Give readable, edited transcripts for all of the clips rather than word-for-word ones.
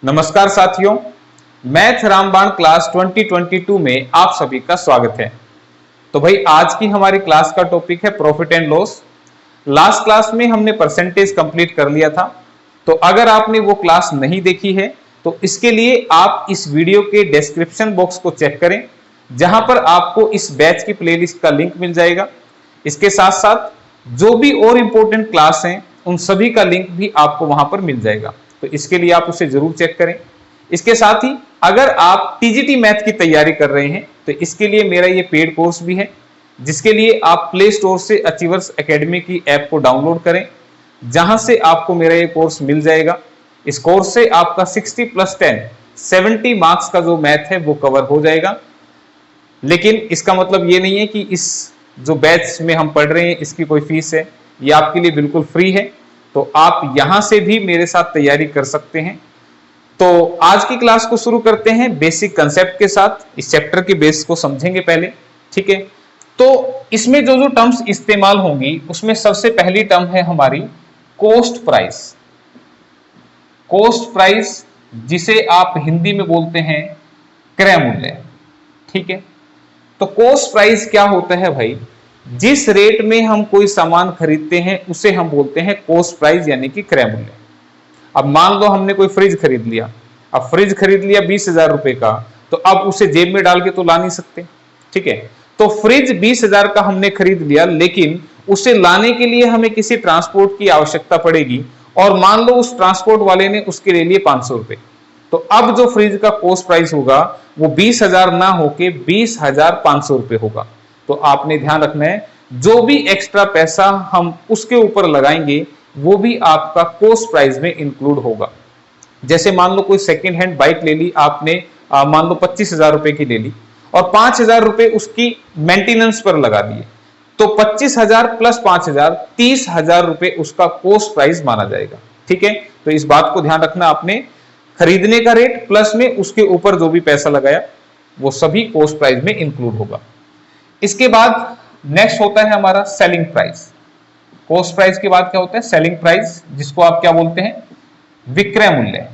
नमस्कार साथियों, मैथ रामबाण क्लास 2022 में आप सभी का स्वागत है। तो भाई आज की हमारी क्लास का टॉपिक है profit and loss. Last class में हमने परसेंटेज कंप्लीट कर लिया था, तो अगर आपने वो क्लास नहीं देखी है तो इसके लिए आप इस वीडियो के डिस्क्रिप्शन बॉक्स को चेक करें, जहां पर आपको इस बैच की प्लेलिस्ट का लिंक मिल जाएगा। इसके साथ साथ जो भी और इंपॉर्टेंट क्लास हैं उन सभी का लिंक भी आपको वहां पर मिल जाएगा, तो इसके लिए आप उसे जरूर चेक करें। इसके साथ ही अगर आप टीजीटी मैथ की तैयारी कर रहे हैं तो इसके लिए मेरा ये पेड कोर्स भी है, जिसके लिए आप प्ले स्टोर से अचीवर्स एकेडमी की ऐप को डाउनलोड करें, जहां से आपको मेरा ये कोर्स मिल जाएगा। इस कोर्स से आपका 60+10 70 मार्क्स का जो मैथ है वो कवर हो जाएगा। लेकिन इसका मतलब ये नहीं है कि इस जो बैच में हम पढ़ रहे हैं इसकी कोई फीस है, ये आपके लिए बिल्कुल फ्री है, तो आप यहां से भी मेरे साथ तैयारी कर सकते हैं। तो आज की क्लास को शुरू करते हैं बेसिक कंसेप्ट के साथ। इस चैप्टर के बेस को समझेंगे पहले, ठीक है। तो इसमें जो जो टर्म्स इस्तेमाल होंगी उसमें सबसे पहली टर्म है हमारी कॉस्ट प्राइस। कॉस्ट प्राइस जिसे आप हिंदी में बोलते हैं क्रय मूल्य, ठीक है। तो कॉस्ट प्राइस क्या होता है भाई? जिस रेट में हम कोई सामान खरीदते हैं उसे हम बोलते हैं कॉस्ट प्राइस, यानी कि क्रय मूल्य। अब मान लो हमने कोई फ्रिज खरीद लिया, अब फ्रिज खरीद लिया 20,000 रुपए का, तो अब उसे जेब में डाल के तो ला नहीं सकते, ठीक है। तो फ्रिज 20,000 का हमने खरीद लिया, लेकिन उसे लाने के लिए हमें किसी ट्रांसपोर्ट की आवश्यकता पड़ेगी, और मान लो उस ट्रांसपोर्ट वाले ने उसके ले लिए 500 रुपए। तो अब जो फ्रिज का कॉस्ट प्राइस होगा वो 20,000 ना होके 20,500 रुपए होगा। तो आपने ध्यान रखना है, जो भी एक्स्ट्रा पैसा हम उसके ऊपर लगाएंगे वो भी आपका कॉस्ट प्राइस में इंक्लूड होगा। जैसे मान लो कोई सेकेंड हैंड बाइक ले ली आपने, मान लो 25,000 रुपए की ले ली, और 5,000 रुपए उसकी मेंटेनेंस पर लगा दिए, तो 25,000 प्लस 5,000 30,000 रुपए उसका कॉस्ट प्राइस माना जाएगा, ठीक है। तो इस बात को ध्यान रखना, आपने खरीदने का रेट प्लस में उसके ऊपर जो भी पैसा लगाया वो सभी कॉस्ट प्राइस में इंक्लूड होगा। इसके बाद नेक्स्ट होता है हमारा सेलिंग प्राइस। कॉस्ट प्राइस के बाद क्या होता है? सेलिंग प्राइस, जिसको आप क्या बोलते हैं? विक्रय मूल्य।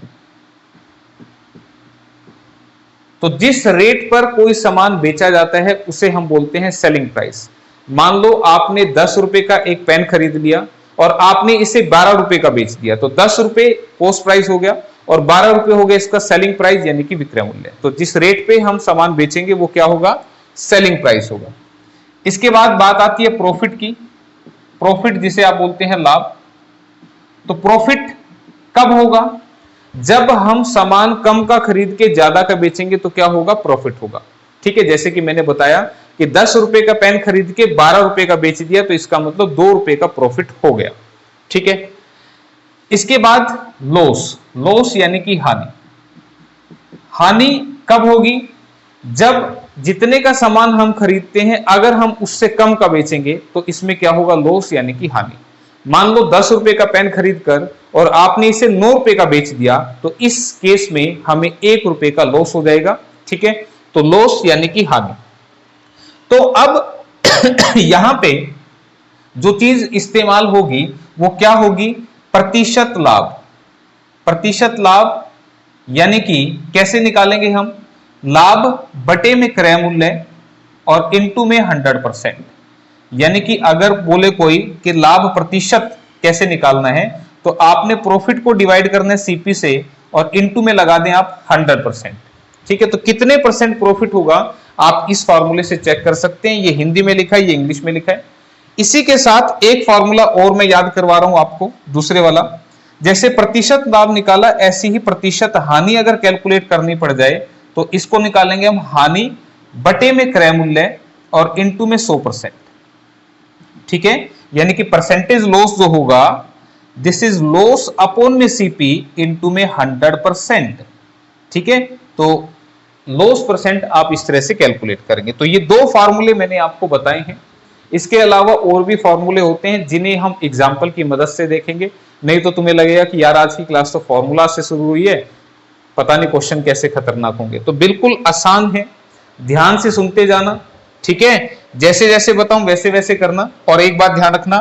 तो जिस रेट पर कोई सामान बेचा जाता है उसे हम बोलते हैं सेलिंग प्राइस। मान लो आपने 10 रुपए का एक पेन खरीद लिया और आपने इसे 12 रुपए का बेच दिया, तो 10 रुपए कॉस्ट प्राइस हो गया और 12 रुपए हो गया इसका सेलिंग प्राइस, यानी कि विक्रय मूल्य। तो जिस रेट पे हम सामान बेचेंगे वो क्या होगा? सेलिंग प्राइस होगा। इसके बाद बात आती है प्रॉफिट की। प्रॉफिट जिसे आप बोलते हैं लाभ। तो प्रॉफिट कब होगा? जब हम सामान कम का खरीद के ज्यादा का बेचेंगे तो क्या होगा? प्रॉफिट होगा, ठीक है। जैसे कि मैंने बताया कि 10 रुपए का पेन खरीद के 12 रुपए का बेच दिया, तो इसका मतलब 2 रुपए का प्रॉफिट हो गया, ठीक है। इसके बाद लॉस। लॉस यानी कि हानि। हानि कब होगी? जब जितने का सामान हम खरीदते हैं अगर हम उससे कम का बेचेंगे तो इसमें क्या होगा? लॉस यानी कि हानि। मान लो 10 रुपए का पेन खरीद कर और आपने इसे 9 रुपए का बेच दिया, तो इस केस में हमें 1 रुपए का लॉस हो जाएगा, ठीक है। तो लॉस यानी कि हानि। तो अब यहां पे जो चीज इस्तेमाल होगी वो क्या होगी? प्रतिशत लाभ। प्रतिशत लाभ यानी कि कैसे निकालेंगे हम? लाभ बटे में क्रय मूल्य और इनटू में 100%। यानी कि अगर बोले कोई कि लाभ प्रतिशत कैसे निकालना है, तो आपने प्रॉफिट को डिवाइड करना है सीपी से और इनटू में लगा दें आप 100%, ठीक है। तो कितने परसेंट प्रॉफिट होगा आप इस फॉर्मूले से चेक कर सकते हैं। ये हिंदी में लिखा है, ये इंग्लिश में लिखा है। इसी के साथ एक फॉर्मूला और मैं याद करवा रहा हूं आपको, दूसरे वाला। जैसे प्रतिशत लाभ निकाला, ऐसी ही प्रतिशत हानि अगर कैलकुलेट करनी पड़ जाए तो इसको निकालेंगे हम हानि बटे में क्रय मूल्य और इनटू में 100%, ठीक है। यानी कि परसेंटेज लॉस जो होगा, दिस इज लॉस अपॉन में सीपी इनटू में 100%, ठीक है। तो लॉस परसेंट आप इस तरह से कैलकुलेट करेंगे। तो ये 2 फार्मूले मैंने आपको बताए हैं। इसके अलावा और भी फार्मूले होते हैं जिन्हें हम एग्जाम्पल की मदद से देखेंगे। नहीं तो तुम्हें लगेगा कि यार आज की क्लास तो फॉर्मूला से शुरू हुई है, पता नहीं क्वेश्चन कैसे खतरनाक होंगे। तो बिल्कुल आसान है, ध्यान से सुनते जाना, ठीक है। जैसे जैसे बताऊं वैसे वैसे करना। और एक बात ध्यान रखना,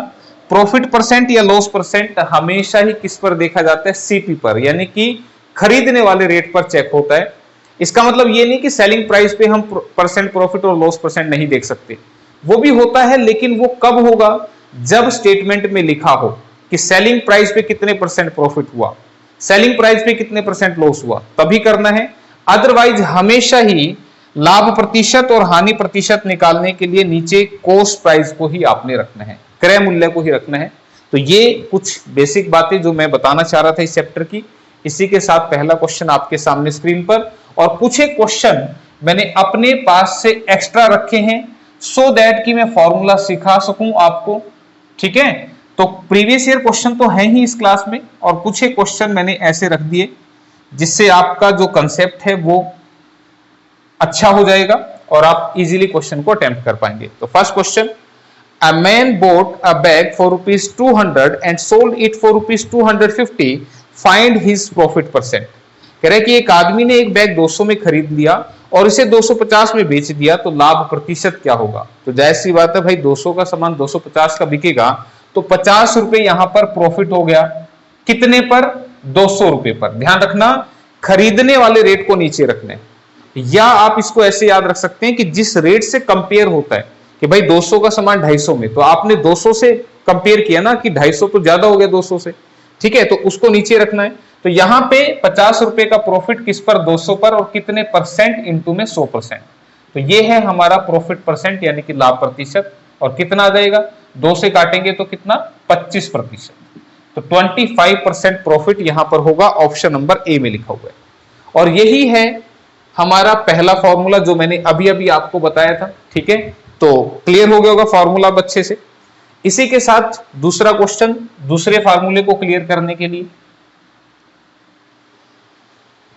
प्रॉफिट परसेंट या लॉस परसेंट हमेशा ही किस पर देखा जाता है? सीपी पर, यानी कि खरीदने वाले रेट पर चेक होता है। इसका मतलब ये नहीं कि सेलिंग प्राइस पे हम परसेंट प्रॉफिट और लॉस परसेंट नहीं देख सकते, वो भी होता है, लेकिन वो कब होगा, जब स्टेटमेंट में लिखा हो कि सेलिंग प्राइस पे कितने परसेंट प्रॉफिट हुआ, सेलिंग प्राइस पे कितने परसेंट लॉस हुआ, तभी करना है। अदरवाइज हमेशा ही लाभ प्रतिशत और हानि प्रतिशत निकालने के लिए नीचे कॉस्ट प्राइस को ही आपने रखना है, क्रय मूल्य को ही रखना है। तो ये कुछ बेसिक बातें जो मैं बताना चाह रहा था इस चैप्टर की। इसी के साथ पहला क्वेश्चन आपके सामने स्क्रीन पर, और कुछ एक क्वेश्चन मैंने अपने पास से एक्स्ट्रा रखे हैं सो दैट कि मैं फॉर्मूला सिखा सकूं आपको, ठीक है। तो प्रीवियस ईयर क्वेश्चन तो है ही इस क्लास में, और कुछ एक क्वेश्चन मैंने ऐसे रख दिए जिससे आपका जो कंसेप्ट है वो अच्छा हो जाएगा और आप इजीली क्वेश्चन को अटेम्प्ट कर पाएंगे। तो first question, a man boat a bag for ₹200 and sold it for ₹250, find his profit percent. कह रहे कि एक आदमी ने एक बैग 200 में खरीद लिया और इसे 250 में बेच दिया, तो लाभ प्रतिशत क्या होगा। तो जाहिर सी बात है भाई, 200 का सामान 250 का बिकेगा, तो 50 रुपए यहां पर प्रॉफिट हो गया। कितने पर? 200 रुपए पर। ध्यान रखना, खरीदने वाले रेट को नीचे रखने, या आप इसको ऐसे याद रख सकते हैं कि जिस रेट से कंपेयर होता है कि भाई 200 का सामान 250 में, तो आपने 200 से कंपेयर किया ना कि 250 तो ज्यादा हो गया 200 से, ठीक है, तो उसको नीचे रखना है। तो यहां पे 50 रुपए का प्रॉफिट किस पर? 200 पर, और कितने परसेंट? इनटू में 100%। तो ये है हमारा प्रॉफिट परसेंट यानी कि लाभ प्रतिशत। और कितना आ जाएगा? 2 से काटेंगे तो कितना? 25%। तो 25% प्रॉफिट यहां पर होगा, ऑप्शन नंबर ए में लिखा हुआ है। और यही है हमारा पहला फॉर्मूला जो मैंने अभी अभी आपको बताया था, ठीक है। तो क्लियर हो गया होगा फॉर्मूला अच्छे से। इसी के साथ दूसरा क्वेश्चन, दूसरे फॉर्मूले को क्लियर करने के लिए,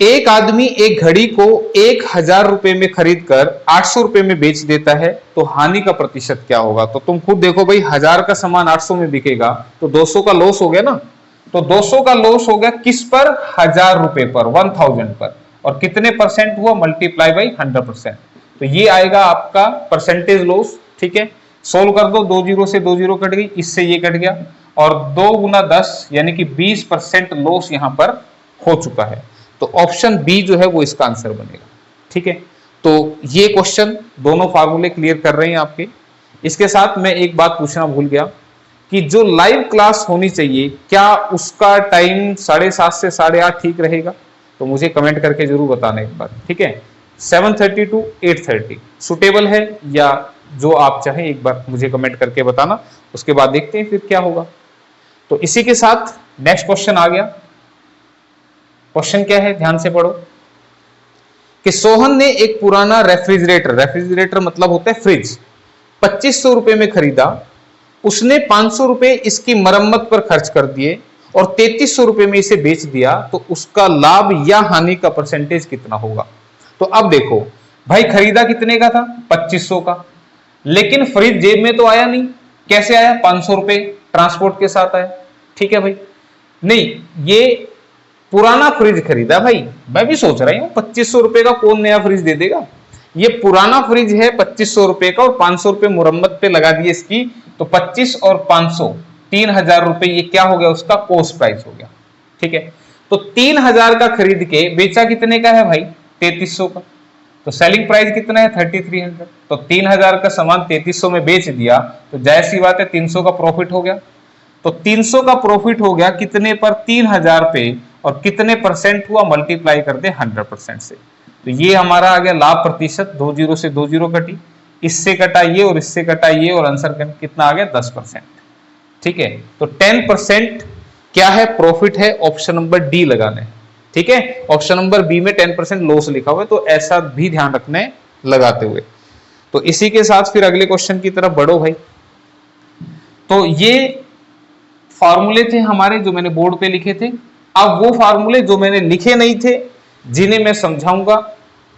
एक आदमी एक घड़ी को 1000 रुपए में खरीदकर 800 रुपए में बेच देता है, तो हानि का प्रतिशत क्या होगा। तो तुम खुद देखो भाई, 1000 का सामान 800 में बिकेगा तो 200 का लॉस हो गया ना। तो 200 का लॉस हो गया किस पर? 1000 रुपए पर, 1000 पर। और कितने परसेंट हुआ? Multiply by 100%। तो ये आएगा आपका परसेंटेज लॉस, ठीक है। सोल्व कर दो, 2 जीरो से 2 जीरो कट गई, इससे ये कट गया, और 2 गुना 10 यानी कि 20% लॉस यहां पर हो चुका है। तो ऑप्शन बी जो है वो इसका आंसर बनेगा, ठीक है। तो ये क्वेश्चन दोनों फार्मूले क्लियर कर रहे हैं आपके। इसके साथ मैं एक बात पूछना भूल गया कि जो लाइव क्लास होनी चाहिए, क्या उसका टाइम 7:30 से 8:30 ठीक रहेगा? तो मुझे कमेंट करके जरूर बताना एक बार, ठीक है। 7:30 to 8:30 सुटेबल है, या जो आप चाहें एक बार मुझे कमेंट करके बताना, उसके बाद देखते हैं फिर क्या होगा। तो इसी के साथ नेक्स्ट क्वेश्चन आ गया। क्वेश्चन क्या है, ध्यान से पढ़ो कि सोहन ने एक पुराना रेफ्रिजरेटर, रेफ्रिजरेटर मतलब होता है फ्रिज, 2500 रुपए में खरीदा। उसने 500 रुपए इसकी मरम्मत पर खर्च कर दिए और 3300 रुपए में इसे बेच दिया, तो उसका लाभ या हानि का परसेंटेज कितना होगा। तो अब देखो भाई, खरीदा कितने का था? 2500 का, लेकिन फ्रिज जेब में तो आया नहीं। कैसे आया? 500 रुपए ट्रांसपोर्ट के साथ आया, ठीक है भाई। नहीं, ये पुराना फ्रिज खरीदा भाई। मैं भी सोच रही हूं 2500 रुपए का कौन नया फ्रिज दे देगा। ये पुराना फ्रिज है 2500 रुपए का, और 500 रुपए मुरम्मत पे लगा दिए इसकी, तो 25 और 500 3000 रुपए, ये क्या हो गया? उसका कॉस्ट प्राइस हो गया, ठीक है। तो 3000 का खरीद के बेचा कितने का है भाई? 3300 का। तो सेलिंग प्राइस कितना है? 3300। तो 3000 का सामान 3300 में बेच दिया, तो जाहिर सी बात है 300 का प्रॉफिट हो गया। तो 300 का प्रॉफिट हो गया कितने पर? 3000 पे, और कितने परसेंट हुआ? मल्टीप्लाई कर दे 100% से। तो ये हमारा आ गया लाभ प्रतिशत। 2 जीरो से 2 जीरो कटी, इससे कटा ये और इससे कटा ये, और आंसर कितना आ गया? 10%, ठीक है। तो 10% क्या है? प्रॉफिट है। ऑप्शन नंबर डी लगाना है, ठीक है। ऑप्शन नंबर बी में 10% लॉस लिखा हुआ है, तो ऐसा भी ध्यान रखना है लगाते हुए। तो इसी के साथ फिर अगले क्वेश्चन की तरफ बढ़ो भाई। तो ये फॉर्मूले थे हमारे जो मैंने बोर्ड पे लिखे थे। अब वो फार्मूले जो मैंने लिखे नहीं थे, जिन्हें मैं समझाऊंगा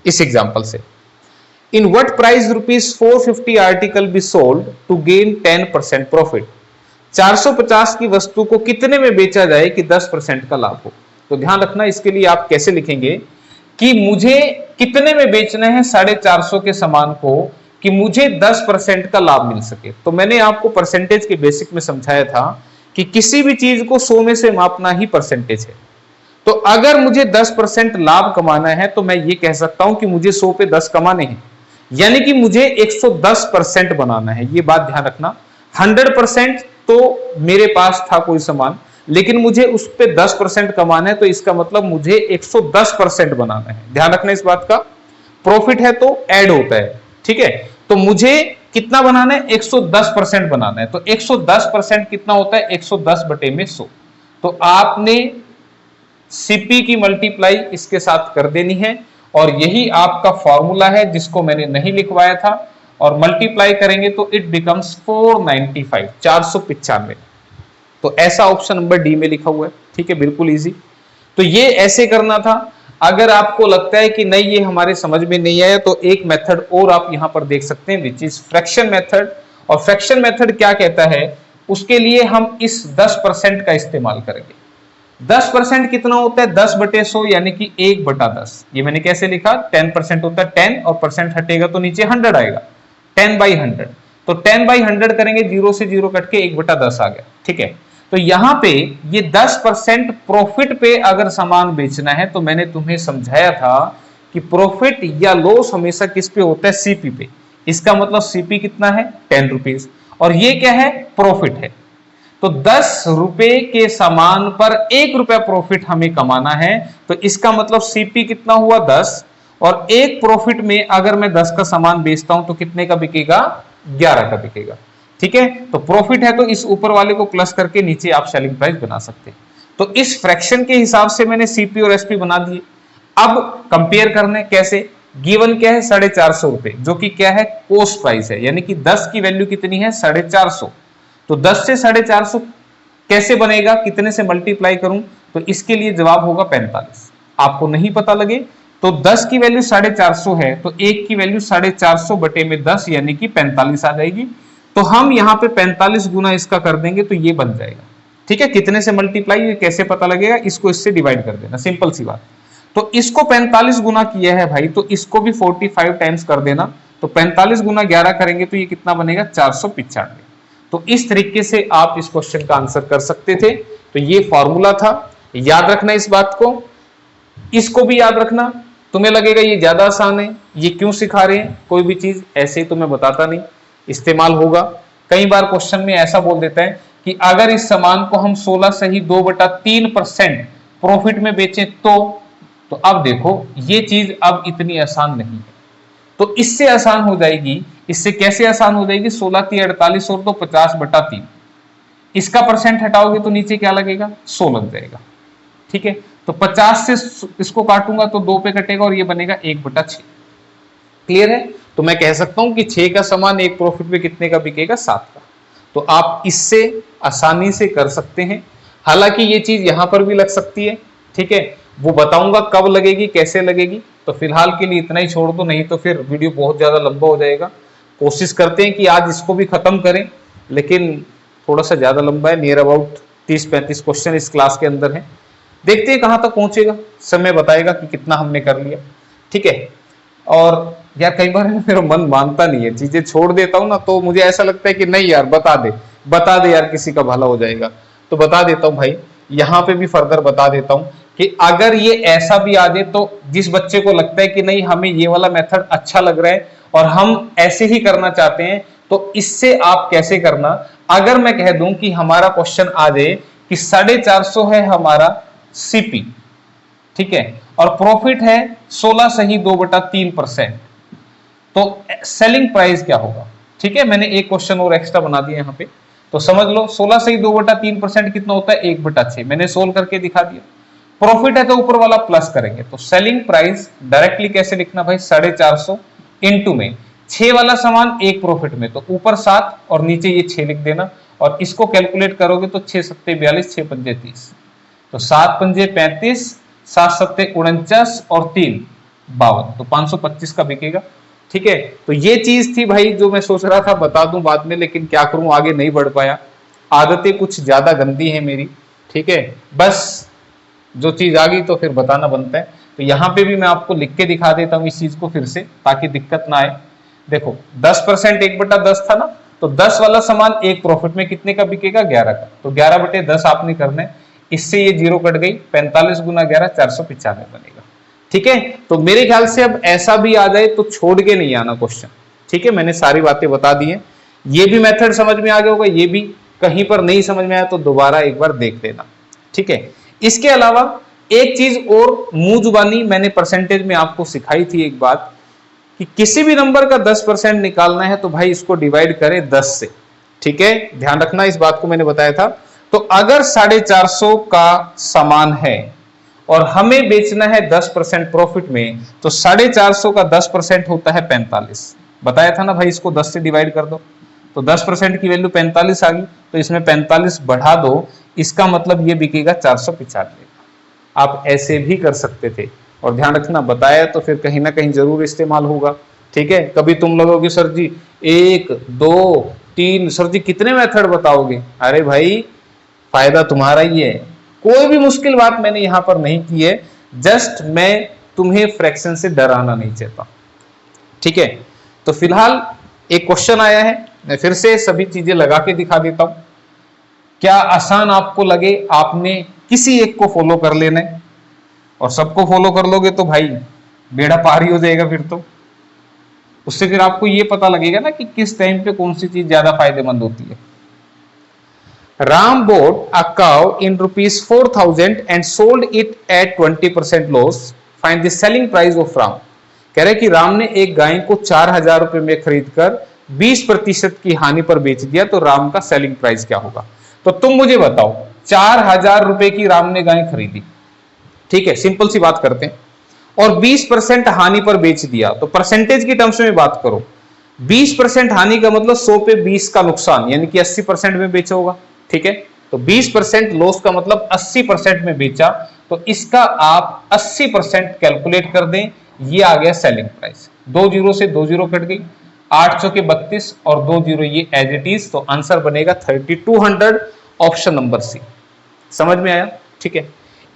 इस एग्जांपल से। In what price ₹450 article be sold to gain 10% profit. 450 की वस्तु को कितने में बेचा जाए कि 10% का लाभ हो। तो ध्यान रखना, इसके लिए आप कैसे लिखेंगे कि मुझे कितने में बेचना है 450 के सामान को कि मुझे 10% का लाभ मिल सके। तो मैंने आपको परसेंटेज के बेसिक में समझाया था कि किसी भी चीज को 100 में से मापना ही परसेंटेज है। तो अगर मुझे 10% लाभ कमाना है तो मैं ये कह सकता हूं कि मुझे 100 पे 10 कमाने हैं, यानी कि मुझे 110% बनाना है। ये बात ध्यान रखना। 100% तो मेरे पास था कोई सामान, लेकिन मुझे उस पे 10% कमाना है, तो इसका मतलब मुझे 110% बनाना है। ध्यान रखना इस बात का। प्रॉफिट है तो ऐड होता है, ठीक है। तो मुझे कितना बनाना है? 110% बनाना है। तो 110% कितना होता है? 110 बटे में 100। तो आपने सीपी की मल्टीप्लाई इसके साथ कर देनी है, और यही आपका फॉर्मूला है जिसको मैंने नहीं लिखवाया था। और मल्टीप्लाई करेंगे तो इट बिकम्स 495, 495। तो ऐसा ऑप्शन नंबर डी में लिखा हुआ है, ठीक है, बिल्कुल इजी। तो ये ऐसे करना था। अगर आपको लगता है कि नहीं ये हमारे समझ में नहीं आया, तो एक मेथड और आप यहां पर देख सकते हैं, विच इज फ्रैक्शन मेथड। और फ्रैक्शन मेथड क्या कहता है? उसके लिए हम इस 10% का इस्तेमाल करेंगे। 10% कितना होता है? 10 बटे 100, यानी कि 1 बटा 10। ये मैंने कैसे लिखा? 10% होता है 10, और परसेंट हटेगा तो नीचे 100 आएगा, 10/100। तो 10/100 करेंगे, 0 से 0 कट के 1 बटा 10 आ गया, ठीक है। तो यहां पे ये 10% प्रॉफिट पे अगर सामान बेचना है, तो मैंने तुम्हें समझाया था कि प्रॉफिट या लॉस हमेशा किस पे होता है? सीपी पे। इसका मतलब सीपी कितना है? 10 रुपीज। और ये क्या है? प्रॉफिट है। तो 10 रुपए के सामान पर 1 रुपया प्रॉफिट हमें कमाना है, तो इसका मतलब सीपी कितना हुआ? 10। और एक प्रॉफिट में अगर मैं 10 का सामान बेचता हूं तो कितने का बिकेगा? 11 का बिकेगा, ठीक है। तो प्रॉफिट है तो इस ऊपर वाले को प्लस करके नीचे आप सेलिंग प्राइस बना सकते हैं। तो इस फ्रैक्शन के हिसाब से मैंने सीपी और एसपी बना दिए। अब कंपेयर करने कैसे? गिवन क्या है? 450 रुपए, जो कि क्या है? कॉस्ट प्राइस है, यानी कि 10 की वैल्यू कितनी है? 450। तो 10 से 450 कैसे बनेगा? कितने से मल्टीप्लाई करूं? तो इसके लिए जवाब होगा 45। आपको नहीं पता लगे तो 10 की वैल्यू 450 है, तो 1 की वैल्यू 450 बटे में 10, यानी कि 45 आ जाएगी। तो हम यहां पे 45 गुना इसका कर देंगे तो ये बन जाएगा, ठीक है। कितने से मल्टीप्लाई, ये कैसे पता लगेगा? इसको इससे डिवाइड कर देना, सिंपल सी बात। तो इसको 45 गुना किया है भाई, तो इसको भी 45 टाइम्स कर देना। तो 45 गुना 11 करेंगे तो ये कितना बनेगा? 495। तो इस तरीके से आप इस क्वेश्चन का आंसर कर सकते थे। तो ये फॉर्मूला था, याद रखना इस बात को। इसको भी याद रखना। तुम्हें लगेगा ये ज्यादा आसान है, ये क्यों सिखा रहे हैं? कोई भी चीज ऐसे ही तुम्हें बताता नहीं, इस्तेमाल होगा। कई बार क्वेश्चन में ऐसा बोल देता है कि अगर इस सामान को हम 16 से ही 2/3% प्रॉफिट में बेचें तो अब देखो ये चीज अब इतनी आसान नहीं है, तो इससे आसान हो जाएगी। इससे कैसे आसान हो जाएगी? 16 × 48 और तो 50/3। इसका परसेंट हटाओगे तो नीचे क्या लगेगा? 100 लग जाएगा, ठीक है। तो 50 से इसको काटूंगा तो 2 पे कटेगा और ये बनेगा 1/6। क्लियर है? तो मैं कह सकता हूं कि 6 का सामान एक प्रॉफिट में कितने का बिकेगा? 7 का। तो आप इससे आसानी से कर सकते हैं। हालांकि ये चीज यहां पर भी लग सकती है, ठीक है, वो बताऊंगा कब लगेगी, कैसे लगेगी। तो फिलहाल के लिए इतना ही छोड़ दो, नहीं तो फिर वीडियो बहुत ज्यादा लंबा हो जाएगा। कोशिश करते हैं कि आज इसको भी खत्म करें, लेकिन थोड़ा सा ज्यादा लंबा है, नियर अबाउट 30-35 क्वेश्चन इस क्लास के अंदर है। देखते हैं कहां तक पहुंचेगा, समय बताएगा कि कितना हमने कर लिया, ठीक है। और यार कई बार मेरा मन मानता नहीं है, चीजें छोड़ देता हूं ना, तो मुझे ऐसा लगता है कि नहीं यार बता दे यार, किसी का भला हो जाएगा। तो बता देता हूं भाई, यहां पे भी फर्दर बता देता हूं कि अगर ये ऐसा भी आ जाए, तो जिस बच्चे को लगता है कि नहीं हमें ये वाला मेथड अच्छा लग रहा है और हम ऐसे ही करना चाहते हैं, तो इससे आप कैसे करना। अगर मैं कह दूं कि हमारा क्वेश्चन आ जाए कि 450 है हमारा सीपी, ठीक है, और प्रॉफिट है 16 से ही 2/3%, तो सेलिंग प्राइस क्या होगा? ठीक है, मैंने एक क्वेश्चन और एक्स्ट्रा बना दिया यहाँ पे, तो समझ लो 16 से ही 2/3% कितना होता है? 1/6। मैंने सोल्व करके दिखा दिया। प्रॉफिट है तो ऊपर वाला प्लस करेंगे, तो सेलिंग प्राइस डायरेक्टली कैसे लिखना भाई? 450 इंटू में 6 वाला सामान एक प्रॉफिट में, तो ऊपर 7 और नीचे ये 6 लिख देना। और इसको कैलकुलेट करोगे तो 6 सत्ते 42, 6 पंजे 30, तो 7 पंजे 35, 7 सत्ते 49 और 3 52, तो 525 का बिकेगा, ठीक है। तो ये चीज थी भाई जो मैं सोच रहा था बता दूं बाद में, लेकिन क्या करूं आगे नहीं बढ़ पाया, आदतें कुछ ज्यादा गंदी है मेरी, ठीक है। बस जो चीज आ गई तो फिर बताना बनता है। तो यहाँ पे भी मैं आपको लिख के दिखा देता हूँ इस चीज को फिर से, ताकि दिक्कत ना आए। देखो 10% 1/10 था ना, तो 10 वाला सामान एक प्रॉफिट में कितने का बिकेगा? 11 का, तो 11/10 आपने करना है। इससे ये 0 कट गई, 45 गुना 11 495 बनेगा। ठीक है, तो मेरे ख्याल से अब ऐसा भी आ जाए तो छोड़ के नहीं आना क्वेश्चन। ठीक है, मैंने सारी बातें बता दी हैं, ये भी मेथड समझ में आ गया होगा, ये भी कहीं पर नहीं समझ में आया तो दोबारा एक बार देख लेना। ठीक है, इसके अलावा एक चीज और मुंह जुबानी मैंने परसेंटेज में आपको सिखाई थी एक बात, कि किसी भी नंबर का 10% निकालना है तो भाई इसको डिवाइड करें 10 से। ठीक है, ध्यान रखना, इस बात को मैंने बताया था। तो अगर 450 का सामान है और हमें बेचना है 10% प्रॉफिट में, तो 450 का 10% होता है 45। बताया था ना भाई, इसको 10 से डिवाइड कर दो तो 10% की वैल्यू 45 आ गई, तो इसमें 45 बढ़ा दो, इसका मतलब ये बिकेगा 495। आप ऐसे भी कर सकते थे, और ध्यान रखना बताया तो फिर कहीं ना कहीं जरूर इस्तेमाल होगा। ठीक है, कभी तुम लोगोगे सर जी 1 2 3, सर जी कितने मेथड बताओगे? अरे भाई फायदा तुम्हारा ही है, कोई भी मुश्किल बात मैंने यहां पर नहीं की है, जस्ट मैं तुम्हें फ्रैक्शन से डराना नहीं चाहता। ठीक है, तो फिलहाल एक क्वेश्चन आया है, मैं फिर से सभी चीजें लगा के दिखा देता हूं, क्या आसान आपको लगे आपने किसी एक को फॉलो कर लेना है, और सबको फॉलो कर लोगे तो भाई बेड़ा पार ही हो जाएगा। फिर तो उससे फिर आपको ये पता लगेगा ना कि किस टाइम पे कौन सी चीज ज्यादा फायदेमंद होती है। Ram bought a cow in rupees 4000 and sold it at 20% loss. Find the selling price of Ram. कह रहे कि राम ने एक गाय को 4000 रुपए में खरीदकर 20% की हानि पर बेच दिया, तो राम का सेलिंग प्राइस क्या होगा? तो तुम मुझे बताओ, 4000 रुपए की राम ने गाय खरीदी, ठीक है, सिंपल सी बात करते हैं, और 20% हानि पर बेच दिया, तो परसेंटेज की टर्म्स में बात करो, 20% हानि का मतलब 100 पे 20 का नुकसान, यानी कि 80% में बेचा होगा। ठीक है, तो 20% लॉस का मतलब 80% में बेचा, तो इसका आप 80% कैलकुलेट कर दें, ये आ गया सेलिंग प्राइस। 2 जीरो से 2 जीरो कट गई, 8 चौके 32 और 2 जीरो ये एज इट इज, तो आंसर बनेगा 3200, ऑप्शन नंबर सी। समझ में आया? ठीक है,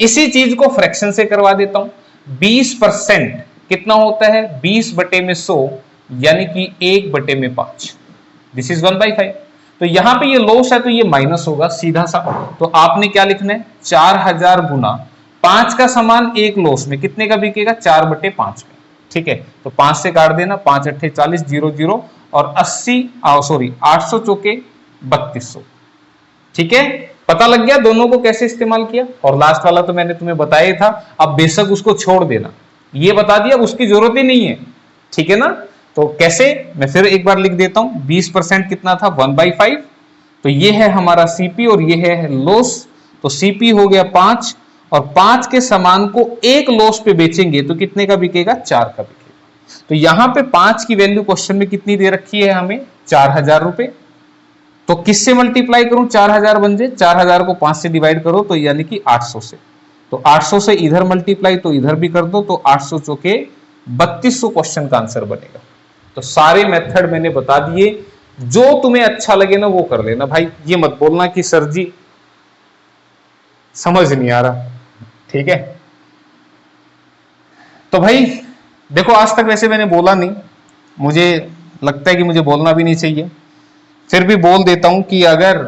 इसी चीज को फ्रैक्शन से करवा देता हूं। 20% कितना होता है? 20/100, यानी कि 1/5। This is 1/5। तो यहां पे ये लॉस है तो ये माइनस होगा सीधा सा, तो आपने क्या लिखना है? 4000 गुना 5 का सामान एक लॉस में कितने का बिकेगा? 4/5 में। ठीक है, तो 5 से काट देना, 5 8 40, 0 0 और 800 चौके 3200। ठीक है, पता लग गया दोनों को कैसे इस्तेमाल किया। और लास्ट वाला तो मैंने तुम्हें बताया था, अब बेशक उसको छोड़ देना, ये बता दिया, उसकी जरूरत ही नहीं है। ठीक है ना, तो कैसे, मैं फिर एक बार लिख देता हूं। 20% कितना था? 1/5। तो ये है हमारा सीपी और ये है लॉस, तो सीपी हो गया 5, और 5 के सामान को एक लॉस पे बेचेंगे तो कितने का बिकेगा? 4 का बिकेगा। तो यहां पे 5 की वैल्यू क्वेश्चन में कितनी दे रखी है हमें? 4000 रुपए। तो किससे मल्टीप्लाई करूं? 4000 बन जाए, 4000 को 5 से डिवाइड करो तो यानी कि 800 से, तो 800 से इधर मल्टीप्लाई तो इधर भी कर दो, तो 800 चौके 3200 क्वेश्चन का आंसर बनेगा। तो सारे मेथड मैंने बता दिए, जो तुम्हें अच्छा लगे ना वो कर लेना भाई, ये मत बोलना कि सर जी समझ नहीं आ रहा। ठीक है, तो भाई देखो, आज तक वैसे मैंने बोला नहीं, मुझे लगता है कि मुझे बोलना भी नहीं चाहिए, फिर भी बोल देता हूं कि अगर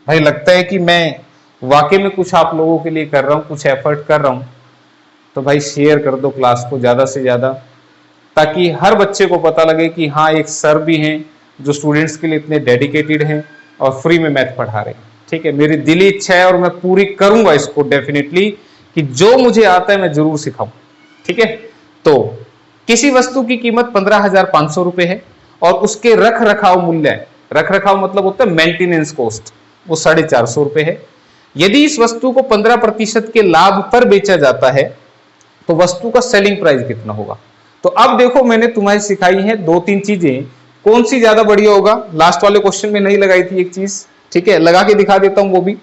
भाई लगता है कि मैं वाकई में कुछ आप लोगों के लिए कर रहा हूं, कुछ एफर्ट कर रहा हूं, तो भाई शेयर कर दो क्लास को ज्यादा से ज्यादा, ताकि हर बच्चे को पता लगे कि हाँ एक सर भी हैं जो स्टूडेंट्स के लिए इतने डेडिकेटेड हैं और फ्री में मैथ पढ़ा रहे हैं। ठीक है, मेरी दिली इच्छा है और मैं पूरी करूंगा इसको डेफिनेटली, कि जो मुझे आता है मैं जरूर सिखाऊं। ठीक है, तो किसी वस्तु की कीमत 15,500 रुपए है और उसके रख रखाव मूल्य, रख रखाव मतलब होता है मेंटेनेंस कॉस्ट, वो 450 रुपए है। यदि इस वस्तु को 15% के लाभ पर बेचा जाता है तो वस्तु का सेलिंग प्राइस कितना होगा? तो अब देखो, मैंने तुम्हें सिखाई है 2-3 चीजें, कौन सी ज्यादा बढ़िया होगा? लास्ट वाले क्वेश्चन में नहीं लगाई थी एक चीज, ठीक है, लगा के दिखा देता हूं,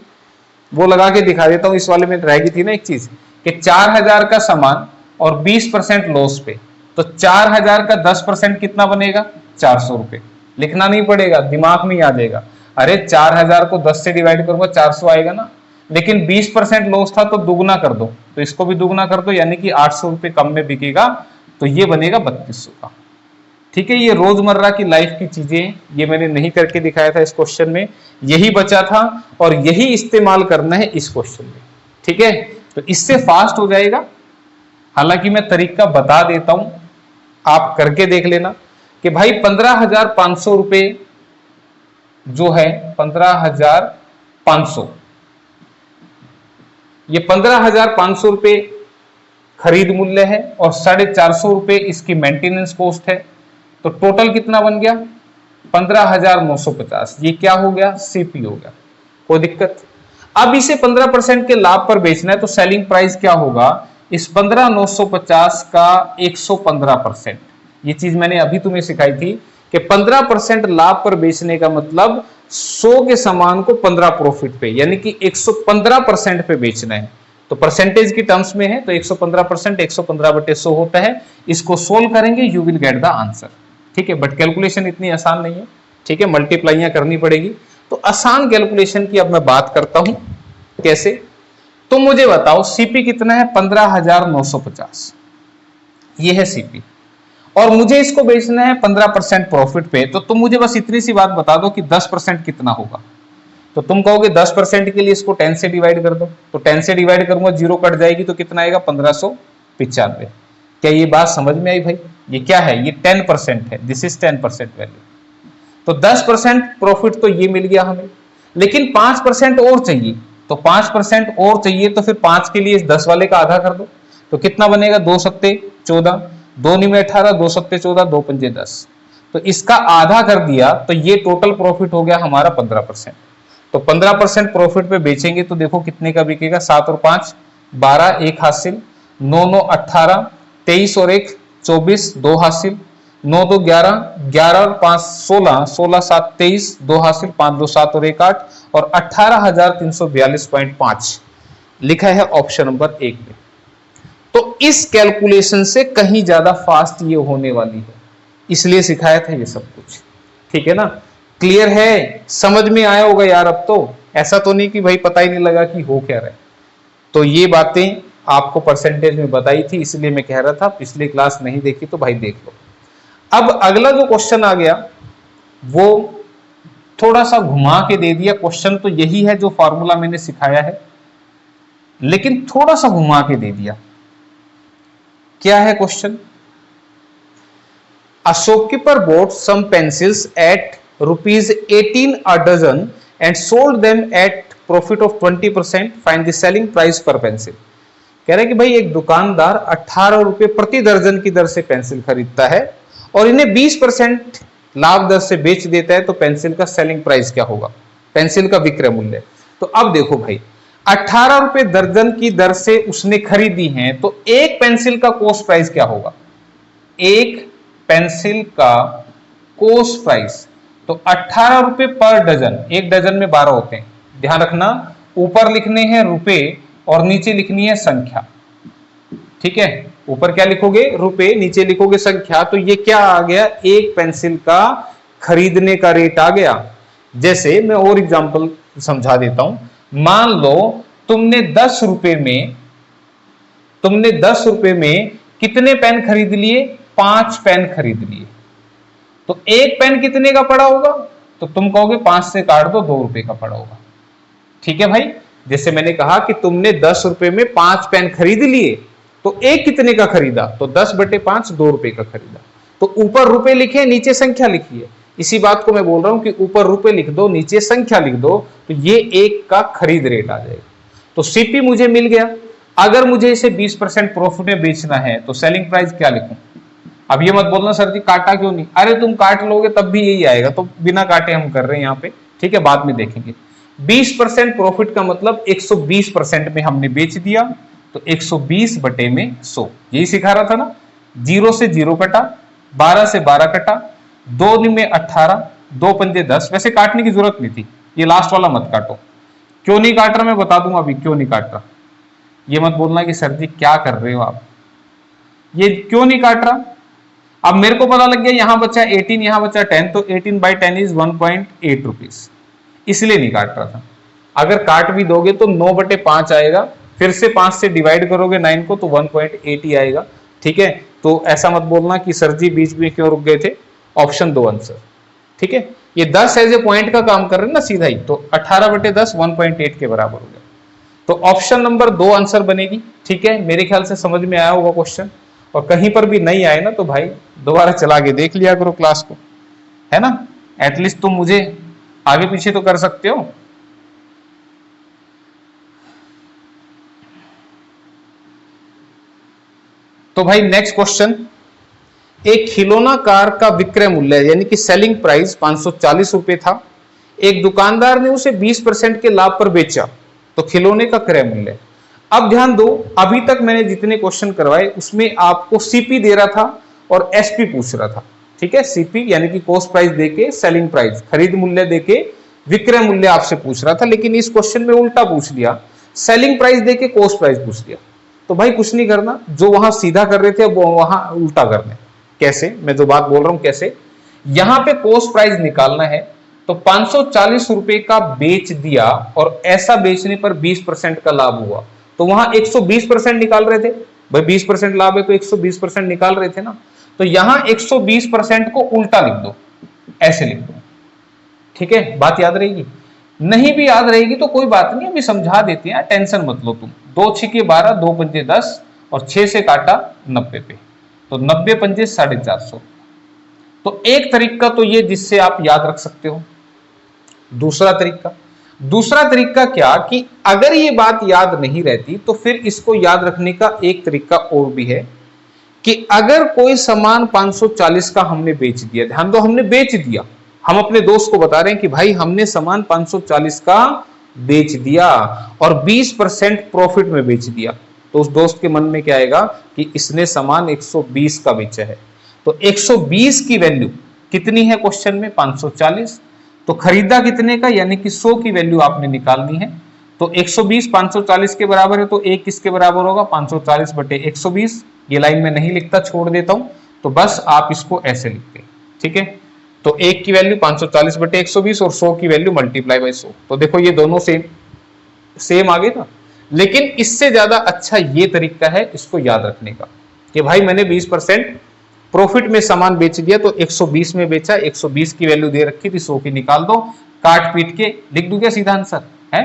वो लगा के दिखा देता हूं। इस वाले में रह गई थी ना एक चीज कि 4000 का सामान और 20% लॉस पे, तो 4000 का 10% कितना बनेगा? 400 रुपए। लिखना नहीं पड़ेगा, दिमाग में ही आ जाएगा। अरे 4000 को 10 से डिवाइड करूंगा 400 आएगा ना, लेकिन 20% लॉस था तो दुगना कर दो, तो इसको भी दुगना कर दो, यानी कि 800 रुपए कम में बिकेगा, तो ये बनेगा 3200 का। ठीक है, ये रोजमर्रा की लाइफ की चीजें, ये मैंने नहीं करके दिखाया था इस क्वेश्चन में, यही बचा था और यही इस्तेमाल करना है इस क्वेश्चन में। ठीक है, तो इससे फास्ट हो जाएगा। हालांकि मैं तरीका बता देता हूं, आप करके देख लेना कि भाई 15,500 रुपए जो है 15,500, ये 15,500 रुपए खरीद मूल्य है और 450 रुपए इसकी मेंटेनेंस कॉस्ट है। तो टोटल कितना बन गया 15,950। ये क्या हो गया, सीपी हो गया, कोई दिक्कत। अब इसे 15% के लाभ पर बेचना है तो सेलिंग प्राइस क्या होगा, इस 15,950 का 115%। ये चीज मैंने अभी तुम्हें सिखाई थी कि 15% लाभ पर बेचने का मतलब 100 के सामान को 15 प्रॉफिट पे, यानी कि 115% पे बेचना है। तो परसेंटेज की टर्म्स में है तो 115%, 115/100 होता है। इसको सोल्व करेंगे, you will get the answer. ठीक है, बट कैलकुलेशन इतनी आसान नहीं है। ठीक है, मल्टीप्लाइयां करनी पड़ेगी। तो आसान कैलकुलेशन की अब मैं बात करता हूं, कैसे। तो मुझे बताओ सीपी कितना है, 15,950, ये है सीपी, और मुझे इसको बेचना है 15% प्रॉफिट पे। तो तुम मुझे बस इतनी सी बात बता दो कि 10% कितना होगा। तो तुम कहोगे 10% के लिए इसको 10 से डिवाइड कर दो, तो 10 से डिवाइड करूंगा, 0 कट जाएगी तो कितना आएगा 1595। क्या ये बात समझ में आई भाई? ये क्या है, ये 10% है, दिस इज 10% वैल्यू। तो 10% प्रॉफिट तो ये मिल गया हमें, लेकिन 5% और चाहिए। तो 5% और चाहिए तो फिर 5 के लिए इस 10 वाले का आधा कर दो, तो कितना बनेगा 2 सत्ते 14, 2 नी में 18, 2 सत्ते 14, 2 पंजे 10। तो इसका आधा कर दिया तो ये टोटल प्रॉफिट हो गया हमारा 15%। तो 15% प्रॉफिट पे बेचेंगे तो देखो कितने का बिकेगा, 7 और 5 12, 1 हासिल, 9 9 18, 23 और 1 24, 2 हासिल, 9 2 11, 11 और 5 16, 16 7 23, 2 हासिल, 5 2 7 और 1 8, और 18,342.5 लिखा है ऑप्शन नंबर 1 में। तो इस कैलकुलेशन से कहीं ज्यादा फास्ट ये होने वाली है, इसलिए सिखाया था ये सब कुछ। ठीक है ना, क्लियर है, समझ में आया होगा यार। अब तो ऐसा तो नहीं कि भाई पता ही नहीं लगा कि हो क्या रहा है। तो ये बातें आपको परसेंटेज में बताई थी, इसलिए मैं कह रहा था पिछली क्लास नहीं देखी तो भाई देख लो। अब अगला जो क्वेश्चन आ गया वो थोड़ा सा घुमा के दे दिया। क्वेश्चन तो यही है जो फॉर्मूला मैंने सिखाया है, लेकिन थोड़ा सा घुमा के दे दिया। क्या है question, A shopkeeper bought some pencils at ₹18 a dozen and sold them at profit of 20%. Find the selling price per pencil. कह रहा है कि भाई एक दुकानदार 18 रुपए प्रति दर्जन की दर से पेंसिल खरीदता है और इन्हें 20% लाभ दर से बेच देता है, तो पेंसिल का सेलिंग प्राइस क्या होगा, पेंसिल का विक्रय मूल्य। तो अब देखो भाई 18 रुपए दर्जन की दर से उसने खरीदी है, तो एक पेंसिल का कॉस्ट प्राइस क्या होगा, एक पेंसिल का कॉस्ट प्राइस। तो 18 रुपए पर डजन, एक डजन में 12 होते हैं, ध्यान रखना, ऊपर लिखने हैं रुपए और नीचे लिखनी है संख्या। ठीक है, ऊपर क्या लिखोगे रुपए, नीचे लिखोगे संख्या। तो ये क्या आ गया, एक पेंसिल का खरीदने का रेट आ गया। जैसे मैं और एग्जांपल समझा देता हूं, मान लो तुमने 10 रुपए में कितने पेन खरीद लिए, 5 पेन खरीद लिए। तो एक पेन कितने का पड़ा होगा, तो तुम कहोगे 5 से काट दो 2 रुपए का पड़ा होगा। ठीक है भाई, जैसे मैंने कहा कि तुमने 10 रुपए में 5 पेन खरीद लिए, तो एक कितने का खरीदा, तो 10/5 2 रुपए का खरीदा। तो ऊपर रुपए लिखे, नीचे संख्या लिखी है। इसी बात को मैं बोल रहा हूं कि ऊपर रुपए लिख दो, नीचे संख्या लिख दो, तो ये एक का खरीद रेट आ जाएगा। तो सीपी मुझे मिल गया। अगर मुझे इसे 20% प्रॉफिट में बेचना है तो सेलिंग प्राइस क्या लिखूं। अब ये मत बोलना सर जी काटा क्यों नहीं, अरे तुम काट लोगे तब भी यही आएगा, तो बिना काटे हम कर रहे हैं यहाँ पे। ठीक है, बाद में देखेंगे। 20% प्रॉफिट का मतलब 120% में हमने बेच दिया, तो 120/100 यही सिखा रहा था ना। 0 से 0 कटा, 12 से 12 कटा, 2 में 18, 2 पंजे 10। वैसे काटने की जरूरत नहीं थी, ये लास्ट वाला मत काटो। क्यों नहीं काट रहा मैं बता दूंगा अभी, क्यों नहीं काट रहा। ये मत बोलना कि सर जी क्या कर रहे हो आप, ये क्यों नहीं काट रहा। अब मेरे को पता लग गया यहां बचा 18, यहां बचा 10, तो 18/10 इज 1.8 रुपीज, इसलिए नहीं काट रहा था। अगर काट भी दोगे तो 9/5 आएगा, फिर से 5 से डिवाइड करोगे 9 को तो 1.8 ही आएगा। ठीक है, तो ऐसा मत बोलना कि सर जी बीच में क्यों रुक गए थे, ऑप्शन 2 आंसर। ठीक है, ये 10 एज ए पॉइंट का काम कर रहे हैं ना सीधा ही, तो 18/10 1.8 के बराबर हो गया, तो ऑप्शन नंबर 2 आंसर बनेगी। ठीक है, मेरे ख्याल से समझ में आया होगा क्वेश्चन, और कहीं पर भी नहीं आए ना तो भाई दोबारा चला के देख लिया करो क्लास को, है ना, एटलीस्ट तुम मुझे आगे पीछे तो कर सकते हो। तो भाई नेक्स्ट क्वेश्चन, एक खिलौना कार का विक्रय मूल्य यानी कि सेलिंग प्राइस 540 रुपए था, एक दुकानदार ने उसे 20% के लाभ पर बेचा, तो खिलौने का क्रय मूल्य। अब ध्यान दो, अभी तक मैंने जितने क्वेश्चन करवाए उसमें आपको सीपी दे रहा था और एसपी पूछ रहा था। ठीक है, सीपी यानी कि कॉस्ट प्राइस देके सेलिंग प्राइस, खरीद मूल्य देके विक्रय मूल्य आपसे पूछ रहा था, लेकिन इस क्वेश्चन में उल्टा पूछ लिया, सेलिंग प्राइस देके कॉस्ट प्राइस पूछ लिया। तो भाई कुछ नहीं करना, जो वहां सीधा कर रहे थे वो वहां उल्टा करना। कैसे, मैं जो बात बोल रहा हूं कैसे, यहां पे कॉस्ट प्राइस निकालना है, तो 540 रुपए का बेच दिया और ऐसा बेचने पर 20% का लाभ हुआ, तो वहां 120% निकाल रहे थे भाई, 20% लाभ है तो 120% निकाल रहे थे ना, तो यहां 120% को उल्टा लिख दो, ऐसे लिख दो। ठीक है, बात याद रहेगी, नहीं भी याद रहेगी तो कोई बात नहीं, अभी समझा देते हैं, टेंशन मत लो तुम। 2 6 12, 2 पंजे 10 और 6 से काटा 90 पे, तो 90 पंजे 450। तो एक तरीका तो ये जिससे आप याद रख सकते हो। दूसरा तरीका क्या कि अगर ये बात याद नहीं रहती तो फिर इसको याद रखने का एक तरीका और भी है कि अगर कोई सामान 540 का हमने बेच दिया, ध्यान दो हमने बेच दिया, हम अपने दोस्त को बता रहे हैं कि भाई हमने सामान 540 का बेच दिया और 20% प्रॉफिट में बेच दिया, तो उस दोस्त के मन में क्या आएगा कि इसने सामान 120 का बेचा है। तो 120 की वैल्यू कितनी है क्वेश्चन में, 540, तो खरीदा कितने का यानी कि 100 की वैल्यू आपने निकालनी है। तो 120 540 के बराबर है, तो एक किसके बराबर होगा, 540/120। ये लाइन में नहीं लिखता, छोड़ देता हूं, तो बस आप इसको ऐसे लिखते हैं। ठीक है, तो एक की वैल्यू 540/120 और 100 की वैल्यू मल्टीप्लाई बाय 100, तो देखो ये दोनों सेम आ गए ना। लेकिन इससे ज्यादा अच्छा ये तरीका है इसको याद रखने का कि भाई मैंने 20% प्रॉफिट में सामान बेच दिया, तो 120 में बेचा, 120 की वैल्यू दे रखी थी, 100 की निकाल दो, काट पीट के लिख दूं क्या सीधा आंसर है,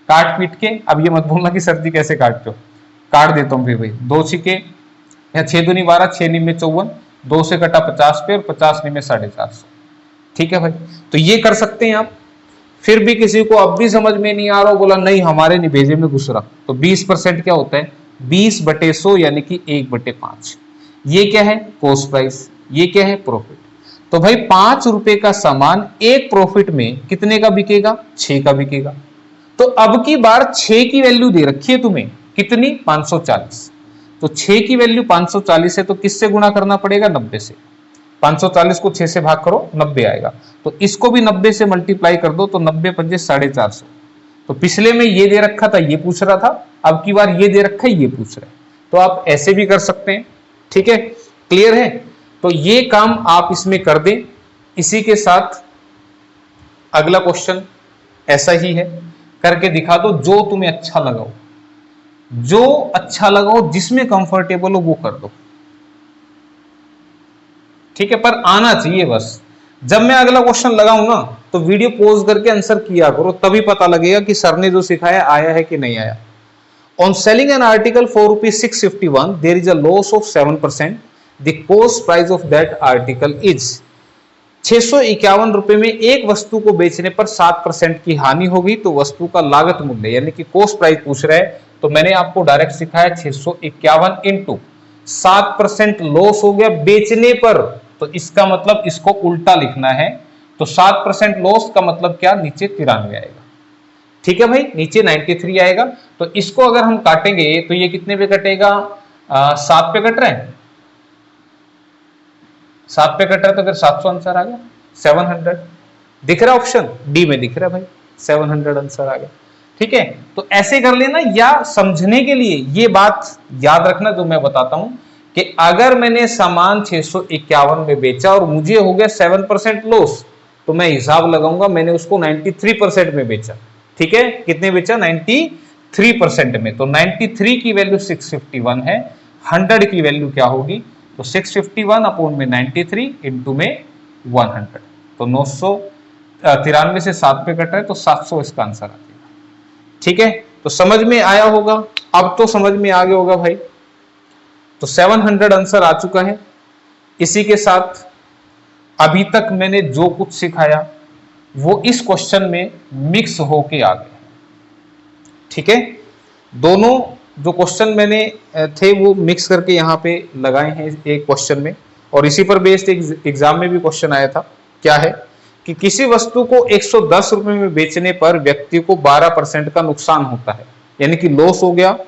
काट पीट के। अब ये मत बोलना कि सर जी कैसे काटते हो, काट देता हूं फिर भाई, 2 6 या 6 दूनी 12, 6 9 54, 2 से कटा 50 पे और 50 9 450। ठीक है भाई, तो ये कर सकते हैं आप। फिर भी किसी को अब भी समझ में नहीं आ रहा, बोला नहीं हमारे नहीं भेजे में घुस रहा, तो 20% क्या होता है, 20/100 यानी कि 1/5। ये क्या है, कॉस्ट प्राइस, ये क्या है, प्रॉफिट। तो भाई 5 रुपए का सामान एक प्रॉफिट में कितने का बिकेगा, 6 का बिकेगा। तो अब की बार 6 की वैल्यू दे रखी है तुम्हें, कितनी, 540, तो 6 की वैल्यू 540 है, तो किससे गुणा करना पड़ेगा, 90 से। 540 को 6 से भाग करो, 90 आएगा, तो इसको भी 90 से मल्टीप्लाई कर दो, तो 90 पंजे 450। तो पिछले में ये दे रखा था, ये पूछ रहा था, अब की बार ये दे रखा है, ये पूछ रहा है, तो आप ऐसे भी कर सकते हैं। ठीक है, क्लियर है, तो ये काम आप इसमें कर दें। इसी के साथ अगला क्वेश्चन ऐसा ही है, करके दिखा दो, जो तुम्हें अच्छा लगाओ, जो अच्छा लगाओ, जिसमें कंफर्टेबल हो वो कर दो। ठीक है, पर आना चाहिए बस। जब मैं अगला क्वेश्चन लगाऊं ना तो वीडियो पॉज करके आंसर किया करो, तभी पता लगेगा कि सर ने जो सिखाया आया है कि नहीं आया। On selling an article for ₹651, there is a loss of 7%. The cost price of that article is 651 रुपए में एक वस्तु को बेचने पर 7% की हानि होगी, तो वस्तु का लागत मूल्य यानी कि कॉस्ट प्राइस पूछ रहा है, तो मैंने आपको डायरेक्ट सिखाया 651 इंटू 7% लॉस हो गया बेचने पर, तो इसका मतलब इसको उल्टा लिखना है, तो 7% लॉस का मतलब क्या, नीचे 93 आएगा। ठीक है भाई, नीचे 93 आएगा, तो इसको अगर हम काटेंगे तो ये कितने पे कटेगा, 7 पे कट रहा है, 7 पे कट रहा है, तो फिर 700 आंसर आ गया, 700 दिख रहा है, ऑप्शन डी में दिख रहा है भाई, 700 आंसर आ गया। ठीक है, तो ऐसे कर लेना, या समझने के लिए ये बात याद रखना जो मैं बताता हूं कि अगर मैंने सामान 651 में बेचा और मुझे हो गया 7% लॉस, तो मैं हिसाब लगाऊंगा मैंने उसको 93% में बेचा। ठीक है, कितने बेचा, 93% में, तो 93 की वैल्यू 651 है, 100 की वैल्यू क्या होगी, तो 651 अपॉन में 93 इंटू में 100, तो 993 से 7 पे कट रहा है तो 700 इसका आंसर आ जाएगा। ठीक है, तो समझ में आया होगा, अब तो समझ में आ गया होगा भाई। तो 700 आंसर आ चुका है। इसी के साथ अभी तक मैंने जो कुछ सिखाया वो इस क्वेश्चन में मिक्स होके आ गया। ठीक है, दोनों जो क्वेश्चन मैंने थे वो मिक्स करके यहाँ पे लगाए हैं एक क्वेश्चन में, और इसी पर बेस्ड एग्जाम में भी क्वेश्चन आया था। क्या है कि किसी वस्तु को 110 रुपए में बेचने पर व्यक्ति को 12% का नुकसान होता है, यानी कि लॉस हो गया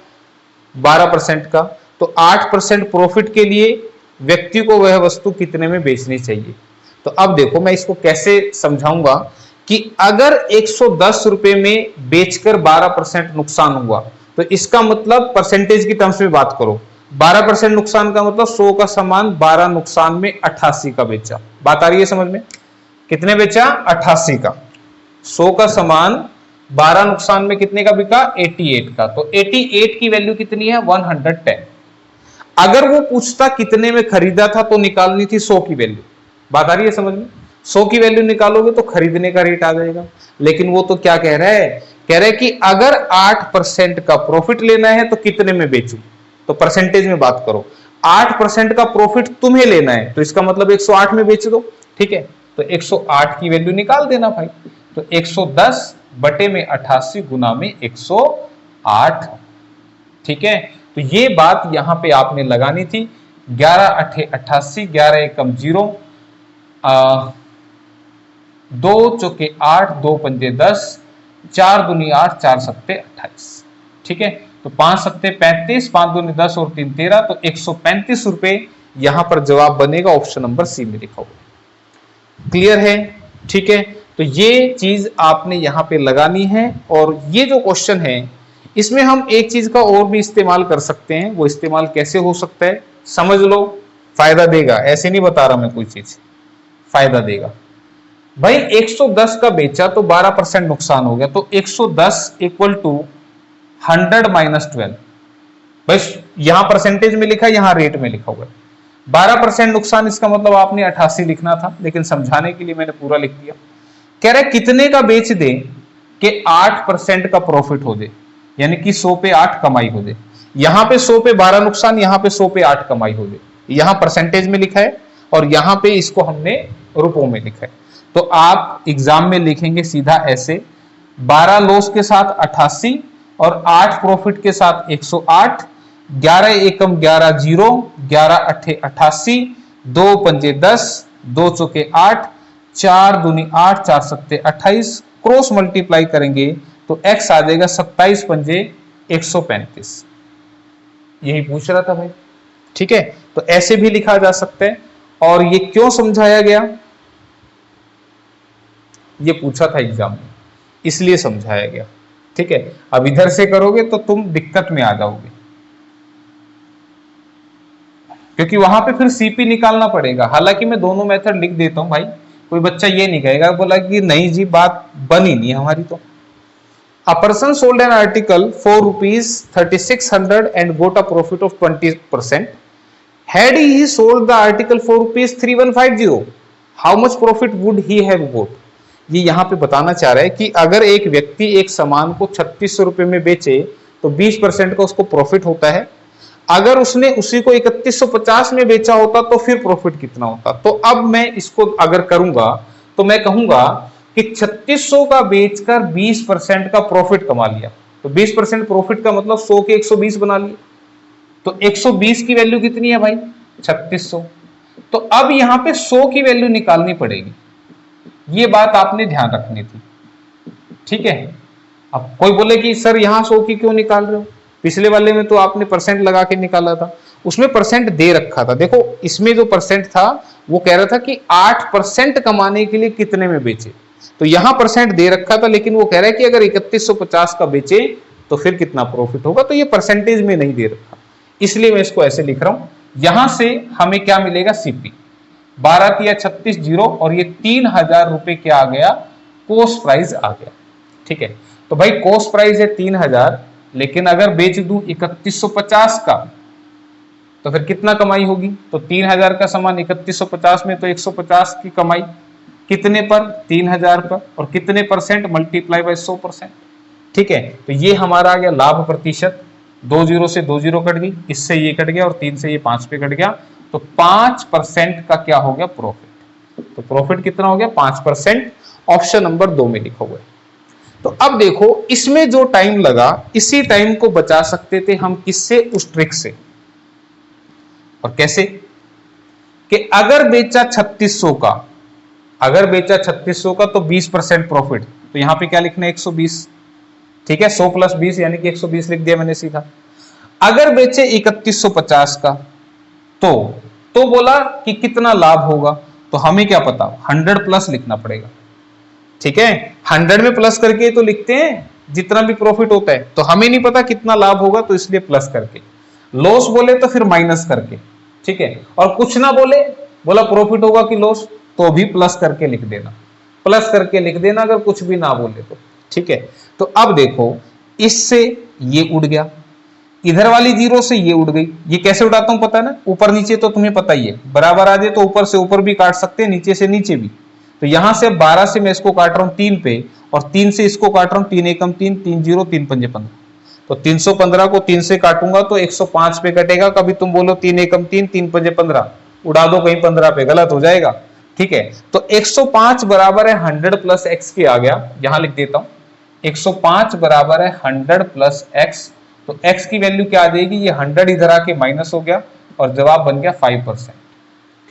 12% का, तो 8% प्रॉफिट के लिए व्यक्ति को वह वस्तु कितने में बेचनी चाहिए। तो अब देखो मैं इसको कैसे समझाऊंगा कि अगर 110 रुपए में बेचकर 12% नुकसान हुआ तो इसका मतलब परसेंटेज की टर्म्स में बात करो, 12% नुकसान का मतलब 100 का सामान 12 नुकसान में 88 का बेचा। बात आ रही है समझ में? कितने बेचा? 88 का। 100 का सामान 12 नुकसान में कितने का बिका? 88 का। तो 88 की वैल्यू कितनी है? 110। अगर वो पूछता कितने में खरीदा था तो निकालनी थी 100 की वैल्यू। बात आ रही है समझ में? 100 की वैल्यू निकालोगे तो खरीदने का रेट आ जाएगा। लेकिन वो तो क्या कह रहा है? कह रहा है कि अगर 8% का प्रॉफिट लेना है तो कितने में बेचूं? तो परसेंटेज में बात करो। 8% का प्रॉफिट तुम्हें लेना है तो इसका मतलब 108 में बेच दो। ठीक है, तो 108 की वैल्यू निकाल देना भाई। तो 110 बटे में 88 गुना में 108। ठीक है, तो ये बात यहां पे आपने लगानी थी। 11 अठे 88, 11 एकम 0, 2 चौके 8, 2 पंजे 10, 4 दूनी 8, 4 सत्ते 28। ठीक है, तो 5 सत्ते 35, 5 दूनी 10 और 3 13, तो 135 रुपए यहां पर जवाब बनेगा। ऑप्शन नंबर सी में लिखा हुआ। क्लियर है? ठीक है, तो ये चीज आपने यहां पे लगानी है। और ये जो क्वेश्चन है इसमें हम एक चीज का और भी इस्तेमाल कर सकते हैं। वो इस्तेमाल कैसे हो सकता है समझ लो, फायदा देगा। ऐसे नहीं बता रहा मैं कोई चीज, फायदा देगा भाई। 110 का बेचा तो 12% नुकसान हो गया, तो 110 इक्वल टू 100 माइनस 12। बस यहां परसेंटेज में लिखा, यहां रेट में लिखा हुआ है। 12% नुकसान, इसका मतलब आपने 88 लिखना था, लेकिन समझाने के लिए मैंने पूरा लिख दिया। कह रहे कितने का बेच दे कि 8% का प्रॉफिट हो दे, यानी कि 100 पे 8 कमाई हो दे। यहां पे 100 पे 12 नुकसान, यहां पे 100 पे 8 कमाई हो दे। यहां परसेंटेज में लिखा है और यहां पे इसको हमने रुपयों में लिखा है। तो आप एग्जाम में लिखेंगे सीधा ऐसे, 12 लॉस के साथ 88 और 8 प्रॉफिट के साथ 108, 11 एकम 11 0, 11 अठे 88, 2 पंजे 10, 2 चौके 8, 4 दूनी 8, 4 सत्ते 28, क्रॉस मल्टीप्लाई करेंगे तो x आ जाएगा 27 पंजे 135। यही पूछ रहा था भाई। ठीक है, तो ऐसे भी लिखा जा सकता है। और ये क्यों समझाया गया, ये पूछा था एग्जाम में, इसलिए समझाया गया। ठीक है, अब इधर से करोगे तो तुम दिक्कत में आ जाओगे, क्योंकि वहां पे फिर सीपी निकालना पड़ेगा। हालांकि मैं दोनों मेथड लिख देता हूं भाई, कोई बच्चा ये नहीं कहेगा बोला कि नहीं जी बात बनी नहीं हमारी। तो A person sold an article for rupees 3600 and got a profit of 20%. Had he sold the article for rupees 3150, how much profit would he have got? ये यहाँ पे बताना चाह रहा है कि अगर एक व्यक्ति एक सामान को 3600 रुपए में बेचे तो 20% का उसको प्रॉफिट होता है। अगर उसने उसी को 3150 में बेचा होता तो फिर प्रॉफिट कितना होता। तो अब मैं इसको अगर करूंगा तो मैं कहूंगा कि 3600 का बेचकर 20% का प्रॉफिट कमा लिया। तो 20% प्रॉफिट का मतलब 100 के 120 बना लिए। तो 120 की वैल्यू कितनी है भाई? 3600। तो अब यहां पे 100 की वैल्यू निकालनी पड़ेगी, ये बात आपने ध्यान रखनी थी। ठीक है, अब कोई बोले कि सर यहां 100 की क्यों निकाल रहे हो, पिछले वाले में तो आपने परसेंट लगा के निकाला था, उसमें परसेंट दे रखा था। देखो इसमें जो परसेंट था वो कह रहा था कि 8% कमाने के लिए कितने में बेचे, तो यहां परसेंट दे रखा था, लेकिन वो कह रहा है कि अगर 3150 का बेचे तो फिर कितना प्रॉफिट होगा, तो ये परसेंटेज में नहीं दे रखा, इसलिए मैं इसको ऐसे लिख रहा हूं। यहां से हमें क्या मिलेगा? सीपी 12 या 36 जीरो, और ये 3000 रुपए क्या आ गया? कॉस्ट प्राइस आ गया। ठीक है, तो भाई कॉस्ट प्राइस है 3000, लेकिन अगर बेच दूं 3150 का तो फिर कितना कमाई होगी? तो 3000 का सामान 3150 में, तो 150 की कमाई कितने पर? 3000 पर। और कितने परसेंट? Multiply by 100%। ठीक है, तो ये हमारा आ गया लाभ प्रतिशत। 2 जीरो से 2 जीरो कट गई, इससे ये कट गया और 3 से ये 5 पे कट गया, तो 5% का क्या हो गया? प्रॉफिट। तो प्रॉफिट कितना हो गया? 5%। ऑप्शन नंबर 2 में लिखा हुआ है। तो अब देखो, इसमें जो टाइम लगा, इसी टाइम को बचा सकते थे हम किससे? उस ट्रिक से। और कैसे? कि अगर बेचा 3600 का, अगर बेचा 3600 का तो 20% प्रॉफिट। तो यहां पे क्या लिखना है? 120। ठीक है, 100 प्लस 20 यानी कि 120 लिख दिया मैंने सीधा। अगर बेचे 3150 का तो बोला कि कितना लाभ होगा, तो हमें क्या पता? 100 प्लस लिखना पड़ेगा। ठीक है, 100 में प्लस करके तो लिखते हैं जितना भी प्रॉफिट होता है, तो हमें नहीं पता कितना लाभ होगा, तो इसलिए प्लस करके। लॉस बोले तो फिर माइनस करके। ठीक है, और कुछ ना बोले, बोला प्रॉफिट होगा कि लॉस, तो भी प्लस करके लिख देना, प्लस करके लिख देना अगर कुछ भी ना बोले तो। ठीक है, तो अब देखो, इससे ये उड़ गया, इधर वाली जीरो से ये उड़ गई। ये कैसे उड़ाता हूं पता है ना? ऊपर नीचे तो तुम्हें पता ही है, बराबर आ जाए तो ऊपर से ऊपर भी काट सकते हैं, नीचे से नीचे भी। तो यहां से 12 से मैं इसको काट रहा हूं 3 पे, और 3 से इसको काट रहा हूं, 3 एकम 3, 3 जीरो 3 पंजे 15। तो 315 को 3 से काटूंगा तो 105 पे कटेगा। कभी तुम बोलो 3 एकम 3, 3 पंजे 15, उड़ा दो कहीं 15 पे, गलत हो जाएगा। ठीक है, तो 105 बराबर है 100 प्लस एक्स के आ गया, यहां लिख देता हूं 105 बराबर है 100 प्लस एक्स। तो x की वैल्यू क्या आ जाएगी? ये 100 इधर आके माइनस हो गया और जवाब बन गया 5%।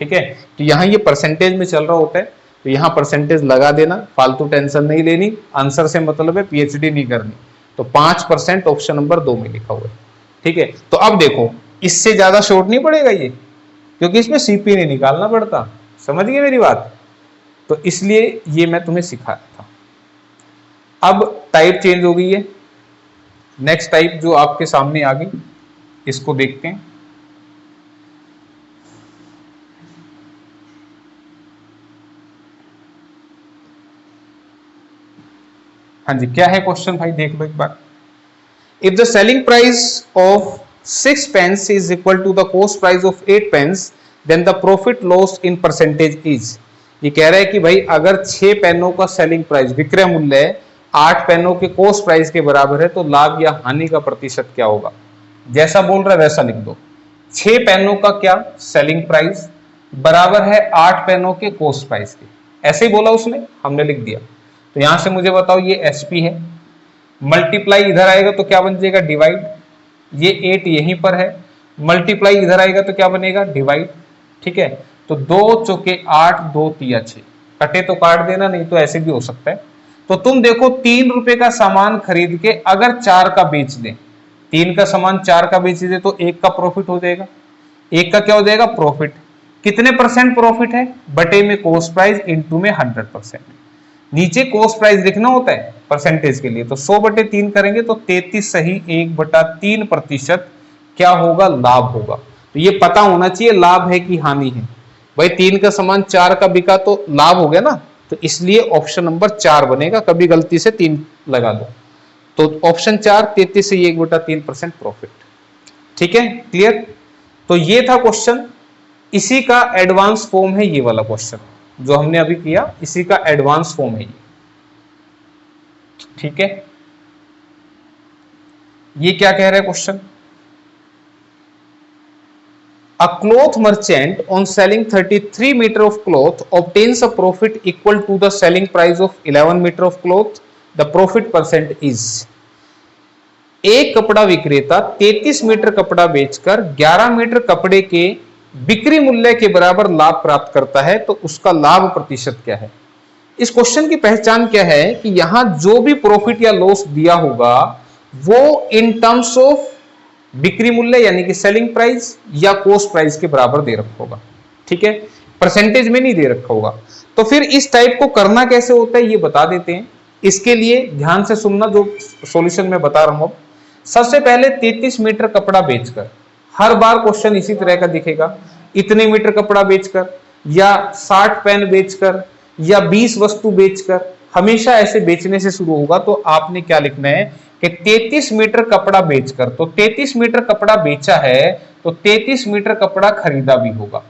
ठीक है, तो यहां ये परसेंटेज में चल रहा होता है, तो यहां परसेंटेज लगा देना, फालतू टेंशन नहीं लेनी, आंसर से मतलब है, पीएचडी नहीं करनी। तो 5% ऑप्शन नंबर 2 में लिखा हुआ है। ठीक है, तो अब देखो, इससे ज्यादा शॉर्ट नहीं पड़ेगा ये, क्योंकि इसमें सीपी नहीं निकालना पड़ता। समझ गए मेरी बात? तो इसलिए ये मैं तुम्हें सिखाया था। अब टाइप चेंज हो गई है, नेक्स्ट टाइप जो आपके सामने आ गई, इसको देखते हैं। हाँ जी, क्या है क्वेश्चन भाई? देख लो एक बार। If the selling price of 6 pence is equal to the cost price of 8 pence, then the profit loss in percentage is. ये कह रहा है कि भाई अगर 6 पेनों का सेलिंग प्राइस, विक्रय मूल्य 8 पेनों के कॉस्ट प्राइस के बराबर है, तो लाभ या हानि का प्रतिशत क्या होगा? जैसा बोल रहा है वैसा लिख दो। 6 पेनों का क्या सेलिंग प्राइस बराबर है 8 पेनों के कॉस्ट प्राइस के, ऐसे ही बोला उसने, हमने लिख दिया। तो यहां से मुझे बताओ, ये एसपी है, मल्टीप्लाई इधर आएगा तो क्या बन जाएगा? डिवाइड। ये 8 यहीं पर है, मल्टीप्लाई इधर आएगा तो क्या बनेगा? डिवाइड। ठीक है, तो 2 चौके 8, 2 तिया 6, कटे तो काट देना, नहीं तो ऐसे भी हो सकता है। तो तुम देखो, 3 रुपए का सामान खरीद के अगर 4 का बेच दें, 3 का सामान 4 का बेच दे, तो 1 का प्रॉफिट हो जाएगा। 1 का क्या हो जाएगा? प्रॉफिट। कितने परसेंट प्रॉफिट है? बटे में कॉस्ट प्राइस इंटू में 100%। नीचे कॉस्ट प्राइस लिखना होता है परसेंटेज के लिए, तो 100 बटे 3 करेंगे तो 33 सही 1/3% क्या होगा? लाभ होगा। तो ये पता होना चाहिए लाभ है कि हानि है। भाई 3 का सामान 4 का बिका तो लाभ हो गया ना, तो इसलिए ऑप्शन नंबर 4 बनेगा। कभी गलती से 3 लगा दो, तो ऑप्शन 4 33 से 1/3% प्रॉफिट। ठीक है, क्लियर? तो ये था क्वेश्चन, इसी का एडवांस फॉर्म है ये वाला क्वेश्चन जो हमने अभी किया, इसी का एडवांस फॉर्म है ये। ठीक है, ये क्या कह रहा है question? A cloth merchant on selling 33 meter of cloth obtains a profit equal to the selling price of 11 meter of cloth. The profit percent is। एक कपड़ा विक्रेता 33 मीटर कपड़ा बेचकर 11 मीटर कपड़े के बिक्री मूल्य के बराबर लाभ प्राप्त करता है, तो उसका लाभ प्रतिशत क्या है? इस क्वेश्चन की पहचान क्या है कि यहां जो भी प्रॉफिट या लॉस दिया होगा वो इन टर्म्स ऑफ बिक्री मूल्य यानी कि सेलिंग प्राइस या कॉस्ट प्राइस के बराबर दे रखा होगा। ठीक है, परसेंटेज में नहीं दे रखा होगा। तो फिर इस टाइप को करना कैसे होता है ये बता देते हैं। इसके लिए ध्यान से सुनना जो सॉल्यूशन मैं बता रहा हूं। सबसे पहले 33 मीटर कपड़ा बेचकर, हर बार क्वेश्चन इसी तरह का दिखेगा, इतने मीटर कपड़ा बेचकर या 60 पेन बेचकर या 20 वस्तु बेचकर, हमेशा ऐसे बेचने से शुरू होगा। तो आपने क्या लिखना है कि 33 मीटर कपड़ा बेचकर, तो 33 मीटर कपड़ा बेचा है तो 33 मीटर कपड़ा खरीदा भी होगा।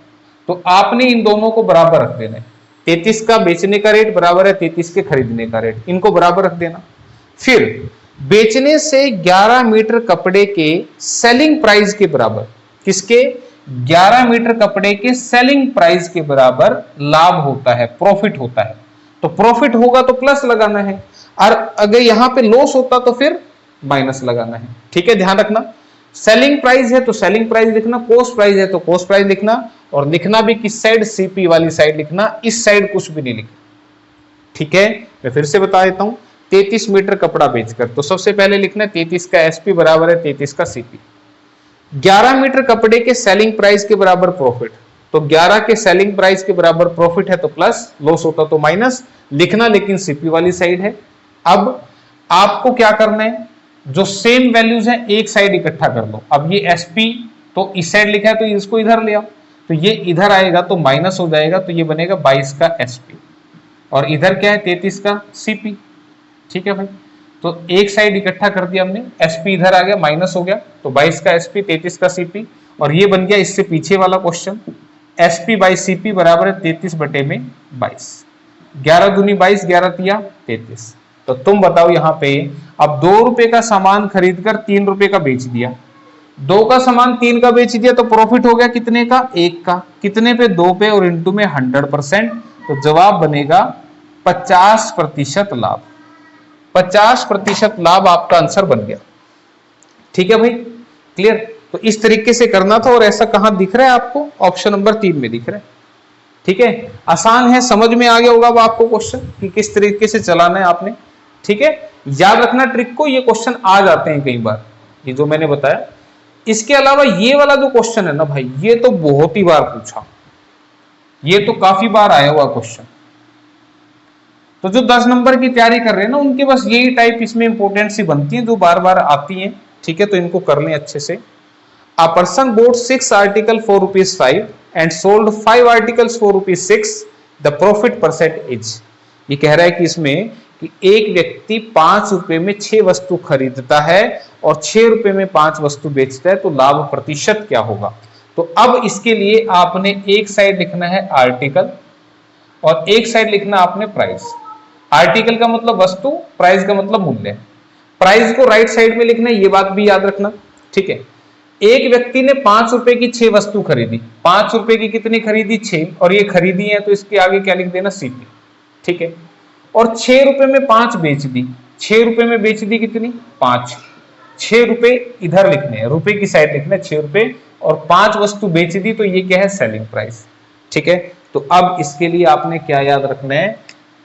तो आपने इन दोनों को बराबर रख देना है, 33 का बेचने का रेट बराबर है 33 के खरीदने का रेट, इनको बराबर रख देना। फिर बेचने से 11 मीटर कपड़े के सेलिंग प्राइस के बराबर, किसके, 11 मीटर कपड़े के सेलिंग प्राइस के बराबर लाभ होता है, प्रॉफिट होता है। तो प्रॉफिट होगा तो प्लस लगाना है, और अगर यहां पे लॉस होता तो फिर माइनस लगाना है। ठीक है, ध्यान रखना, सेलिंग प्राइस है तो सेलिंग प्राइस लिखना, कॉस्ट प्राइस है तो कॉस्ट प्राइस लिखना, और लिखना भी किस साइड, सीपी वाली साइड लिखना, इस साइड कुछ भी नहीं लिखना। ठीक है, मैं फिर से बता देता हूं, 33 मीटर कपड़ा बेचकर, तो सबसे पहले लिखना 33 का एसपी बराबर है 33 का सीपी। 11 मीटर कपड़े के सेलिंग प्राइस के बराबर प्रॉफिट, तो 11 के सेलिंग प्राइस के बराबर प्रॉफिट है तो प्लस, लॉस होता तो माइनस लिखना, लेकिन सीपी वाली साइड है। अब आपको क्या करना है, जो सेम वैल्यूज है एक साइड इकट्ठा कर लो। अब ये एसपी तो इस साइड लिखा है तो इसको इधर ले आओ, तो ये इधर आएगा तो माइनस हो जाएगा, तो ये बनेगा 22 का एसपी, और इधर क्या है 33 का सीपी। ठीक है भाई, तो एक साइड इकट्ठा कर दिया हमने, एसपी इधर आ गया, माइनस हो गया, तो 22 का एसपी 33 का सीपी, और ये बन गया इससे पीछे वाला क्वेश्चन, एसपी बाई सीपी बराबर है 33 बटे में 22, 11 दूनी 22, 11 तिया 33। तो तुम बताओ यहाँ पे, अब 2 रुपए का सामान खरीदकर 3 रुपए का बेच दिया, 2 का सामान 3 का बेच दिया, तो प्रॉफिट हो गया कितने का, 1 का, कितने पे, 2 पे, और इनटू में 100%, तो जवाब बनेगा 50% लाभ। 50% लाभ आपका आंसर बन गया। ठीक है भाई, क्लियर। तो इस तरीके से करना था, और ऐसा कहां दिख रहा है आपको, ऑप्शन नंबर 3 में दिख रहा है। ठीक है, आसान है, समझ में आ गया होगा अब आपको क्वेश्चन कि किस तरीके से चलाना है आपने। ठीक है, याद रखना ट्रिक को, ये क्वेश्चन आ जाते हैं कई बार, ये जो मैंने बताया। इसके अलावा ये वाला जो क्वेश्चन है ना भाई, ये तो बहुत ही बार पूछा, ये तो काफी बार आया हुआ क्वेश्चन। तो जो 10 नंबर की तैयारी कर रहे हैं ना, उनके बस यही टाइप इसमें इंपॉर्टेंट सी बनती है जो बार बार आती हैं। ठीक है, तो इनको कर लें अच्छे से। A person bought 6 articles for ₹5 and sold 5 articles for ₹6. The profit percent is, ये कह रहा है कि इसमें कि एक व्यक्ति 5 रुपए में 6 वस्तु खरीदता है और 6 रुपए में 5 वस्तु बेचता है, तो लाभ प्रतिशत क्या होगा। तो अब इसके लिए आपने एक साइड लिखना है आर्टिकल और एक साइड लिखना आपने प्राइस। आर्टिकल का मतलब वस्तु, प्राइस का मतलब मूल्य। प्राइस को राइट साइड में लिखना है, ये बात भी याद रखना। ठीक है, एक व्यक्ति ने 5 रुपए की 6 वस्तु खरीदी, 5 रुपए की कितनी खरीदी, 6, और ये खरीदी है तो इसके आगे क्या लिख देना, सीपी। ठीक है, और 6 रुपए में 5 बेच दी, 6 रुपए में बेच दी कितनी, 5, 6 रुपए इधर लिखने हैं, रुपए की साइड लिखना है 6 रुपए, और 5 वस्तु बेच दी, तो ये क्या है, सेलिंग प्राइस। ठीक है, तो अब इसके लिए आपने क्या याद रखना है,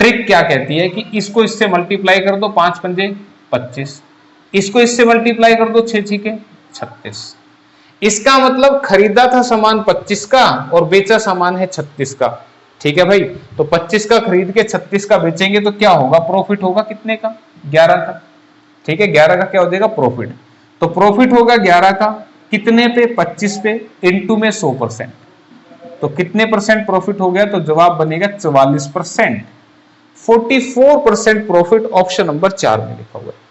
ट्रिक क्या कहती है कि इसको इससे मल्टीप्लाई कर दो, 5 पंजे 25, इसको इससे मल्टीप्लाई कर दो, 6 छीके 36। इसका मतलब खरीदा था सामान 25 का और बेचा सामान है 36 का। ठीक है भाई, तो 25 का खरीद के 36 का बेचेंगे तो क्या होगा, प्रॉफिट होगा कितने का, 11 का। ठीक है, 11 का क्या हो जाएगा, प्रॉफिट। तो प्रॉफिट होगा 11 का, कितने पे, 25 पे, इनटू में 100%, तो कितने परसेंट प्रॉफिट हो गया, तो जवाब बनेगा 44%, 44% प्रॉफिट, ऑप्शन नंबर 4 में लिखा हुआ है।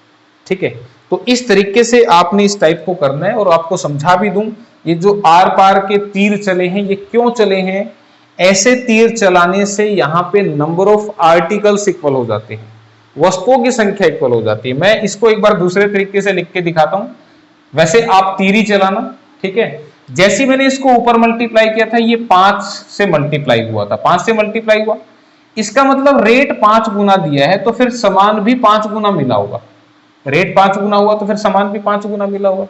ठीक है, तो इस तरीके से आपने इस टाइप को करना है। और आपको समझा भी दूं, ये जो आर पार के तीर चले हैं, ये क्यों चले हैं, ऐसे तीर चलाने से यहाँ पे नंबर ऑफ आर्टिकल्स इक्वल हो जाते हैं, वस्तुओं की संख्या इक्वल हो जाती है। मैं इसको एक बार दूसरे तरीके से लिख के दिखाता हूं, वैसे आप तीर ही चलाना। ठीक है, जैसे मैंने इसको ऊपर मल्टीप्लाई किया था, ये 5 से मल्टीप्लाई हुआ था, 5 से मल्टीप्लाई हुआ, इसका मतलब रेट 5 गुना दिया है, तो फिर सामान भी 5 गुना मिला होगा। रेट 5 गुना हुआ तो फिर सामान भी 5 गुना मिला होगा।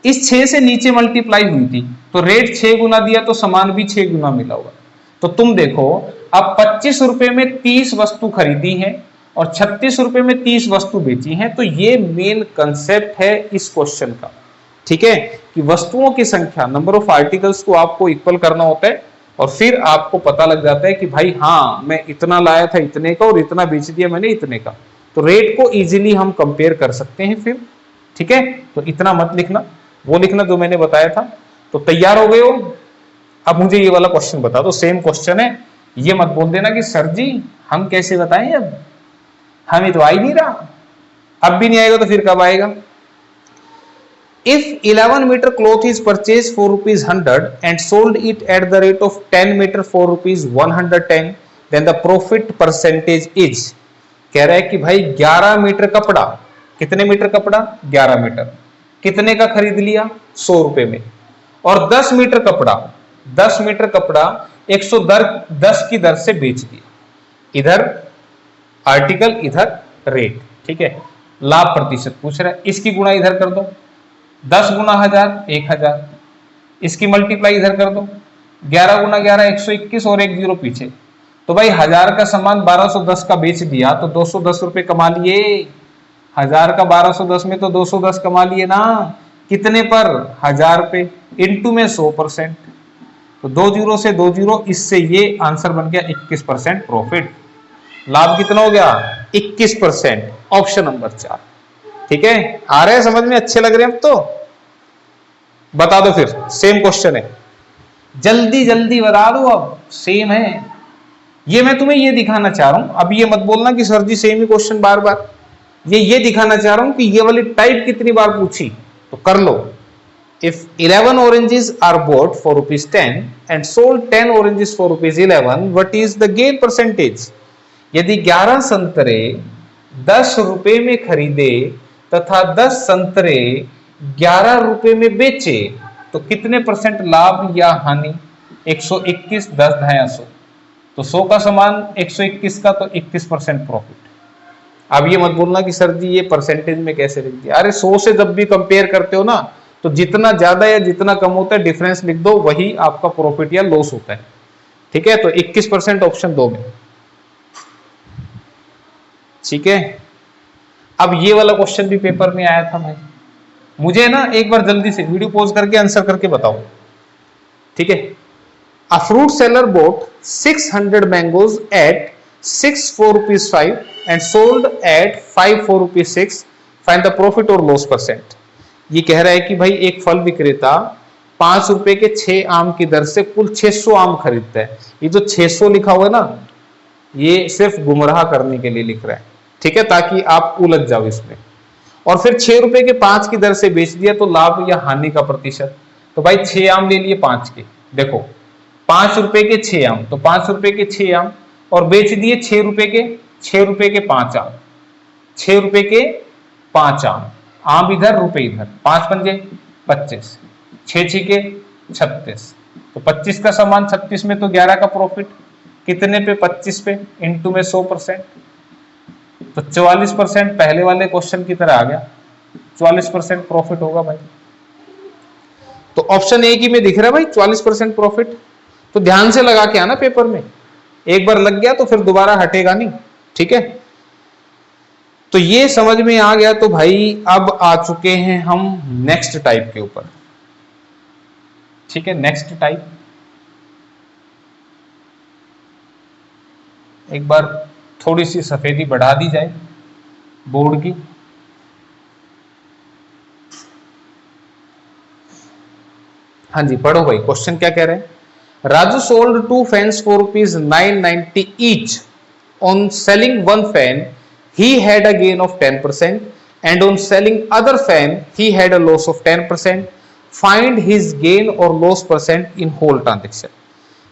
इस 6 से नीचे मल्टीप्लाई हुई थी, तो रेट 6 गुना दिया तो सामान भी 6 गुना मिला होगा। तो तुम देखो, अब 25 रुपए में 30 वस्तु खरीदी है और 36 रुपए में 30 वस्तु बेची है, तो ये मेन कंसेप्ट है इस क्वेश्चन का। ठीक है, कि वस्तुओं की संख्या, नंबर ऑफ आर्टिकल्स को आपको इक्वल करना होता है, और फिर आपको पता लग जाता है कि भाई हाँ, मैं इतना लाया था इतने का और इतना बेच दिया मैंने इतने का, तो रेट को इजीली हम कंपेयर कर सकते हैं फिर। ठीक है, तो इतना मत लिखना, वो लिखना जो मैंने बताया था। तो तैयार हो गए हो, अब मुझे ये वाला क्वेश्चन बता दो, सेम क्वेश्चन है, ये मत बोल देना कि सर जी हम कैसे बताएं, अब हमें तो आ ही नहीं रहा, अब भी नहीं आएगा तो फिर कब आएगा। If 11 meter cloth is purchased for rupees 100 and sold it at the rate of 10 meter for rupees 110, then the profit percentage is, कह रहा है कि भाई 11 मीटर कपड़ा, कितने मीटर कपड़ा, 11 मीटर, कितने का खरीद लिया, 100 रुपए में, और 10 मीटर कपड़ा, 10 मीटर कपड़ा 110 की दर से बेच दिया। इधर आर्टिकल, इधर रेट, ठीक है। लाभ प्रतिशत पूछ रहा है, इसकी गुणा इधर कर दो, 10 गुना 1000 1000, इसकी मल्टीप्लाई इधर कर दो, 11 गुना 11 121 और एक जीरो पीछे। तो भाई 1000 का सामान 1210 का बेच दिया तो 210 रुपए कमा लिए। 1000 का 1210 में तो 210 कमा लिए ना, कितने पर, 1000 पे, इंटू में 100%, तो 2 जीरो से 2 जीरो, इससे ये आंसर बन गया 21% प्रॉफिट। लाभ कितना हो गया, 21%, ऑप्शन नंबर 4। ठीक है, आ रहे हैं समझ में, अच्छे लग रहे हैं अब तो, बता दो फिर, सेम क्वेश्चन है, जल्दी जल्दी बता दो, अब सेम है। ये मैं तुम्हें ये दिखाना चाह रहा हूं, अब ये मत बोलना कि सर जी सेम ही क्वेश्चन बार बार, ये दिखाना चाह रहा हूं कि ये वाली टाइप कितनी बार पूछी, तो कर लो। If 11 oranges are bought for ₹10 and sold 10 oranges for ₹11, what is the gain percentage? यदि 11 संतरे 10 रुपए में खरीदे तथा 10 संतरे 11 रुपए में बेचे तो कितने परसेंट लाभ या हानि? 121, 10 ढाया 100, तो 100 का सामान 121 का, तो 21% प्रॉफिट। अब ये मत बोलना कि सर जी ये परसेंटेज में कैसे लिख दिया। अरे 100 से जब भी कंपेयर करते हो ना, तो जितना ज्यादा या जितना कम होता है डिफरेंस लिख दो, वही आपका प्रॉफिट या लॉस होता है। ठीक है, तो 21% ऑप्शन 2 में। ठीक है, अब ये वाला क्वेश्चन भी पेपर में आया था भाई, मुझे ना एक बार जल्दी से वीडियो पॉज करके आंसर करके बताओ। ठीक है, a fruit seller boat 600 mangoes eight 6 rupees 5 and sold at 5 rupees 6, find the profit और लॉस परसेंट। ये कह रहा है कि भाई एक फल विक्रेता 5 रुपए के 6 आम की दर से कुल 600 आम खरीदता है। ये जो 600 लिखा हुआ है ना, ये सिर्फ गुमराह करने के लिए लिख रहा है, ठीक है, ताकि आप उलझ जाओ इसमें। और फिर 6 रुपए के 5 की दर से बेच दिया तो लाभ या हानि का प्रतिशत। तो भाई 6 आम ले लिए 5 के, देखो 5 रुपए के 6 आम, तो 5 रुपए के 6 आम, और बेच दिए 6 रुपए के 5 आम, 6 रुपए के 5 आम, आम इधर रुपए इधर, 5 पंजे 25, 6 छीके 36, तो 25 का सामान 36 में, तो 11 का प्रॉफिट कितने पे, 25 पे, इंटू में 100%, तो 44% पहले वाले क्वेश्चन की तरह आ गया, 44% प्रॉफिट होगा भाई। तो ऑप्शन ए की में दिख रहा है भाई 44% प्रॉफिट। तो ध्यान से लगा के आना पेपर में, एक बार लग गया तो फिर दोबारा हटेगा नहीं। ठीक है, तो ये समझ में आ गया। तो भाई अब आ चुके हैं हम नेक्स्ट टाइप के ऊपर। ठीक है, नेक्स्ट टाइप, एक बार थोड़ी सी सफेदी बढ़ा दी जाए बोर्ड की। हाँ जी, पढ़ो भाई, क्वेश्चन क्या कह रहे हैं। Raju sold 2 fans for ₹990 each. On selling 1 fan he had a gain of 10% and on selling other fan he had a loss of 10%. Find his gain or loss percent in whole transaction.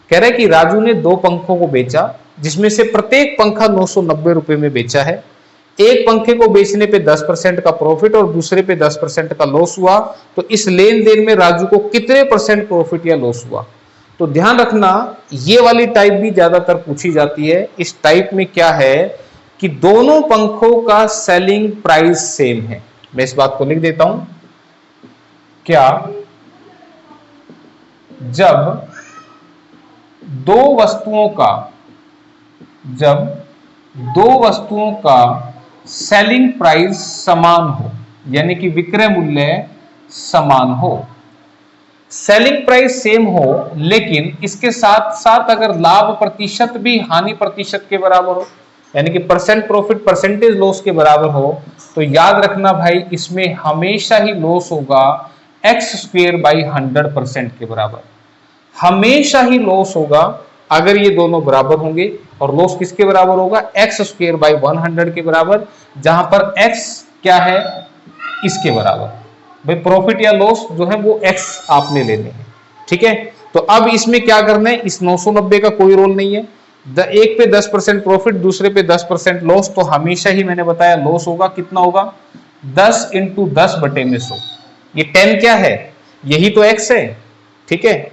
कह रहा है कि राजू ने 2 पंखों को बेचा, जिसमें से प्रत्येक पंखा 990 रुपए में बेचा है। एक पंखे को बेचने पे 10% का प्रॉफिट और दूसरे पे 10% का लॉस हुआ, तो इस लेन देन में राजू को कितने परसेंट प्रॉफिट या लॉस हुआ। तो ध्यान रखना, ये वाली टाइप भी ज्यादातर पूछी जाती है। इस टाइप में क्या है कि दोनों पंखों का सेलिंग प्राइस सेम है। मैं इस बात को लिख देता हूं, क्या जब दो वस्तुओं का सेलिंग प्राइस समान हो, यानी कि विक्रय मूल्य समान हो, सेलिंग प्राइस सेम हो, लेकिन इसके साथ साथ अगर लाभ प्रतिशत भी हानि प्रतिशत के बराबर हो, यानी कि परसेंट प्रॉफिट परसेंटेज लॉस के बराबर हो, तो याद रखना भाई इसमें हमेशा ही लॉस होगा x² बाई 100% के बराबर। हमेशा ही लॉस होगा अगर ये दोनों बराबर होंगे, और लॉस किसके बराबर होगा, x² बाई 100 के बराबर, जहां पर x क्या है, इसके बराबर। भाई प्रॉफिट या लॉस जो है वो x आपने लेने हैं, ठीक है। तो अब इसमें क्या करना है, इस 990 का कोई रोल नहीं है, एक पे 10% प्रॉफिट, दूसरे पे 10% लॉस, तो हमेशा ही मैंने बताया लॉस होगा, कितना होगा 10 इंटू 10 बटे में 100। ये 10 क्या है, यही तो x है, ठीक है।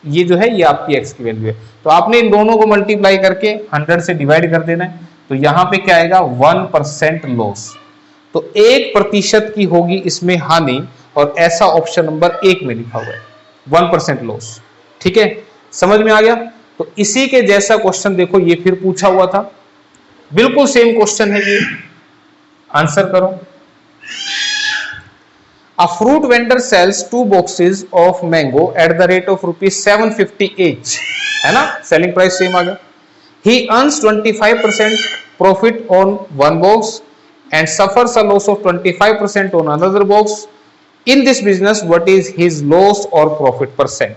ये जो है ये आपकी x की वैल्यू है, तो आपने इन दोनों को मल्टीप्लाई करके 100 से डिवाइड कर देना है, तो यहां पे क्या आएगा 1% लॉस। तो 1% की होगी इसमें हानि, और ऐसा ऑप्शन नंबर 1 में लिखा हुआ है 1% लॉस, ठीक है। समझ में आ गया। तो इसी के जैसा क्वेश्चन देखो ये फिर पूछा हुआ था, बिल्कुल सेम क्वेश्चन है ये, आंसर करो। A fruit vendor sells 2 boxes of mango at the rate of ₹750 each, है ना, सेलिंग प्राइस सेम आ गया। He earns 25% profit on one box and suffers a loss of 25% on another box. In this business, what is his loss or profit percent?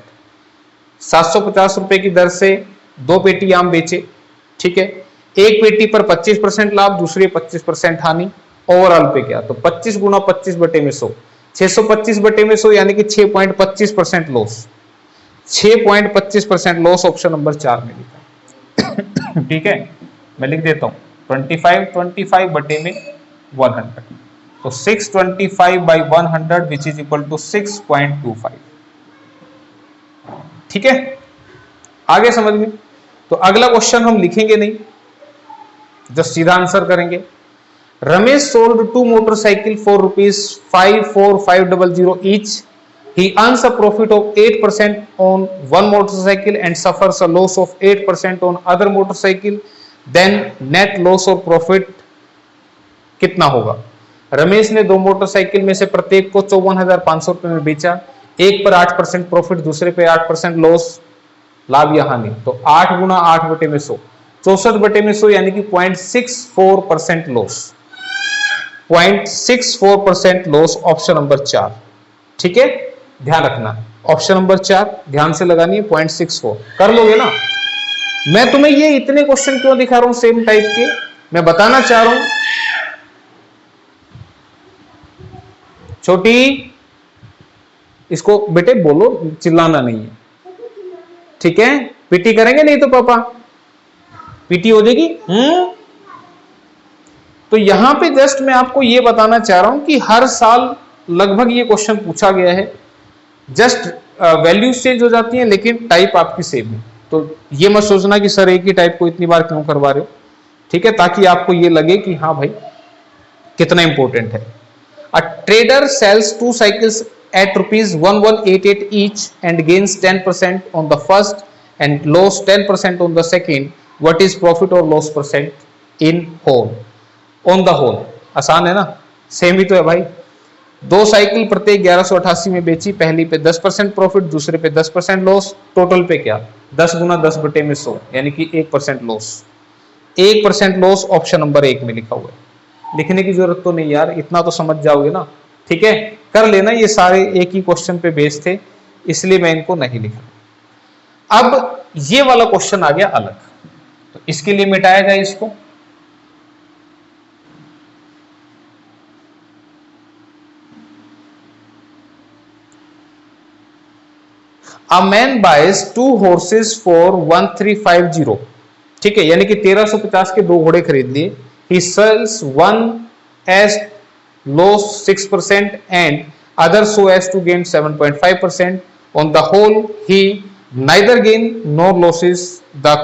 750 रुपए की दर से 2 पेटी आम बेचे, ठीक है। एक पेटी पर 25% लाभ, दूसरी 25% हानि, ओवरऑल पे क्या, तो 25 गुना 25 बटे में 100, 625 बटे में 100 यानी कि 6.25% लॉस, 6.25% लॉस ऑप्शन नंबर 4 में लिखा ठीक है। मैं लिख देता हूं 25 बटे में 100, तो 625 by 100 which is equal to 6.25, ठीक है। आगे समझ में। तो अगला क्वेश्चन हम लिखेंगे नहीं, जो सीधा आंसर करेंगे। Ramesh sold 2 motorcycles for ₹54500 each. He earns a profit of 8% on one motorcycle and suffers a loss of 8% on other motorcycle. Then net loss or profit कितना होगा। रमेश ने 2 मोटरसाइकिल में से प्रत्येक को 54,500 रुपए में बेचा, एक पर 8% प्रॉफिट, दूसरे पे 8% लॉस, लाभ या हानि, तो 8 गुना 8 बटे में 100, 64 बटे में 100 यानी कि 0.64% लॉस, 0.64% लॉस, ऑप्शन नंबर 4, ठीक है। ध्यान रखना ऑप्शन नंबर 4 ध्यान से लगानी है, 0.64 कर लोगे ना। मैं तुम्हें ये इतने क्वेश्चन क्यों दिखा रहा हूं सेम टाइप के, मैं बताना चाह रहा हूं। छोटी इसको बेटे बोलो, चिल्लाना नहीं है, ठीक है। पीटी करेंगे नहीं तो पापा पीटी हो जाएगी। तो यहां पे जस्ट मैं आपको ये बताना चाह रहा हूं कि हर साल लगभग ये क्वेश्चन पूछा गया है, जस्ट वैल्यूज चेंज हो जाती हैं लेकिन टाइप आपकी सेम है। तो ये मत सोचना कि सर एक ही टाइप को इतनी बार क्यों करवा रहे हो, ठीक है, ताकि आपको ये लगे कि हाँ भाई कितना इंपॉर्टेंट है। A trader sells 2 cycles at ₹1188 each and gains 10% on the first and loss 10% on the second. What is profit or loss percent in whole? On the whole, आसान है ना, सेम ही तो है भाई। 2 साइकिल प्रत्येक 1188 में बेची, पहली पे 10% प्रॉफिट, दूसरे पे 10% लॉस, टोटल पे क्या 10 गुना 10 बटे में 100 यानी कि 1% लॉस, 1% लॉस, ऑप्शन नंबर 1 में लिखा हुआ है। लिखने की जरूरत तो नहीं यार, इतना तो समझ जाओगे ना, ठीक है। कर लेना, ये सारे एक ही क्वेश्चन पे बेस्ड थे इसलिए मैं इनको नहीं लिखा। अब ये वाला क्वेश्चन आ गया अलग, तो इसके लिए मिटाया जाए इसको। A man buys 2 horses for 1350, ठीक है, यानी कि 1350 के 2 घोड़े खरीद लिए। He sells one as loss 6% and other so as to gain 7.5%. On the whole, he neither gain nor losses. The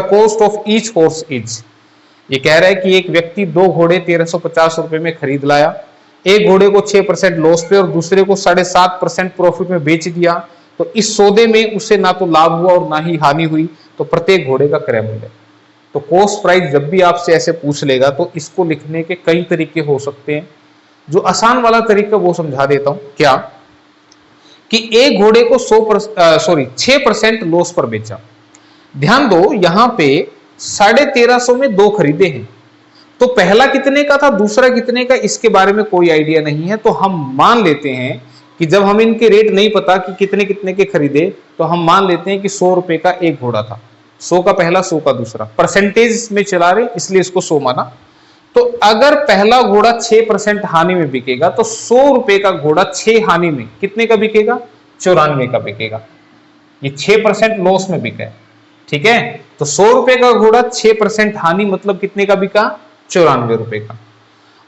cost of each horse is. ये कह रहा है कि एक व्यक्ति 2 घोड़े 1350 रुपए में खरीद लाया, एक घोड़े को 6% लॉस पे और दूसरे को 7.5% प्रॉफिट में बेच दिया। तो इस सौदे में उसे ना तो लाभ हुआ और ना ही हानि हुई, तो प्रत्येक घोड़े का क्रय मूल्य। तो कॉस्ट प्राइस जब भी आपसे ऐसे पूछ लेगा तो इसको लिखने के कई तरीके हो सकते हैं। जो आसान वाला तरीका वो समझा देता हूं, क्या कि एक घोड़े को 6% लॉस पर बेचा। ध्यान दो यहां पे 1350 में 2 खरीदे हैं, तो पहला कितने का था दूसरा कितने का इसके बारे में कोई आइडिया नहीं है। तो हम मान लेते हैं कि जब हम इनके रेट नहीं पता कि कितने कितने के खरीदे, तो हम मान लेते हैं कि 100 रुपए का एक घोड़ा था, 100 का पहला 100 का दूसरा, परसेंटेज में चला रहे इसलिए इसको 100 माना। तो अगर पहला घोड़ा 6% हानि में बिकेगा तो 100 रुपए का घोड़ा 6 हानि में कितने का बिकेगा? 94 का बिकेगा। ये 6% लॉस में बिका है, ठीक है। तो 100 रुपए का घोड़ा 6% हानि मतलब कितने का बिका? 94 रुपए का।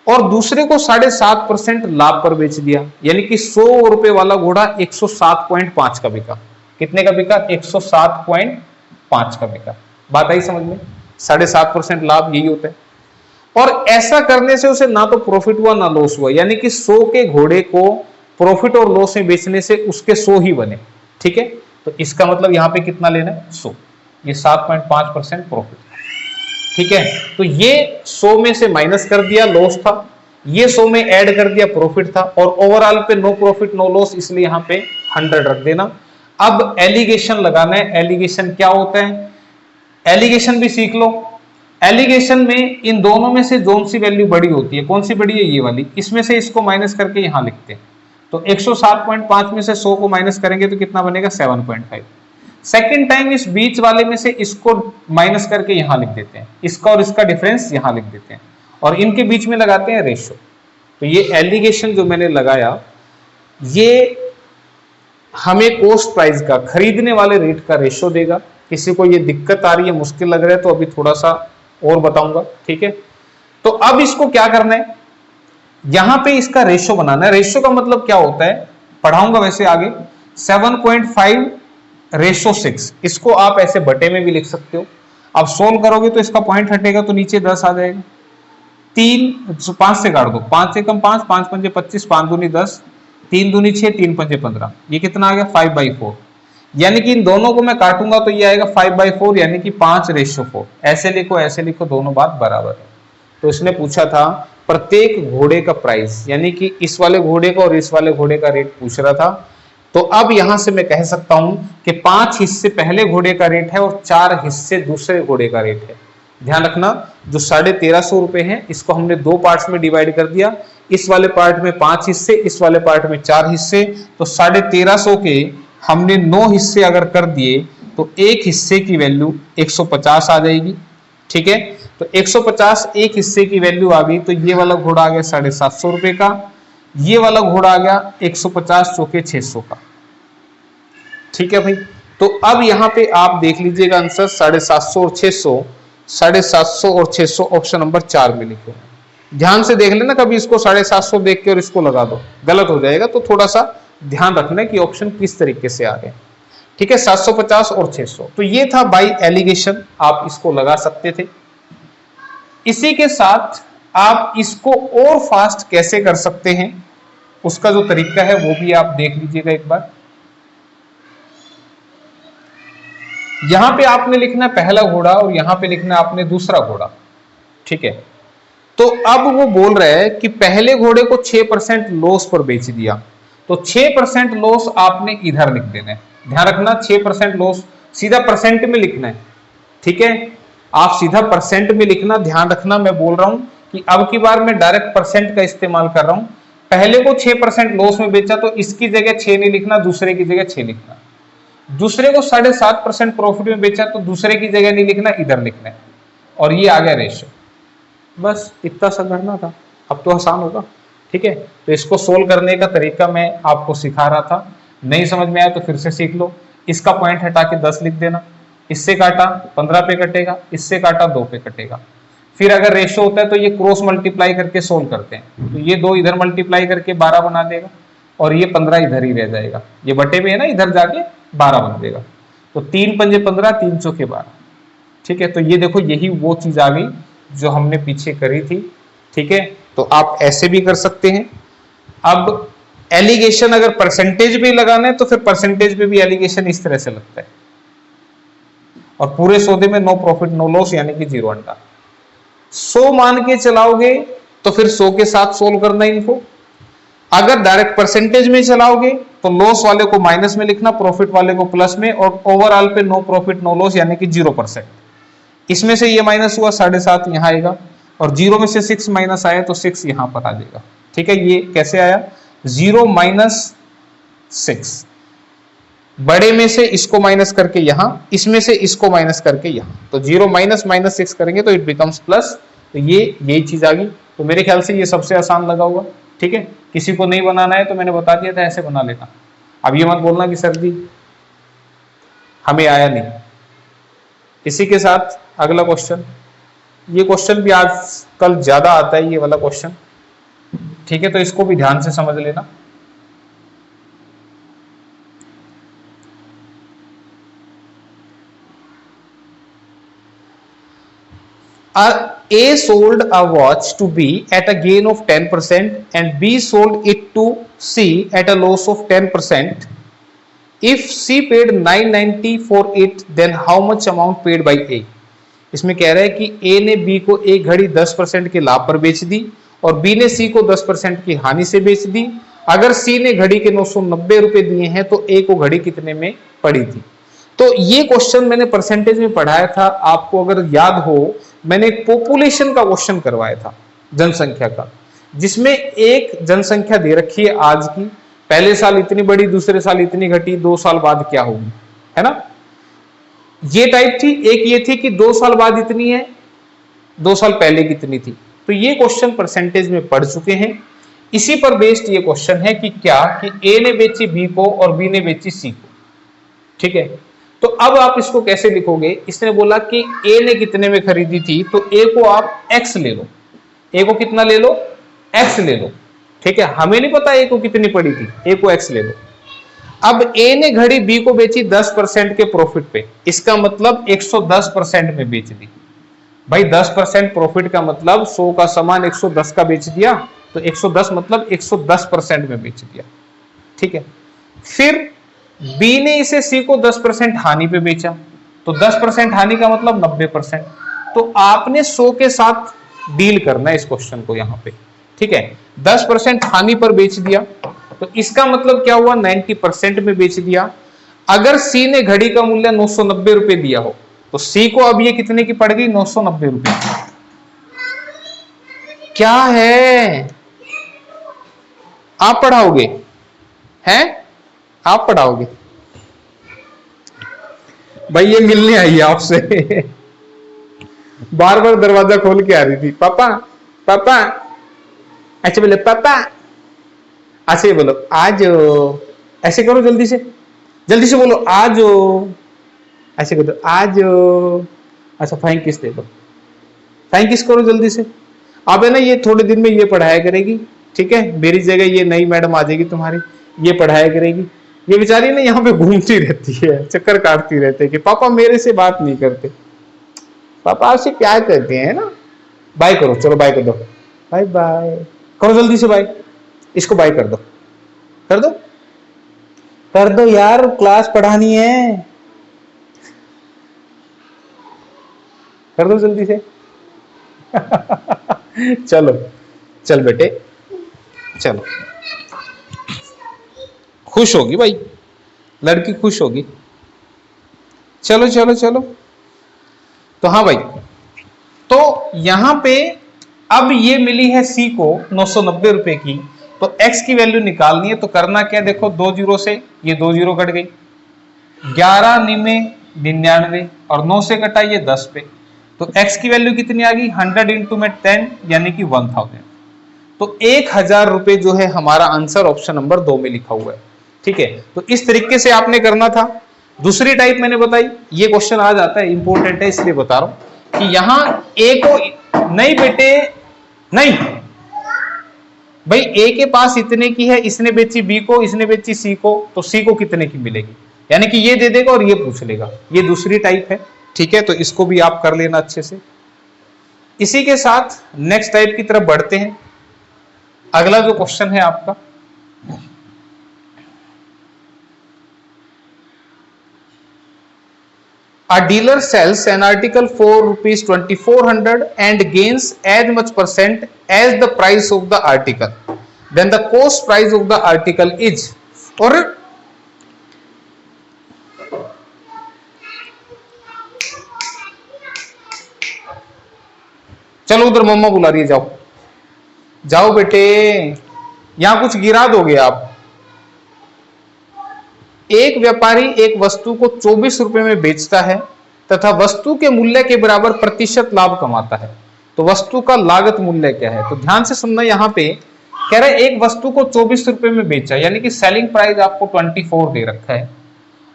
और दूसरे को 7.5% लाभ पर बेच दिया, यानी कि 100 रुपए वाला घोड़ा 107.5 का बिका। कितने का बिका? 107.5 का बिका। बात आई समझ में? 7.5% लाभ यही होता है। और ऐसा करने से उसे ना तो प्रॉफिट हुआ ना लॉस हुआ, यानी कि 100 के घोड़े को प्रॉफिट और लॉस में बेचने से उसके 100 ही बने, ठीक है। तो इसका मतलब यहां पे कितना लेना है? 100। ये 7.5% प्रॉफिट, ठीक है। तो ये 100 में से माइनस कर दिया, लॉस था। ये 100 में ऐड कर दिया, प्रॉफिट था। और ओवरऑल पे नो प्रॉफिट नो लॉस, इसलिए यहां पे 100 रख देना। अब एलिगेशन लगाना है। एलिगेशन क्या होता है? एलिगेशन भी सीख लो। एलिगेशन में इन दोनों में से कौन सी वैल्यू बड़ी होती है? कौन सी बड़ी है? ये वाली। इसमें से इसको माइनस करके यहां लिखते हैं। तो 107.5 में से 100 को माइनस करेंगे तो कितना बनेगा? 7.5। सेकेंड टाइम इस बीच वाले में से इसको माइनस करके यहां लिख देते हैं, इसका और इसका डिफरेंस यहां लिख देते हैं, और इनके बीच में लगाते हैं रेशो। तो ये एलिगेशन जो मैंने लगाया, ये हमें कॉस्ट प्राइस का, खरीदने वाले रेट का रेशो देगा। किसी को ये दिक्कत आ रही है, मुश्किल लग रहा है, तो अभी थोड़ा सा और बताऊंगा, ठीक है। तो अब इसको क्या करना है? यहां पे इसका रेशो बनाना है। रेशो का मतलब क्या होता है पढ़ाऊंगा वैसे आगे। 7.5 रेशो 6, इसको आप ऐसे बटे में भी लिख सकते हो। अब सोल्व करोगे तो इसका पॉइंट हटेगा तो नीचे 10 आ जाएगा। 5 से काट दो, 5 से कम 5, 5 पंजे 25, 5 दूनी 10, 3 दूनी 6, 3 पंजे 15। ये कितना आ गया? 5/4। यानी कि इन दोनों को मैं काटूंगा तो ये आएगा 5/4, यानी कि 5:4। ऐसे लिखो, दोनों बात बराबर है। तो इसने पूछा था प्रत्येक घोड़े का प्राइस, यानी कि इस वाले घोड़े का और इस वाले घोड़े का रेट पूछ रहा था। तो अब यहां से मैं कह सकता हूं कि 5 हिस्से पहले घोड़े का रेट है और 4 हिस्से दूसरे घोड़े का रेट है। ध्यान रखना, जो 1350 रुपए हैं, इसको हमने 2 पार्ट्स में डिवाइड कर दिया। इस वाले पार्ट में 5 हिस्से, इस वाले पार्ट में 4 हिस्से। तो 1350 के हमने 9 हिस्से अगर कर दिए तो एक हिस्से की वैल्यू 150 आ जाएगी, ठीक है। तो 150 एक हिस्से की वैल्यू आ गई। तो ये वाला घोड़ा आ गया 750 रुपए का, ये वाला घोड़ा आ गया 150 चौके 600 का, ठीक है भाई। तो अब यहां पे आप देख लीजिएगा आंसर 750 और 600, 750 और 600 ऑप्शन नंबर 4 में लिखे। ध्यान से देख लेना, कभी इसको 750 देख के और इसको लगा दो, गलत हो जाएगा। तो थोड़ा सा ध्यान रखना कि ऑप्शन किस तरीके से आ रहे हैं, ठीक है। 750 और 600, तो ये था बाय एलिगेशन, आप इसको लगा सकते थे। इसी के साथ आप इसको और फास्ट कैसे कर सकते हैं, उसका जो तरीका है वो भी आप देख लीजिएगा एक बार। यहां पे आपने लिखना है पहला घोड़ा और यहां पे लिखना है आपने दूसरा घोड़ा, ठीक है। तो अब वो बोल रहा है कि पहले घोड़े को 6% लॉस पर बेच दिया, तो 6% लॉस आपने इधर लिख देना है। ध्यान रखना, 6% लॉस सीधा परसेंट में लिखना है, ठीक है। आप सीधा परसेंट में लिखना। ध्यान रखना, मैं बोल रहा हूं कि अब की बार मैं डायरेक्ट परसेंट का इस्तेमाल कर रहा हूं। पहले को 6% लॉस में बेचा तो इसकी जगह 6 नहीं लिखना, दूसरे की जगह 6 लिखना। दूसरे को 7.5% प्रॉफिट में बेचा तो दूसरे की जगह नहीं लिखना, इधर लिखना है। और ये आ गया रेशो। बस इतना सा करना था, अब तो आसान होगा, ठीक है। तो इसको सोल्व करने का तरीका मैं आपको सिखा रहा था, नहीं समझ में आया तो फिर से सीख लो। इसका पॉइंट हटा के 10 लिख देना, इससे काटा 15 पे कटेगा, इससे काटा 2 पे कटेगा। फिर अगर रेशो होता है तो ये क्रॉस मल्टीप्लाई करके सोल्व करते हैं, तो ये 2 इधर मल्टीप्लाई करके 12 बना देगा और ये 15 इधर ही रह जाएगा। ये बटे में है ना, इधर जाके 12 बन देगा। तो 3 पंजे 15, 3 चौके 12, ठीक है। तो ये देखो, यही वो चीज आ गई जो हमने पीछे करी थी, ठीक है। तो आप ऐसे भी कर सकते हैं। अब एलिगेशन अगर परसेंटेज भी लगाना है तो फिर परसेंटेज पे भी एलिगेशन इस तरह से लगता है। और पूरे सौदे में नो प्रॉफिट नो लॉस, यानी कि 0 अंडा। 100 मान के चलाओगे तो फिर 100 के साथ सोल्व करना इनको। अगर डायरेक्ट परसेंटेज में चलाओगे तो लॉस वाले को माइनस में लिखना, प्रॉफिट वाले को प्लस में, और ओवरऑल पे नो प्रॉफिट नो लॉस यानी कि 0%। इसमें से ये माइनस हुआ 7.5 यहां आएगा, और 0 में से 6 माइनस आया तो 6 यहां पर आ जाएगा, ठीक है। ये कैसे आया? 0 - 6, बड़े में से इसको माइनस करके यहां, इसमें से इसको माइनस करके यहां, तो 0 - -6 करेंगे तो इट बिकम्स प्लस तो ये यही चीज आ गई। तो मेरे ख्याल से ये सबसे आसान लगा हुआ, ठीक है। किसी को नहीं बनाना है तो मैंने बता दिया था, ऐसे बना लेना। अब ये मत बोलना कि सर जी हमें आया नहीं। इसी के साथ अगला क्वेश्चन, ये क्वेश्चन भी आजकल ज्यादा आता है, ये वाला क्वेश्चन, ठीक है, तो इसको भी ध्यान से समझ लेना। A sold a watch to B at a gain of 10% and B sold it to C at a loss of 10%. If C paid 990 for it, then how much amount paid by A? इसमें कह रहा है कि A ने B को एक घड़ी 10% के लाभ पर बेच दी और B ने C को 10% की हानि से बेच दी। अगर C ने घड़ी के 990 रुपए दिए हैं तो A को घड़ी कितने में पड़ी थी। तो ये क्वेश्चन मैंने परसेंटेज में पढ़ाया था, आपको अगर याद हो, मैंने एक पॉपुलेशन का क्वेश्चन करवाया था, जनसंख्या का, जिसमें एक जनसंख्या दे रखी है आज की, पहले साल इतनी बड़ी, दूसरे साल इतनी घटी, 2 साल बाद क्या होगी, है ना। ये टाइप थी। एक ये थी कि 2 साल बाद इतनी है, 2 साल पहले कितनी थी। तो ये क्वेश्चन परसेंटेज में पढ़ चुके हैं। इसी पर बेस्ड ये क्वेश्चन है कि क्या कि ए ने बेची बी को और बी ने बेची सी को, ठीक है। तो अब आप इसको कैसे लिखोगे, इसने बोला कि ए ने कितने में खरीदी थी, तो ए को आप एक्स ले लो। ए को कितना ले लो, एक्स ले लो, ठीक है। हमें नहीं पता ए को कितनी पड़ी थी, ए को एक्स ले लो। अब ए ने घड़ी बी को बेची 10% के प्रॉफिट पे, इसका मतलब 110% में बेच दी। भाई 10% प्रॉफिट का मतलब 100 का सामान 110 का बेच दिया, तो 110 मतलब 110% में बेच दिया, ठीक है। फिर बी ने इसे सी को 10% हानि पे बेचा, तो 10% हानि का मतलब 90%। तो आपने 100 के साथ डील करना है इस क्वेश्चन को यहाँ पे, ठीक है। 10% हानि पर बेच दिया, तो इसका मतलब क्या हुआ, 90% में बेच दिया। अगर सी ने घड़ी का मूल्य 990 रुपए दिया हो, तो सी को अब ये कितने की पड़ गई, 990 रुपए। क्या है, आप पढ़ाओगे, हैं आप पढ़ाओगे भाई। ये मिलने आई है आपसे बार बार दरवाजा खोल के आ रही थी, पापा पापा, अच्छा बोलो पापा, ऐसे बोलो आज, ऐसे करो जल्दी से बोलो आज, ऐसे करो आज। अच्छा फाइन किस दे दो, फाइन किस करो जल्दी से। अब है ना, ये थोड़े दिन में ये पढ़ाया करेगी, ठीक है। मेरी जगह ये नई मैडम आ जाएगी तुम्हारी, ये पढ़ाया करेगी। ये बेचारी ना यहाँ पे घूमती रहती है, चक्कर काटती रहती है कि पापा मेरे से बात नहीं करते, पापा आपसे प्यार करते हैं ना। बाय करो, चलो बाय कर दो, बाय बाय करो जल्दी से, बाय। इसको बाय कर दो, कर दो, कर दो यार, क्लास पढ़ानी है, कर दो जल्दी से चलो चल बेटे, चलो। खुश होगी भाई, लड़की खुश होगी। चलो चलो चलो। तो हाँ भाई, तो यहां पे अब ये मिली है सी को 990 रुपए की, तो x की वैल्यू निकालनी है। तो करना क्या, देखो 2 जीरो से ये 2 जीरो कट गई, 11 निमे 99 और 9 से कटा ये 10 पे, तो x की वैल्यू कितनी आ गई, 100 इंटू में 10 यानी कि 1000। तो 1000 रुपए जो है हमारा आंसर ऑप्शन नंबर 2 में लिखा हुआ है, ठीक है। तो इस तरीके से आपने करना था। दूसरी टाइप मैंने बताई, ये क्वेश्चन आ जाता है, इंपॉर्टेंट है इसलिए बता रहा हूं कि यहां ए को नहीं बेटे, नहीं भाई ए के पास इतने की है, इसने बेची बी को, इसने बेची सी को, तो सी को कितने की मिलेगी, यानी कि ये दे देगा और ये पूछ लेगा। ये दूसरी टाइप है, ठीक है। तो इसको भी आप कर लेना अच्छे से। इसी के साथ नेक्स्ट टाइप की तरफ बढ़ते हैं। अगला जो क्वेश्चन है आपका, a dealer sells an article for rupees 2400 and gains as much percent as the price of the article, then the cost price of the article is, और चलो उधर मम्मा बुला रही है, जाओ जाओ बेटे, यहां कुछ गिरा दोगे आप। एक व्यापारी एक वस्तु को 24 रुपए में बेचता है तथा वस्तु के मूल्य के बराबर प्रतिशत लाभ कमाता है। तो वस्तु का लागत मूल्य क्या है? तो ध्यान से सुनना, यहाँ पे कह रहे एक वस्तु को 24 रुपए में बेचा, यानी कि सेलिंग प्राइस आपको 24 दे रखा है,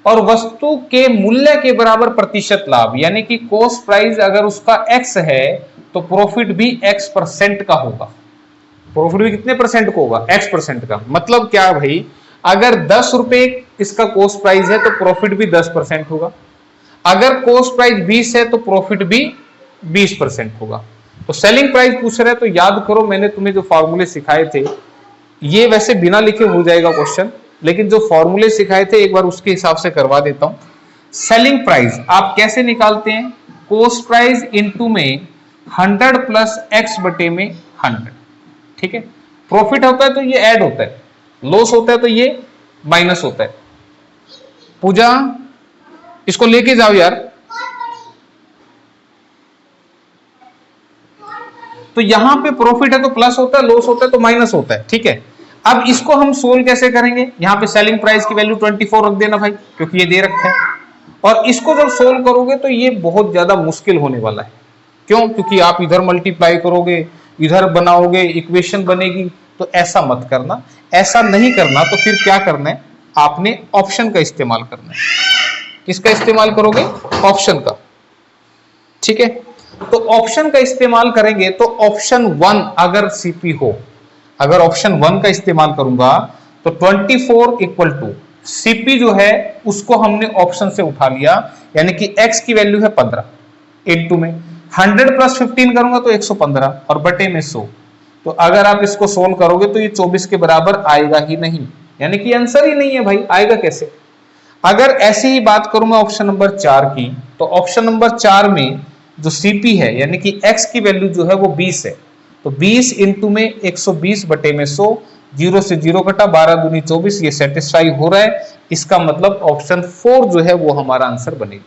और वस्तु के मूल्य के बराबर प्रतिशत लाभ, यानी कि कॉस्ट प्राइस अगर उसका x है तो प्रॉफिट भी x% का होगा। प्रॉफिट भी कितने परसेंट को होगा? x% का। मतलब क्या भाई, अगर 10 रुपए इसका कॉस्ट प्राइस है तो प्रॉफिट भी 10% होगा, अगर कॉस्ट प्राइस 20 है तो प्रॉफिट भी 20% होगा। तो सेलिंग प्राइस पूछ रहे हैं तो याद करो, मैंने तुम्हें जो फॉर्मूले सिखाए थे, ये वैसे बिना लिखे हो जाएगा क्वेश्चन, लेकिन जो फॉर्मूले सिखाए थे एक बार उसके हिसाब से करवा देता हूं। सेलिंग प्राइस आप कैसे निकालते हैं? कॉस्ट प्राइस इनटू में 100 प्लस x बटे में 100, ठीक है। प्रॉफिट होता है तो ये ऐड होता है, लॉस होता है तो ये माइनस होता है। पूजा इसको लेके जाओ यार। तो यहां पे प्रॉफिट है तो प्लस होता है, लॉस होता है तो माइनस होता है, ठीक है। अब इसको हम सोल्व कैसे करेंगे? यहां पे सेलिंग प्राइस की वैल्यू 24 रख देना भाई, क्योंकि ये दे रखा है। और इसको जब सोल्व करोगे तो ये बहुत ज्यादा मुश्किल होने वाला है। क्यों? क्योंकि आप इधर मल्टीप्लाई करोगे, इधर बनाओगे, इक्वेशन बनेगी, तो ऐसा मत करना। ऐसा नहीं करना तो फिर क्या करना है? आपने ऑप्शन का इस्तेमाल करना है। किसका इस्तेमाल करोगे? ऑप्शन का, ठीक है। तो ऑप्शन का इस्तेमाल करेंगे तो ऑप्शन 1 अगर सीपी हो, अगर ऑप्शन 1 का इस्तेमाल करूंगा तो 24 इक्वल टू सीपी जो है उसको हमने ऑप्शन से उठा लिया, यानी कि x की वैल्यू है 15, इनटू में 100 प्लस 15 करूंगा तो 115 और बटे में 100। तो अगर आप इसको सोल्व करोगे तो ये 24 के बराबर आएगा ही नहीं, यानी कि आंसर ही नहीं है भाई, आएगा कैसे? अगर ऐसी ही बात करूं मैं ऑप्शन नंबर 4 की, तो ऑप्शन नंबर 4 में जो सीपी है यानी कि x की वैल्यू जो है वो 20 है, तो 20 इंटू में 120 बटे में 100, 0 से 0 कटा, 12 दूनी 24, ये सेटिस्फाई हो रहा है। इसका मतलब ऑप्शन 4 जो है वो हमारा आंसर बनेगी।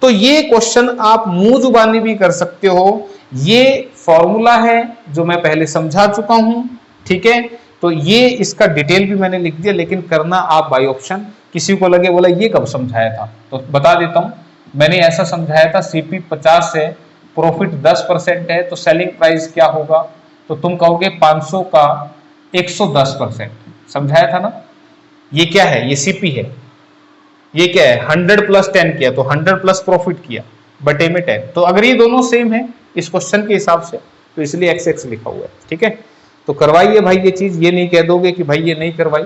तो ये क्वेश्चन आप मुंह जुबानी भी कर सकते हो, ये फॉर्मूला है जो मैं पहले समझा चुका हूं, ठीक है। तो ये इसका डिटेल भी मैंने लिख दिया, लेकिन करना आप बाय ऑप्शन। किसी को लगे बोला ये कब समझाया था, तो बता देता हूं। मैंने ऐसा समझाया था, सीपी 50 है, प्रॉफिट 10% है, तो सेलिंग प्राइस क्या होगा? तो तुम कहोगे 500 का 110%, समझाया था ना। ये क्या है? ये सीपी है। ये क्या है? 100 प्लस 10 किया तो 100 प्लस प्रॉफिट किया बटे में 10। तो अगर ये दोनों सेम है इस क्वेश्चन के हिसाब से, तो इसलिए XX लिखा हुआ है, ठीक है। तो करवाइए भाई ये चीज, ये नहीं कह दोगे कि भाई ये नहीं करवाई।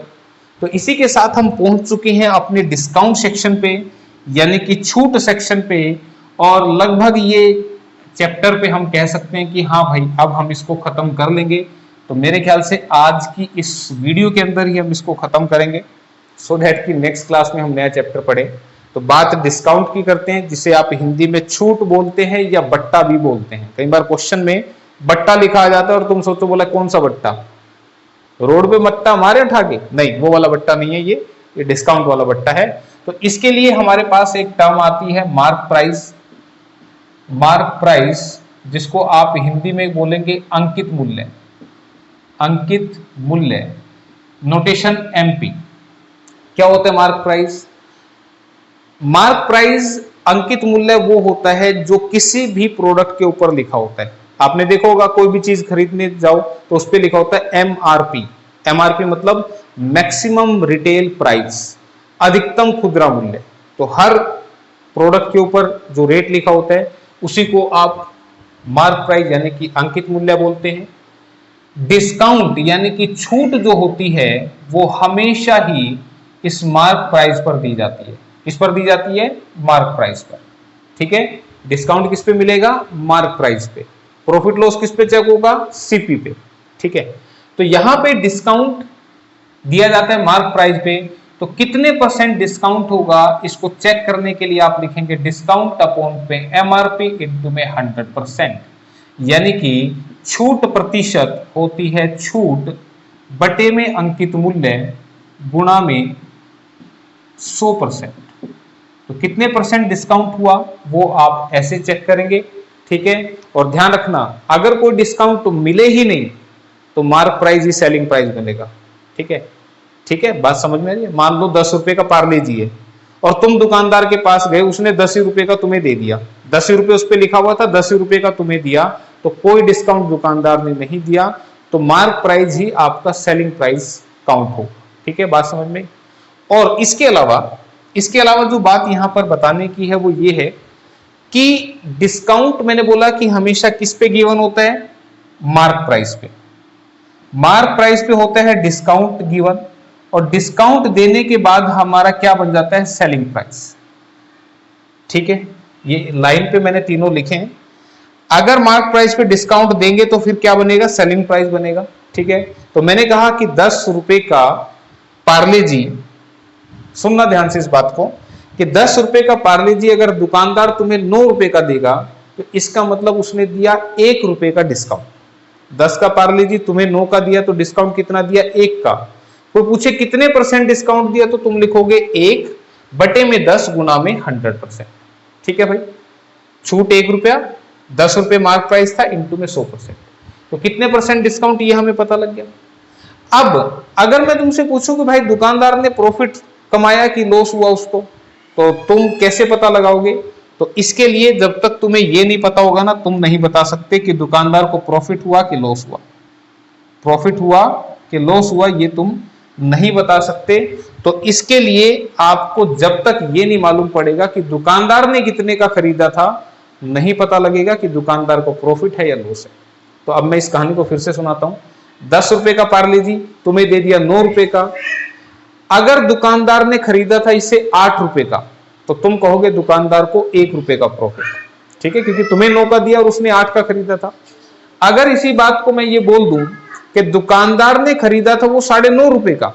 तो इसी के साथ हम पहुंच चुके हैं अपने डिस्काउंट सेक्शन पे, यानी कि छूट सेक्शन पे, और लगभग ये चैप्टर पे हम कह सकते हैं कि हाँ भाई अब हम इसको खत्म कर लेंगे। तो मेरे ख्याल से आज की इस वीडियो के अंदर ही हम इसको खत्म करेंगे, सो दैट कि नेक्स्ट क्लास में हम नया चैप्टर पढ़े। तो बात डिस्काउंट की करते हैं, जिसे आप हिंदी में छूट बोलते हैं या बट्टा भी बोलते हैं। कई बार क्वेश्चन में बट्टा लिखा आ जाता है और तुम सोचो बोला कौन सा बट्टा, रोड पे बट्टा मारे उठा के? नहीं, वो वाला बट्टा नहीं है, ये डिस्काउंट वाला बट्टा है। तो इसके लिए हमारे पास एक टर्म आती है मार्क प्राइस। मार्क प्राइस जिसको आप हिंदी में बोलेंगे अंकित मूल्य, अंकित मूल्य, नोटेशन MP। क्या होता है मार्क प्राइस? मार्क प्राइस अंकित मूल्य वो होता है जो किसी भी प्रोडक्ट के ऊपर लिखा होता है। आपने देखा होगा कोई भी चीज खरीदने जाओ तो उस पर लिखा होता है MRP। MRP मतलब मैक्सिमम रिटेल प्राइस, अधिकतम खुदरा मूल्य। तो हर प्रोडक्ट के ऊपर जो रेट लिखा होता है उसी को आप मार्क प्राइस यानी कि अंकित मूल्य बोलते हैं। डिस्काउंट यानी कि छूट जो होती है वो हमेशा ही इस मार्क प्राइस पर दी जाती है। किस पर दी जाती है? मार्क प्राइस पर, ठीक है। डिस्काउंट किस पे मिलेगा? मार्क प्राइस पे। प्रॉफिट लॉस किस पे चेक होगा? CP पे, ठीक है। तो यहां पे डिस्काउंट दिया जाता है मार्क प्राइस पे, तो कितने % डिस्काउंट होगा इसको चेक करने के लिए आप लिखेंगे डिस्काउंट अपॉन पे MRP इनटू में 100%, यानी कि छूट प्रतिशत होती है छूट बटे में अंकित मूल्य गुणा में 100%। तो कितने % डिस्काउंट हुआ वो आप ऐसे चेक करेंगे, ठीक है। और ध्यान रखना अगर कोई डिस्काउंट तो मिले ही नहीं तो मार्क प्राइस ही सेलिंग प्राइस बनेगा, ठीक है। ठीक है, बात समझ में आ रही है? मान लो 10 रुपए का पार्ले जी है और तुम दुकानदार के पास गए, उसने 10 रुपए का तुम्हें दे दिया, 10 रुपए उस पर लिखा हुआ था, 10 रुपए का तुम्हें दिया, तो कोई डिस्काउंट दुकानदार ने नहीं दिया, तो मार्क प्राइस ही आपका सेलिंग प्राइस काउंट होगा। ठीक है, बात समझ में। और इसके अलावा जो बात यहां पर बताने की है वो ये है कि डिस्काउंट मैंने बोला कि हमेशा किस पे गिवन होता है, मार्क प्राइस पे। मार्क प्राइस पे होता है डिस्काउंट गिवन, और डिस्काउंट देने के बाद हमारा क्या बन जाता है, सेलिंग प्राइस। ठीक है, ये लाइन पे मैंने तीनों लिखे हैं। अगर मार्क प्राइस पे डिस्काउंट देंगे तो फिर क्या बनेगा, सेलिंग प्राइस बनेगा। ठीक है, तो मैंने कहा कि 10 रुपए का पार्ले जी, सुनना ध्यान से इस बात को, कि 10 रुपए का पार्ले जी अगर दुकानदार तुम्हें 9 रुपए का देगा तो इसका मतलब उसने दिया 1 रुपए का डिस्काउंट। 10 का पार्ले जी तुम्हें 9 का दिया तो डिस्काउंट कितना दिया, 1 का। कोई पूछे कितने % डिस्काउंट दिया तो तुम लिखोगे 1 बटे में 10 गुना में 100%। ठीक है भाई, छूट 1 रुपया, 10 रुपए मार्क प्राइस था, इंटू में 100%, तो कितने % डिस्काउंट, ये हमें पता लग गया। अब अगर मैं तुमसे पूछूं कि भाई दुकानदार ने प्रॉफिट कमाया कि लॉस हुआ उसको, तो तुम कैसे पता लगाओगे? तो इसके लिए जब तक तुम्हें ये नहीं पता होगा ना, तुम नहीं बता सकते कि दुकानदार को प्रॉफिट हुआ कि लॉस हुआ। प्रॉफिट हुआ कि लॉस हुआ ये तुम नहीं बता सकते। तो इसके लिए आपको जब तक ये नहीं मालूम पड़ेगा कि दुकानदार ने कितने का खरीदा था, नहीं पता लगेगा कि दुकानदार को प्रॉफिट है या लॉस है। तो अब मैं इस कहानी को फिर से सुनाता हूं। 10 रुपए का पार्ले जी तुम्हें दे दिया 9 रुपए का। अगर दुकानदार ने खरीदा था इसे 8 रुपए का, तो तुम कहोगे दुकानदार को 1 रुपए का प्रॉफिट। ठीक है, क्योंकि तुम्हें 9 का दिया और उसने 8 का खरीदा था। अगर इसी बात को मैं ये बोल दूं कि दुकानदार ने खरीदा था वो 9.5 रुपए का,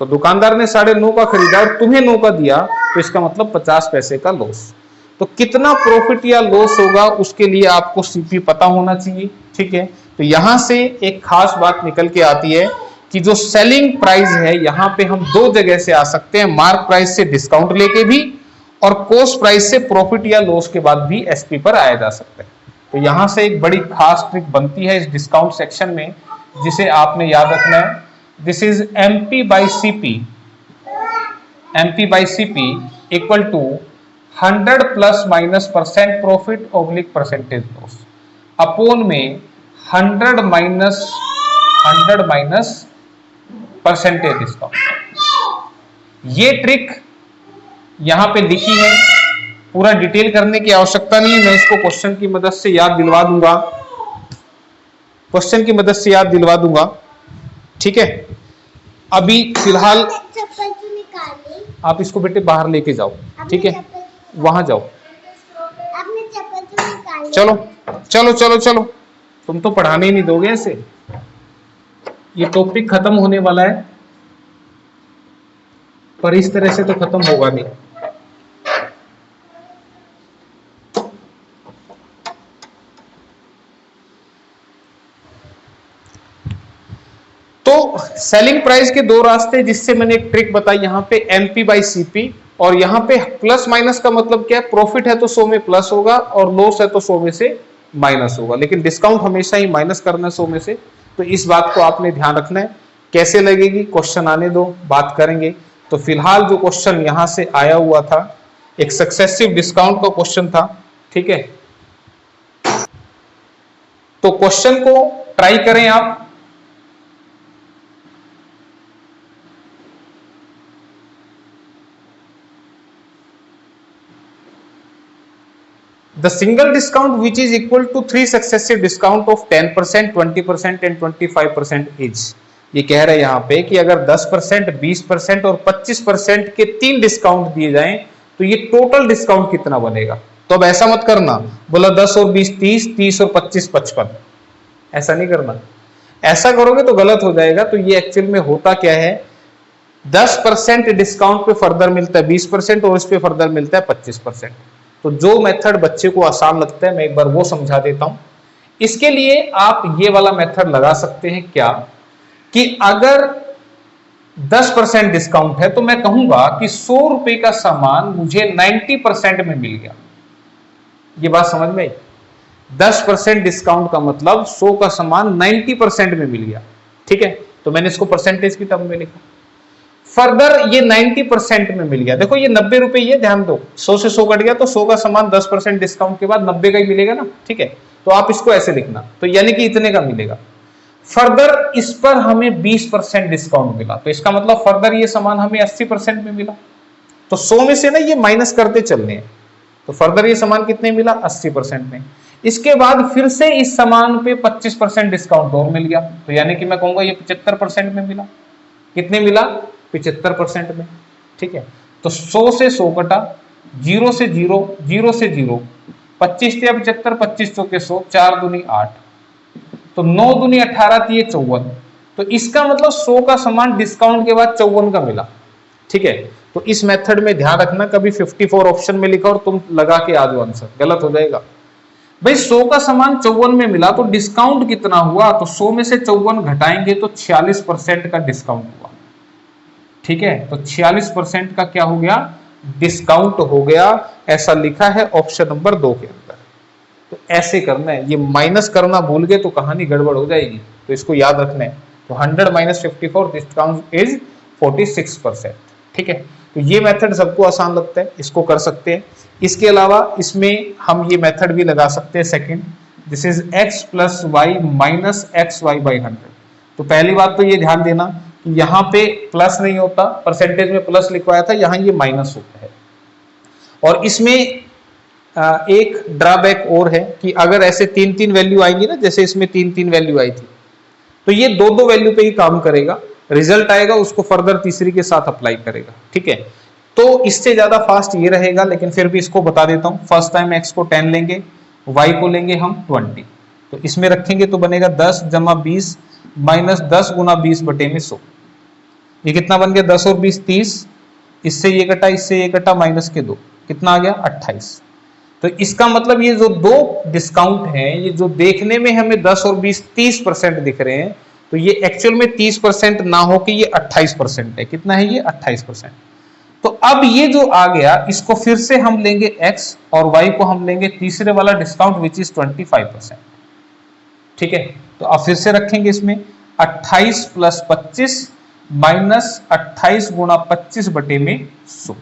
तो दुकानदार ने 9.5 का खरीदा और तुम्हें 9 का दिया, तो इसका मतलब 50 पैसे का लॉस। तो कितना प्रॉफिट या लॉस होगा उसके लिए आपको सीपी पता होना चाहिए। ठीक है, तो यहां से एक खास बात निकल के आती है कि जो सेलिंग प्राइस है, यहां पे हम 2 जगह से आ सकते हैं, मार्क प्राइस से डिस्काउंट लेके भी, और कॉस्ट प्राइस से प्रॉफिट या लॉस के बाद भी एसपी पर आया जा सकता है। तो यहां से एक बड़ी खास ट्रिक बनती है इस डिस्काउंट सेक्शन में, जिसे आपने याद रखना है। This is MP by CP, MP by CP equal to 100 plus minus % profit oblique % loss upon में 100 माइनस % डिस्काउंट। ये ट्रिक यहां पे लिखी है, पूरा डिटेल करने की आवश्यकता नहीं है, मैं इसको क्वेश्चन की मदद से याद दिलवा दूंगा, क्वेश्चन की मदद से याद दिलवा दूंगा। ठीक है, अभी फिलहाल आप इसको बेटे बाहर लेके जाओ। ठीक है, वहां जाओ, चलो चलो चलो चलो, तुम तो पढ़ाने ही नहीं दोगे ऐसे। ये टॉपिक खत्म होने वाला है, पर इस तरह से तो खत्म होगा नहीं। तो सेलिंग प्राइस के 2 रास्ते, जिससे मैंने एक ट्रिक बताई यहां पे, एमपी बाई सीपी, और यहां पे प्लस माइनस का मतलब क्या है, प्रॉफिट है तो 100 में प्लस होगा और लॉस है तो 100 में से माइनस होगा, लेकिन डिस्काउंट हमेशा ही माइनस करना है 100 में से। तो इस बात को आपने ध्यान रखना है। कैसे लगेगी, क्वेश्चन आने दो, बात करेंगे। तो फिलहाल जो क्वेश्चन यहां से आया हुआ था, एक सक्सेसिव डिस्काउंट का क्वेश्चन था। ठीक है, तो क्वेश्चन को ट्राई करें आप। The single discount which is equal to 3 successive discount of 10%, 20% and 25% each। ये कह रहे हैं यहाँ पे कि अगर 10%, 20% और 25% के 3 डिस्काउंट दिए जाएं तो ये टोटल डिस्काउंट कितना बनेगा। तो अब ऐसा मत करना, बोला 10 और 20 30, 30 और 25 55, ऐसा नहीं करना। ऐसा करोगे तो गलत हो जाएगा। तो ये एक्चुअल में होता क्या है, 10% डिस्काउंट पे फर्दर मिलता है 20% और इस पे फर्दर मिलता है 25%। तो जो मेथड बच्चे को आसान लगता है मैं एक बार वो समझा देता हूं। इसके लिए आप ये वाला मेथड लगा सकते हैं क्या, कि अगर 10% डिस्काउंट है तो मैं कहूंगा कि 100 रुपए का सामान मुझे 90% में मिल गया। ये बात समझ में आई? 10% डिस्काउंट का मतलब 100 का सामान 90% में मिल गया। ठीक है, तो मैंने इसको परसेंटेज की टर्म में लिखा। फर्दर ये 90% में मिल गया। देखो ये 90 रुपए, ये ध्यान दो, 100 से 100 कट गया तो 100 का सामान 10% डिस्काउंट के बाद 90 का ही मिलेगा ना, ठीक है। तो आप इसको ऐसे लिखना, तो यानी कि इतने का मिलेगा। फर्दर इस पर हमें 20% डिस्काउंट मिला, तो इसका मतलब फर्दर ये सामान हमें 80% में मिला। तो 100 में से ना ये माइनस करते चलने हैं, तो फर्दर ये सामान कितने मिला, 80% में। इसके बाद फिर से इस सामान पे 25% डिस्काउंट और मिल गया, तो यानी कि मैं कहूंगा ये 75% में मिला। कितने मिला, 75% में, ठीक है। तो 100 से 100 कटा, 0 से 0, 0 से 0, 25 से 75, 25 के 100, 4 दूनी 8, तो 9 दूनी 18, 54। तो इसका मतलब 100 का सामान डिस्काउंट के बाद 54 का मिला, ठीक है। तो इस मेथड में ध्यान रखना, कभी 54 ऑप्शन में लिखा और तुम लगा के आ जाओ आंसर, गलत हो जाएगा। भाई 100 का सामान 54 में मिला, तो डिस्काउंट कितना हुआ, तो 100 में से 54 घटाएंगे तो 46% का डिस्काउंट हुआ, ठीक है। तो 46% का क्या हो गया, डिस्काउंट हो गया, ऐसा लिखा है ऑप्शन नंबर 2 के अंदर। तो ऐसे करना है, ये माइनस करना भूल गए तो कहानी गड़बड़ हो जाएगी, तो इसको याद रखना है। तो 100 - 54 डिस्काउंट इज 46%, ठीक है। तो ये मेथड सबको आसान लगता है, इसको कर सकते हैं। इसके अलावा इसमें हम ये मेथड भी लगा सकते हैं second, this is x + y - xy/100। तो पहली बात तो ये ध्यान देना कि यहाँ पे प्लस नहीं होता, परसेंटेज में प्लस लिखवाया था, यहाँ ये माइनस होता है। और इसमें एक ड्रॉबैक और है कि अगर ऐसे 3-3 वैल्यू आएंगी ना, जैसे इसमें 3-3 वैल्यू आई थी, तो ये 2-2 वैल्यू पे ही काम करेगा, रिजल्ट आएगा उसको फर्दर तीसरी के साथ अप्लाई करेगा, ठीक है। तो इससे ज्यादा फास्ट ये रहेगा, लेकिन फिर भी इसको बता देता हूं। फर्स्ट टाइम x को 10 लेंगे, y को लेंगे हम 20, तो इसमें रखेंगे तो बनेगा 10 + 20 - 10 × 20/100। ये कितना बन गया, 10 और 20 30, इससे ये कटा, इससे ये कटा, -2, कितना आ गया, 28। तो इसका मतलब ये जो दो डिस्काउंट हैं, ये जो देखने में हमें 10 और 20 30% दिख रहे हैं, तो ये एक्चुअल में 30% ना हो कि ये 28% है। कितना है ये, 28%। तो अब ये जो आ गया, इसको फिर से हम लेंगे x और y को हम लेंगे तीसरे वाला डिस्काउंट विच इज 25%, ठीक है। तो अब फिर से रखेंगे इसमें 28 + 25 - 28 × 25/100।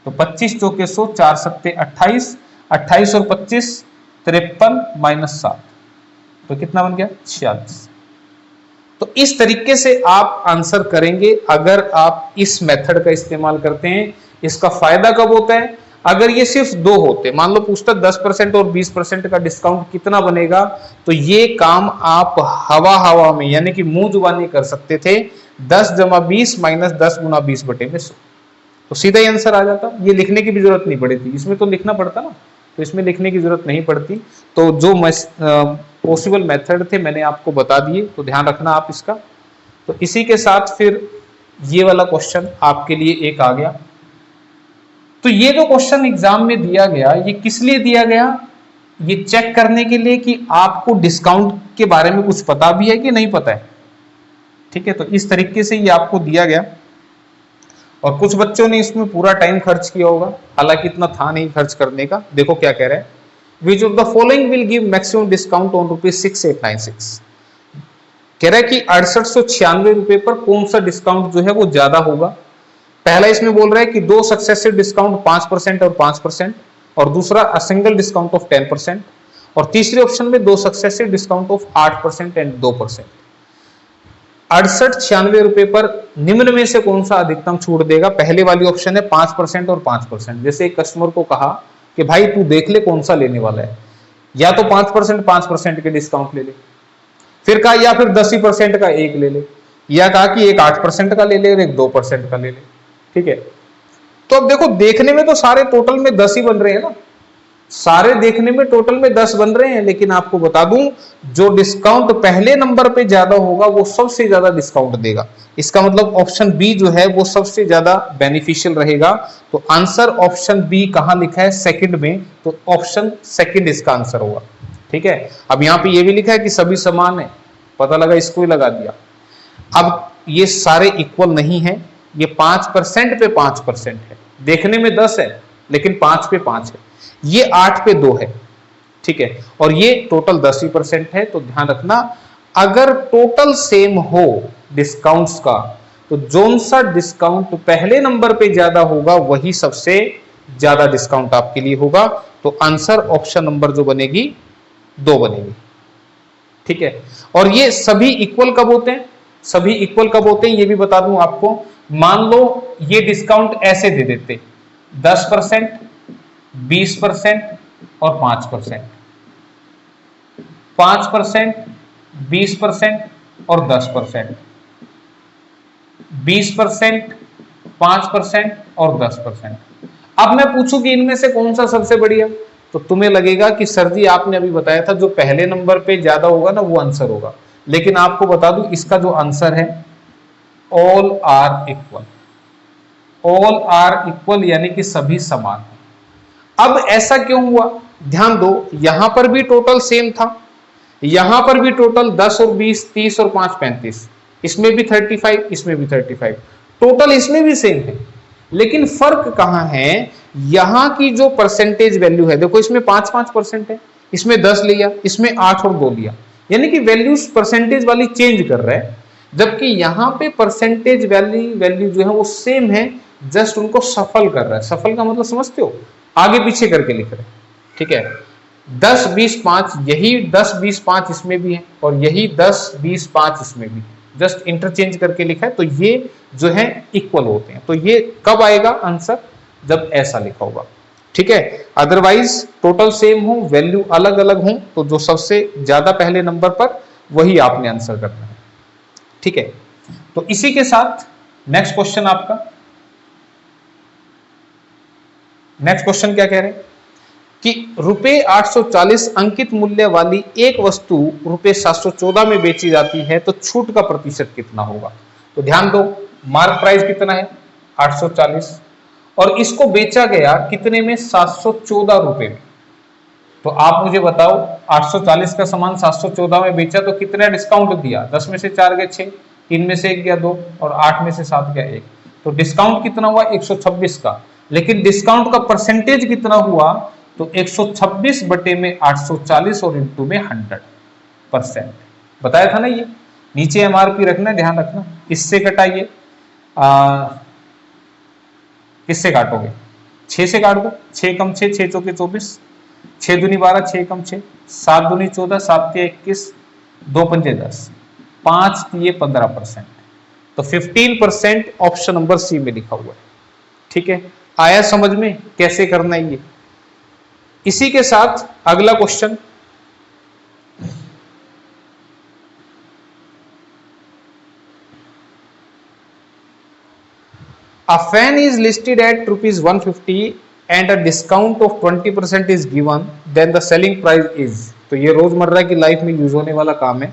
तो 25 चौके 100, 4 सत्ते 28, 28 और 25 53 - 7, तो कितना बन गया, 46। तो इस तरीके से आप आंसर करेंगे अगर आप इस मेथड का इस्तेमाल करते हैं। इसका फायदा कब होता है, अगर ये सिर्फ 2 होते, मान लो पूछता 10% और 20% का डिस्काउंट कितना बनेगा, तो ये काम आप हवा में यानी कि मुंह जुबानी कर सकते थे, 10 + 20 - 10 × 20/100, तो सीधा ही आंसर आ जाता। ये लिखने की भी जरूरत नहीं पड़ी थी, इसमें तो लिखना पड़ता ना, तो इसमें लिखने की जरूरत नहीं पड़ती। तो जो पॉसिबल मेथड थे मैंने आपको बता दिए, तो ध्यान रखना आप इसका। तो इसी के साथ फिर ये वाला क्वेश्चन आपके लिए एक आ गया। तो ये जो क्वेश्चन एग्जाम में दिया गया, ये किस लिए दिया गया, ये चेक करने के लिए कि आपको डिस्काउंट के बारे में कुछ पता भी है कि नहीं पता है, ठीक है। तो इस तरीके से ये आपको दिया गया, और कुछ बच्चों ने इसमें पूरा टाइम खर्च किया होगा, हालांकि इतना था नहीं खर्च करने का। देखो क्या कह रहा है, which of the following will give maximum discount on ₹6896। कह रहा है कि 6896 रुपए पर कौन सा डिस्काउंट जो है वो ज्यादा होगा। पहला इसमें बोल रहा है कि 2 सक्सेसिव डिस्काउंट 5% और 5%, और दूसरा अ सिंगल डिस्काउंट ऑफ 10%, और तीसरे ऑप्शन में 2 सक्सेसिव डिस्काउंट ऑफ 8% एंड 2%। 6896 रुपए पर निम्न में से कौन सा अधिकतम छूट देगा। पहले वाली ऑप्शन है 5% और 5%। जैसे एक कस्टमर को कहा कि भाई तू देख ले कौन सा लेने वाला है, या तो 5% के डिस्काउंट ले ले, फिर कहा या फिर 10% का एक ले ले, या कहा कि एक 8% का ले ले और एक 2% का ले ले, ठीक है। तो अब देखो देखने में तो सारे टोटल में 10 ही बन रहे हैं ना, सारे देखने में टोटल में 10 बन रहे हैं, लेकिन आपको बता दूं जो डिस्काउंट पहले नंबर पे ज्यादा होगा वो सबसे ज्यादा डिस्काउंट देगा। इसका मतलब ऑप्शन बी जो है वो सबसे ज्यादा बेनिफिशियल रहेगा। तो आंसर ऑप्शन बी कहां लिखा है, सेकंड में, तो ऑप्शन सेकंड इसका आंसर होगा, ठीक है। अब यहां पे ये भी लिखा है कि सभी समान है, पता लगा इसको ही लगा दिया। अब ये सारे इक्वल नहीं है, ये 5% पे 5% है, देखने में 10 है लेकिन 5 पे 5 है, ये 8 पे 2 है, ठीक है, और ये टोटल 10% है। तो ध्यान रखना, अगर टोटल सेम हो डिस्काउंट्स का तो जोन सा डिस्काउंट पहले नंबर पे ज्यादा होगा वही सबसे ज्यादा डिस्काउंट आपके लिए होगा। तो आंसर ऑप्शन नंबर जो बनेगी 2 बनेगी। ठीक है, और ये सभी इक्वल कब होते हैं, सभी इक्वल कब होते हैं ये भी बता दूं आपको। मान लो ये डिस्काउंट ऐसे दे देते 10%, 20% और 5%, 5%, 20% और 10%, 20%, 5% और 10%। अब मैं पूछूं कि इनमें से कौन सा सबसे बढ़िया, तो तुम्हें लगेगा कि सर जी आपने अभी बताया था जो पहले नंबर पे ज्यादा होगा ना वो आंसर होगा, लेकिन आपको बता दूं इसका जो आंसर है all are equal, all are equal यानी कि सभी समान है। अब ऐसा क्यों हुआ, ध्यान दो, यहां पर भी टोटल सेम था, यहां पर भी टोटल 10 और 20, 30 और 5 35, इसमें भी 35, इसमें भी 35, टोटल इसमें भी सेम है, लेकिन फर्क कहां है, यहां की जो परसेंटेज वैल्यू है, देखो इसमें 5-5% है, इसमें 10 लिया, इसमें 8 और 2 लिया, यानी कि वैल्यूज परसेंटेज वाली चेंज कर रहा है, जबकि यहां पे परसेंटेज वैल्यू जो है वो सेम है, जस्ट उनको सफल कर रहा है। सफल का मतलब समझते हो, आगे पीछे करके लिख रहे हैं। ठीक है, 10 20 5, यही 10 20 5 इसमें भी है और यही 10 20 5 इसमें भी, जस्ट इंटरचेंज करके लिखा है, तो ये जो है इक्वल होते हैं। तो ये कब आएगा आंसर, जब ऐसा लिखा होगा। ठीक है, अदरवाइज टोटल सेम हो, वैल्यू अलग अलग हो, तो जो सबसे ज्यादा पहले नंबर पर वही आपने आंसर करना है। ठीक है, तो इसी के साथ नेक्स्ट क्वेश्चन आपका, नेक्स्ट क्वेश्चन क्या कह रहे हैं कि रुपए 840 अंकित मूल्य वाली एक वस्तु रुपए 714 में बेची जाती है तो छूट का प्रतिशत कितना होगा। तो ध्यान दो, मार्क प्राइस कितना है 840 और इसको बेचा गया कितने में, 714 रुपए में। तो आप मुझे बताओ 840 का सामान 714 में बेचा तो कितना डिस्काउंट दिया, 10 में से 4 गए 6, 3 में से 1 गया 2 और 8 में से 7 गया 1, तो डिस्काउंट कितना हुआ 126 का। लेकिन डिस्काउंट का परसेंटेज कितना हुआ, तो 126 बटे में 840 और इंटू में 100%। बताया था ना, ये नीचे एमआरपी रखना, ध्यान रखना। इससे कटाइए, किससे काटोगे, 6 से काट दो, 6 कम 6, 6 चौके 24, 6 दूनी 12, 6 कम 6, 7 दूनी 14, 7 तिया 21, 2 पंजे 10, 5 तिये 15%, तो 15% ऑप्शन नंबर सी में लिखा हुआ है। ठीक है, आया समझ में कैसे करना है ये। इसी के साथ अगला question, a fan is listed at rupees 150 and a discount of 20% is given, then the selling price is। तो ये रोजमर्रा की लाइफ में यूज होने वाला काम है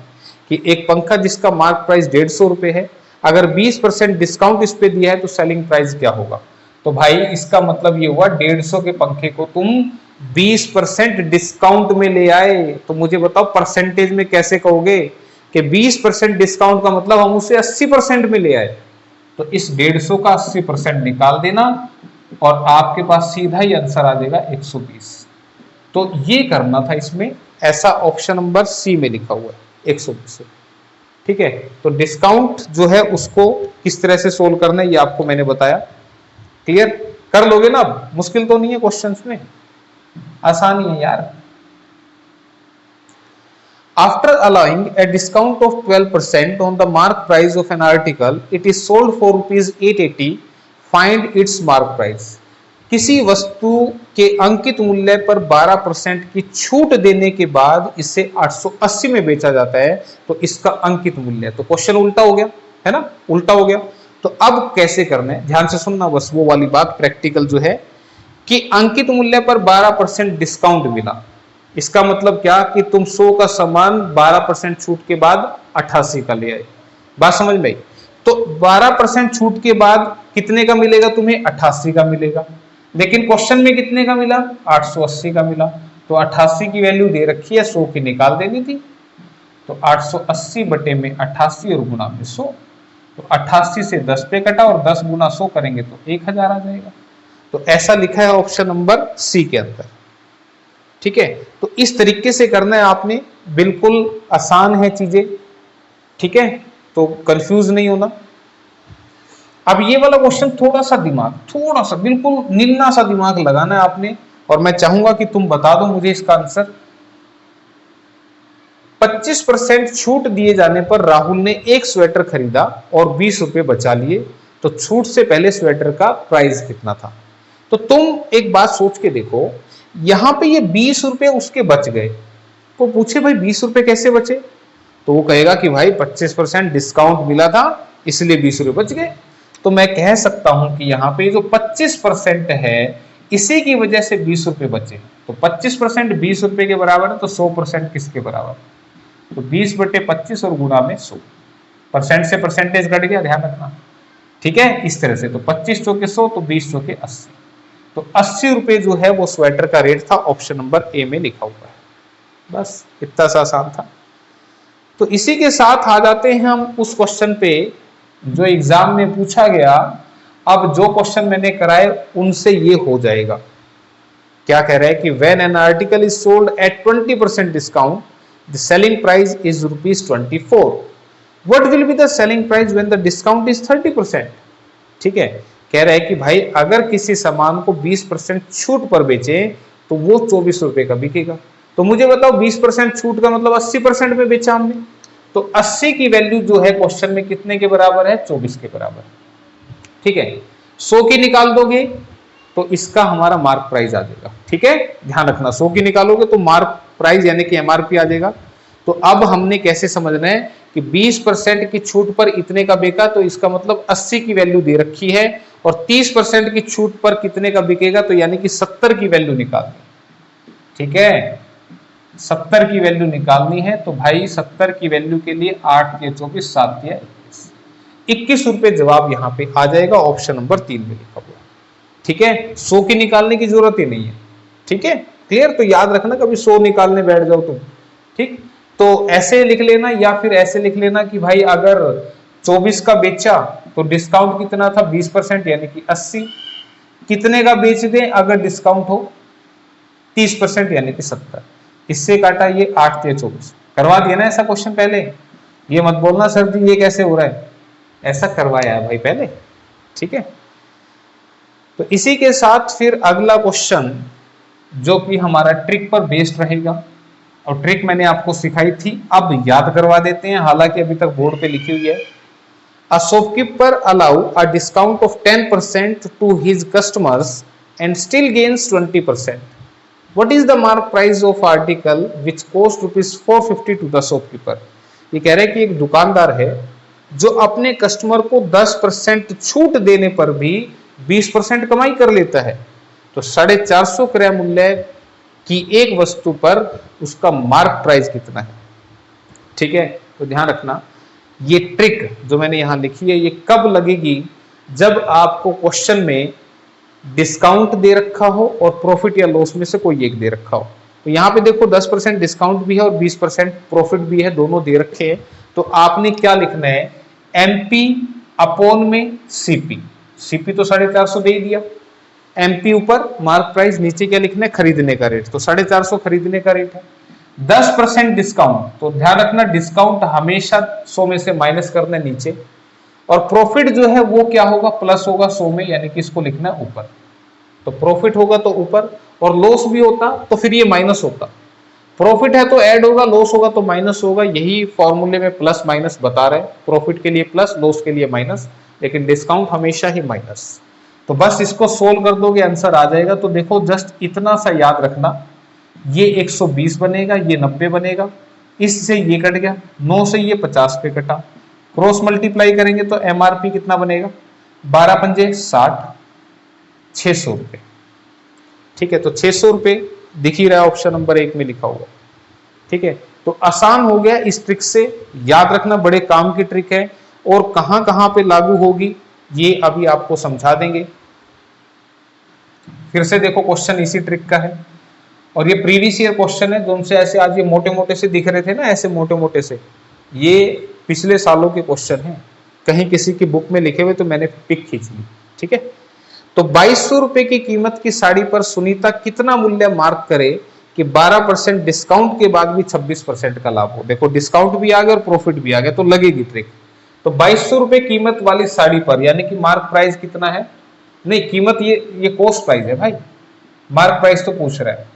कि एक पंखा जिसका मार्क प्राइस 150 रुपए है, अगर 20% डिस्काउंट इस पे दिया है तो सेलिंग प्राइस क्या होगा। तो भाई इसका मतलब ये हुआ 150 के पंखे को तुम 20% डिस्काउंट में ले आए, तो मुझे बताओ परसेंटेज में कैसे कहोगे कि 20% डिस्काउंट का मतलब हम उसे 80% में ले आए। तो इस 150 का 80% निकाल देना और आपके पास सीधा ही आंसर आ जाएगा 120। तो ये करना था इसमें, ऐसा ऑप्शन नंबर सी में लिखा हुआ है 120। ठीक है, तो डिस्काउंट जो है उसको किस तरह से सोल्व करना है ये आपको मैंने बताया। क्लियर कर लोगे ना, मुश्किल तो नहीं है क्वेश्चंस में, आसानी है यार। After allowing a discount of 12% on the mark price of an article, it is sold for rupees 880. Find its mark price. किसी वस्तु के अंकित मूल्य पर 12% की छूट देने के बाद इसे 880 में बेचा जाता है, तो इसका अंकित मूल्य, तो क्वेश्चन उल्टा हो गया है ना, उल्टा हो गया। तो अब कैसे करना है, ध्यान से सुनना बस वो वाली बात, प्रैक्टिकल जो है कि अंकित मूल्य पर 12% डिस्काउंट मिला, इसका मतलब क्या कि तुम 100 का सामान 12% छूट के बाद 88 का ले आए। बात समझ में आई। तो 12% छूट के बाद कितने का मिलेगा तुम्हें, 88 का मिलेगा, लेकिन क्वेश्चन में कितने का मिला, 880 का मिला। तो 88 की वैल्यू दे रखी है, 100 की निकाल देनी थी, तो 880 बटे में 88 और गुना में 100, तो 88 से 10 पे कटा और 10 गुना 100 करेंगे तो 1000 आ जाएगा। तो ऐसा लिखा है ऑप्शन नंबर सी के अंदर। ठीक है, तो इस तरीके से करना है आपने, बिल्कुल आसान है चीजें। ठीक है, तो कंफ्यूज नहीं होना। अब ये वाला क्वेश्चन थोड़ा सा बिल्कुल निन्ना सा दिमाग लगाना है आपने, और मैं चाहूंगा कि तुम बता दो मुझे इसका आंसर। 25% छूट दिए जाने पर राहुल ने एक स्वेटर खरीदा और 20 रुपए बचा लिए, तो छूट से पहले स्वेटर का प्राइस कितना था? तो तुम एक बात सोच के देखो, यहां पे ये 20 रुपए उसके बच गए, तो पूछे भाई 20 रुपए कैसे बचे? तो वो कहेगा कि भाई 25% डिस्काउंट मिला था इसलिए 20 रुपए बच गए। तो मैं कह सकता हूं कि यहाँ पे जो 25% है इसी की वजह से 20 रुपए बचे। तो 25% 20 रुपए के बराबर है, तो 100% किसके बराबर? तो 20/25 और गुणा में 100। परसेंट से परसेंटेज घट गया, ध्यान रखना, ठीक है, इस तरह से। तो 25 चौके 100, तो 20 चौके 80, तो 80 रुपए जो है वो स्वेटर का रेट था। ऑप्शन नंबर ए में लिखा हुआ है। बस इतना सा आसान था। तो इसी के साथ आ जाते हैं हम उस क्वेश्चन पे जो एग्जाम में पूछा गया। अब जो क्वेश्चन मैंने कराए उनसे ये हो जाएगा। क्या कह रहा है कि when an article is sold at 20% discount, the selling price is ₹24। What will be the selling price when the discount is 30%? ठीक है, कह रहा है कि भाई अगर किसी सामान को 20% छूट पर बेचे तो वो 24 रुपए का बिकेगा। तो मुझे बताओ 20% छूट का मतलब 80% में बेचा हमने, तो 80 की वैल्यू जो है क्वेश्चन में कितने के बराबर है? 24 के बराबर। ठीक है, 100 की निकाल दोगे तो इसका हमारा मार्क प्राइस आ जाएगा। ठीक है, ध्यान रखना, 100 की निकालोगे तो मार्क प्राइस यानी कि एमआरपी आ जाएगा। तो अब हमने कैसे समझना है कि 20% की छूट पर इतने का बिका, तो इसका मतलब 80 की वैल्यू दे रखी है, और 30% की छूट पर कितने का बिकेगा, तो यानी कि 70 की वैल्यू निकालनी। ठीक है, 70 की वैल्यू निकालनी है। तो भाई 70 की वैल्यू के लिए 8 के 24, 7 के 21 रुपए जवाब यहाँ पे आ जाएगा। ऑप्शन नंबर 3 में लिखा हुआ। ठीक है, 100 की निकालने की जरूरत ही नहीं है। ठीक है, क्लियर? तो याद रखना, कभी 100 निकालने बैठ जाओ तुम, ठीक, तो ऐसे लिख लेना, या फिर ऐसे लिख लेना कि भाई अगर 24 का बेचा तो डिस्काउंट कितना था? 20% यानी कि 80। कितने का बेच दे अगर डिस्काउंट हो? 30% यानी कि 70। इससे काटा ये 8 के 24। करवा दिया ना ऐसा क्वेश्चन पहले? ये मत बोलना सर जी ये कैसे हो रहा है, ऐसा करवाया है भाई पहले। ठीक है, तो इसी के साथ फिर अगला क्वेश्चन जो कि हमारा ट्रिक पर बेस्ड रहेगा, और ट्रिक मैंने आपको सिखाई थी, अब याद करवा देते हैं, हालांकि अभी तक बोर्ड पे लिखी हुई है। A shopkeeper allow a discount of 10% to his customers and still gains 20%. What is the mark price of article which cost ₹450 to the shopkeeper? ये कह रहे हैं कि एक दुकानदार है जो अपने कस्टमर को 10% छूट देने पर भी 20% कमाई कर लेता है, तो 450 क्रय मूल्य की एक वस्तु पर उसका मार्क प्राइस कितना है? ठीक है, तो ध्यान रखना, ये ट्रिक जो मैंने यहां लिखी है ये कब लगेगी? जब आपको क्वेश्चन में डिस्काउंट दे रखा हो और प्रॉफिट या लॉस में से कोई एक दे रखा हो। तो यहाँ पे देखो 10% डिस्काउंट भी है और 20% प्रॉफिट भी है, दोनों दे रखे हैं। तो आपने क्या लिखना है? एमपी अपॉन में सीपी। सीपी तो 450 दे दिया, एमपी ऊपर मार्क प्राइस, नीचे क्या लिखना है? खरीदने का रेट। तो 450 खरीदने का रेट है। 10% डिस्काउंट, तो ध्यान रखना डिस्काउंट हमेशा 100 में से माइनस करना है नीचे, और प्रॉफिट जो है वो क्या होगा? प्लस होगा 100 में, यानी कि इसको लिखना है ऊपर। तो प्रॉफिट होगा तो ऊपर, और लॉस भी होता तो फिर ये माइनस होता। प्रॉफिट है तो ऐड होगा, लॉस होगा तो माइनस होगा। यही फॉर्मूले में प्लस माइनस बता रहे हैं, प्रॉफिट के लिए प्लस, लॉस के लिए माइनस, लेकिन डिस्काउंट हमेशा ही माइनस। तो बस इसको सोल्व कर दोगे आंसर आ जाएगा। तो देखो जस्ट इतना सा याद रखना, ये 120 बनेगा, ये 90 बनेगा, इससे ये कट गया, 9 से ये 50 पे कटा, क्रॉस मल्टीप्लाई करेंगे तो एमआरपी कितना बनेगा? 12 पंजे 60, 600 रुपए। ठीक है, तो 600 रुपए दिख ही रहा है, ऑप्शन नंबर 1 में लिखा हुआ। ठीक है, तो आसान हो गया इस ट्रिक से, याद रखना बड़े काम की ट्रिक है, और कहां कहां पे लागू होगी ये अभी आपको समझा देंगे। फिर से देखो क्वेश्चन इसी ट्रिक का है, और ये प्रीवियस ईयर क्वेश्चन है, जो उनसे ऐसे आज ये मोटे मोटे से दिख रहे थे ना, ऐसे मोटे मोटे से, ये पिछले सालों के क्वेश्चन हैं, कहीं किसी की बुक में लिखे हुए, तो मैंने पिक खींच ली। ठीक है, तो 2200 रुपए की कीमत की साड़ी पर सुनीता कितना मूल्य मार्क करे कि 12% डिस्काउंट के बाद भी 26% का लाभ हो? देखो डिस्काउंट भी आ गया और प्रॉफिट भी आ गया, तो लगेगी ट्रिक। तो 2200 रुपए कीमत वाली साड़ी पर, यानी कि मार्क प्राइस कितना है, नहीं कीमत ये कॉस्ट प्राइस है भाई, मार्क प्राइस तो पूछ रहा है।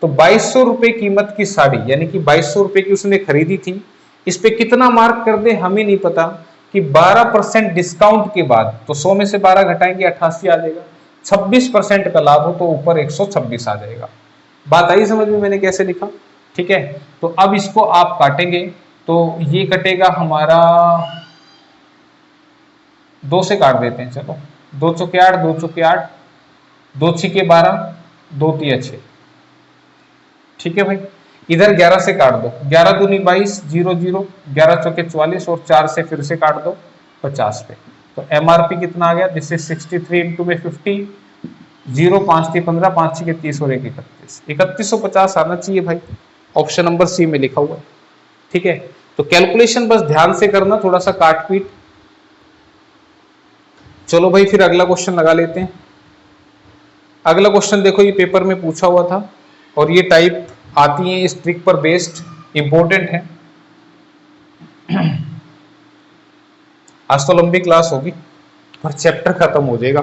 तो 2200 रुपए कीमत की साड़ी, यानी कि 2200 रुपए की उसने खरीदी थी, इस पे कितना मार्क कर दे हमें नहीं पता, कि 12% डिस्काउंट के बाद, तो 100 में से 12 घटाएंगे 88 आ जाएगा, 26% का लाभ हो तो ऊपर 126 आ जाएगा। बात आई समझ में मैंने कैसे लिखा, ठीक है। तो अब इसको आप काटेंगे तो ये कटेगा हमारा, 2 से काट देते हैं, चलो 2 चौके 8, 2 चौके 8, 2 छिके 12, 2 तिया 6, ठीक है भाई। इधर 11 से काट दो, 11 दूनी 22, 0 0, 11 चौके 44 और 4 से फिर से काट दो 50 पे। तो एमआरपी कितना आ गया, दिस इज 63 इंटू में 50, 0 5 3 15, 5 6 30 और 1 31, 3150 आना चाहिए भाई, ऑप्शन नंबर सी में लिखा हुआ है, ठीक है। तो कैलकुलेशन बस ध्यान से करना, थोड़ा सा काट पीट। चलो भाई फिर अगला क्वेश्चन लगा लेते हैं। अगला क्वेश्चन देखो, ये पेपर में पूछा हुआ था और ये टाइप आती है इस ट्रिक पर बेस्ड, इंपॉर्टेंट है। आज तो लंबी क्लास होगी पर चैप्टर खत्म हो जाएगा।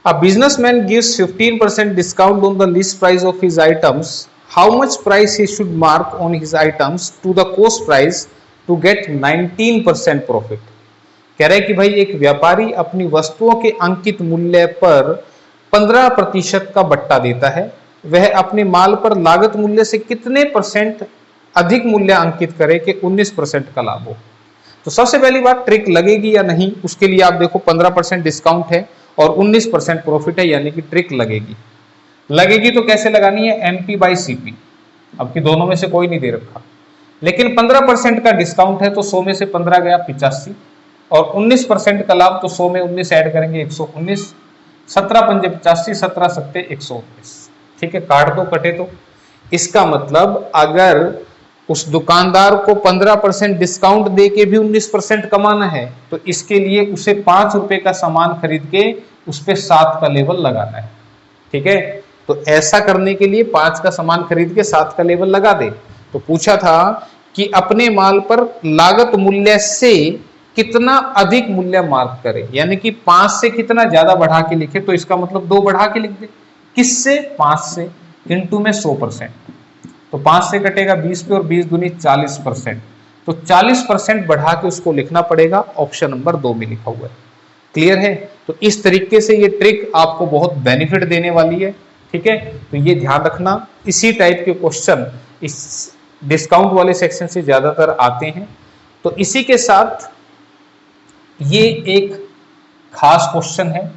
A businessman gives 15% discount on the list price of his items. How much price he should mark on his items to the cost price to get 19% profit? कह रहा है कि भाई एक व्यापारी अपनी वस्तुओं के अंकित मूल्य पर 15% का बट्टा देता है, वह अपने माल पर लागत मूल्य से कितने परसेंट अधिक मूल्य अंकित करे कि 19% का लाभ हो। तो सबसे पहली बात, ट्रिक लगेगी या नहीं उसके लिए आप देखो 15% डिस्काउंट है और 19% प्रॉफिट है, यानी कि ट्रिक लगेगी। लगेगी तो कैसे लगानी है, एमपी बाई सीपी, अब की दोनों में से कोई नहीं दे रखा, लेकिन 15% का डिस्काउंट है तो 100 में से 15 गया 85 और 19% का लाभ, तो 100 में 19 ऐड करेंगे 119, 17 पंजे 85, 17 सत्ते 119, ठीक है। काट दो कटे तो, इसका मतलब अगर उस दुकानदार को 15% डिस्काउंट दे के भी 19% कमाना है तो इसके लिए उसे 5 रुपए का सामान खरीद के उस पे 7 का लेवल लगाना है, ठीक है। तो ऐसा करने के लिए 5 का सामान खरीद के 7 का लेवल लगा दे। तो पूछा था कि अपने माल पर लागत मूल्य से कितना अधिक मूल्य मार्क करे, यानी कि 5 से कितना ज्यादा बढ़ा के लिखे, तो इसका मतलब 2 बढ़ा के लिख दे। किससे, 5 से, इंटू में 100%, तो 5 से कटेगा 20 पे और 20 दूनी 40%, तो 40% बढ़ा के उसको लिखना पड़ेगा, ऑप्शन नंबर 2 में लिखा हुआ है। क्लियर है। तो इस तरीके से ये ट्रिक आपको बहुत बेनिफिट देने वाली है, ठीक है। तो ये ध्यान रखना, इसी टाइप के क्वेश्चन इस डिस्काउंट वाले सेक्शन से ज्यादातर आते हैं। तो इसी के साथ ये एक खास क्वेश्चन है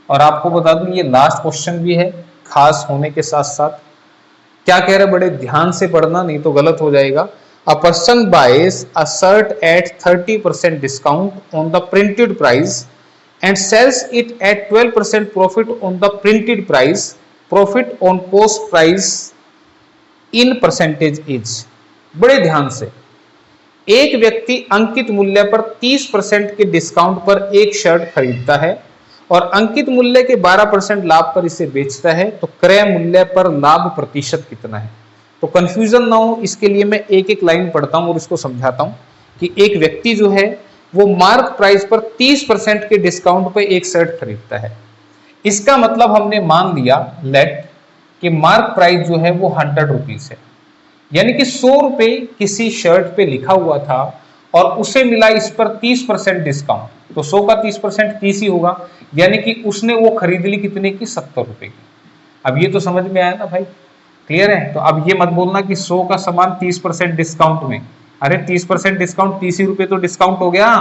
और आपको बता दूं ये लास्ट क्वेश्चन भी है, खास होने के साथ साथ क्या कह रहे हैं, बड़े ध्यान से पढ़ना नहीं तो गलत हो जाएगा। A person buys a shirt at 30% discount on the printed price and sells it at 12% profit on the printed price. Profit on cost price in percentage is। बड़े ध्यान से, एक व्यक्ति अंकित मूल्य पर 30% के डिस्काउंट पर एक शर्ट खरीदता है और अंकित मूल्य के 12% लाभ पर इसे बेचता है, तो क्रय मूल्य पर लाभ प्रतिशत कितना है। तो कंफ्यूजन ना हो इसके लिए मैं एक एक लाइन पढ़ता हूं और इसको समझाता हूं कि एक व्यक्ति जो है वो मार्क प्राइस पर 30% के डिस्काउंट पर एक शर्ट खरीदता है। इसका मतलब हमने मान लिया लेट कि मार्क प्राइस जो है वो 100 रुपीज है, यानी कि 100 रुपए किसी शर्ट पे लिखा हुआ था और उसे मिला इस पर 30% डिस्काउंट, तो 100 का 30% 30 ही होगा, यानी कि उसने वो खरीद ली कितने की, 70 रुपए की। अब ये तो समझ में आया ना भाई, क्लियर है। तो अब ये मत बोलना कि 100 का सामान 30% डिस्काउंट में, अरे 30% डिस्काउंट 30 ही रुपए तो डिस्काउंट हो गया,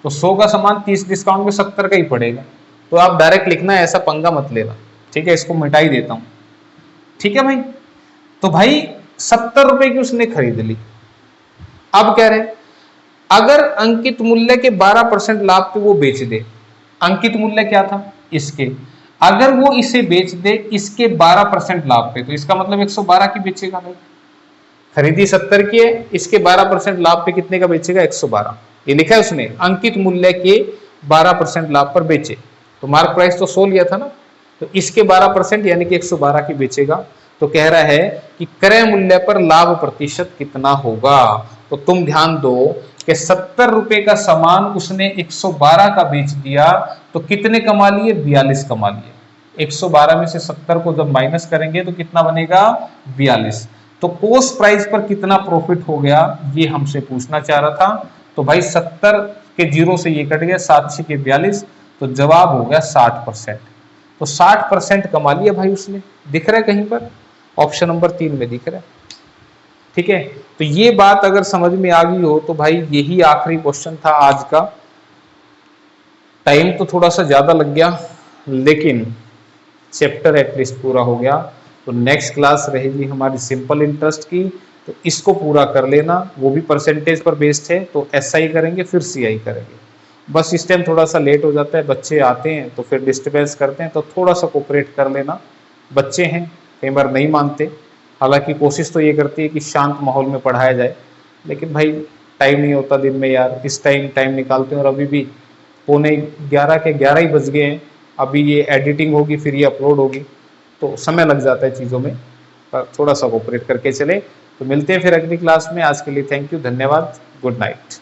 तो 100 का सामान 30 डिस्काउंट में 70 का ही पड़ेगा। तो आप डायरेक्ट लिखना है, ऐसा पंगा मत लेना, ठीक है। इसको मिटा ही देता हूं, ठीक है भाई। तो भाई 70 रुपए की उसने खरीद ली। अब कह रहे हैं अगर अंकित मूल्य के 12% लाभ पे वो बेच दे, अंकित मूल्य क्या था इसके, अगर वो इसे बेच दे इसके 12% लाभ पे, तो इसका मतलब 112 की बेचेगा भाई। खरीदी 70 की है, इसके 12% लाभ पे कितने का बेचेगा, 112। ये लिखा है उसने, अंकित मूल्य के 12% लाभ पर बेचे, तो मार्क प्राइस तो 100 लिया था ना, तो इसके 12% यानी कि 112 की बेचेगा। तो कह रहा है कि क्रय मूल्य पर लाभ प्रतिशत कितना होगा, तो तुम ध्यान दो कि 70 रुपए का सामान उसने 112 का बेच दिया, तो कितने कमा लिए? 42 कमा लिए। 112 में से 70 को जब माइनस करेंगे तो कितना बनेगा? 42। तो कोस्ट प्राइस पर कितना प्रॉफिट हो गया, ये हमसे पूछना चाह रहा था। तो भाई 70 के जीरो से ये कट गया, 7 के 42, तो जवाब हो गया 60%। तो 60% कमा लिया भाई उसने। दिख रहा है कहीं पर? ऑप्शन नंबर 3 में दिख रहा है। ठीक है, तो ये बात अगर समझ में आ गई हो तो भाई यही आखिरी क्वेश्चन था आज का। टाइम तो थोड़ा सा ज्यादा लग गया, लेकिन चैप्टर एटलीस्ट पूरा हो गया। तो नेक्स्ट क्लास रहेगी हमारी सिंपल इंटरेस्ट की, तो इसको पूरा कर लेना। वो भी परसेंटेज पर बेस्ड है, तो एसआई करेंगे फिर सीआई करेंगे। बस इस टाइम थोड़ा सा लेट हो जाता है, बच्चे आते हैं तो फिर डिस्टर्बेंस करते हैं, तो थोड़ा सा कोऑपरेट कर लेना। बच्चे हैं, कई बार नहीं मानते। हालांकि कोशिश तो ये करती है कि शांत माहौल में पढ़ाया जाए, लेकिन भाई टाइम नहीं होता दिन में यार। इस टाइम निकालते हैं, और अभी भी 11:45 के 11 ही बज गए हैं। अभी ये एडिटिंग होगी, फिर ये अपलोड होगी, तो समय लग जाता है चीज़ों में। पर थोड़ा सा कोऑपरेट करके चले। तो मिलते हैं फिर अगली क्लास में। आज के लिए थैंक यू, धन्यवाद, गुड नाइट।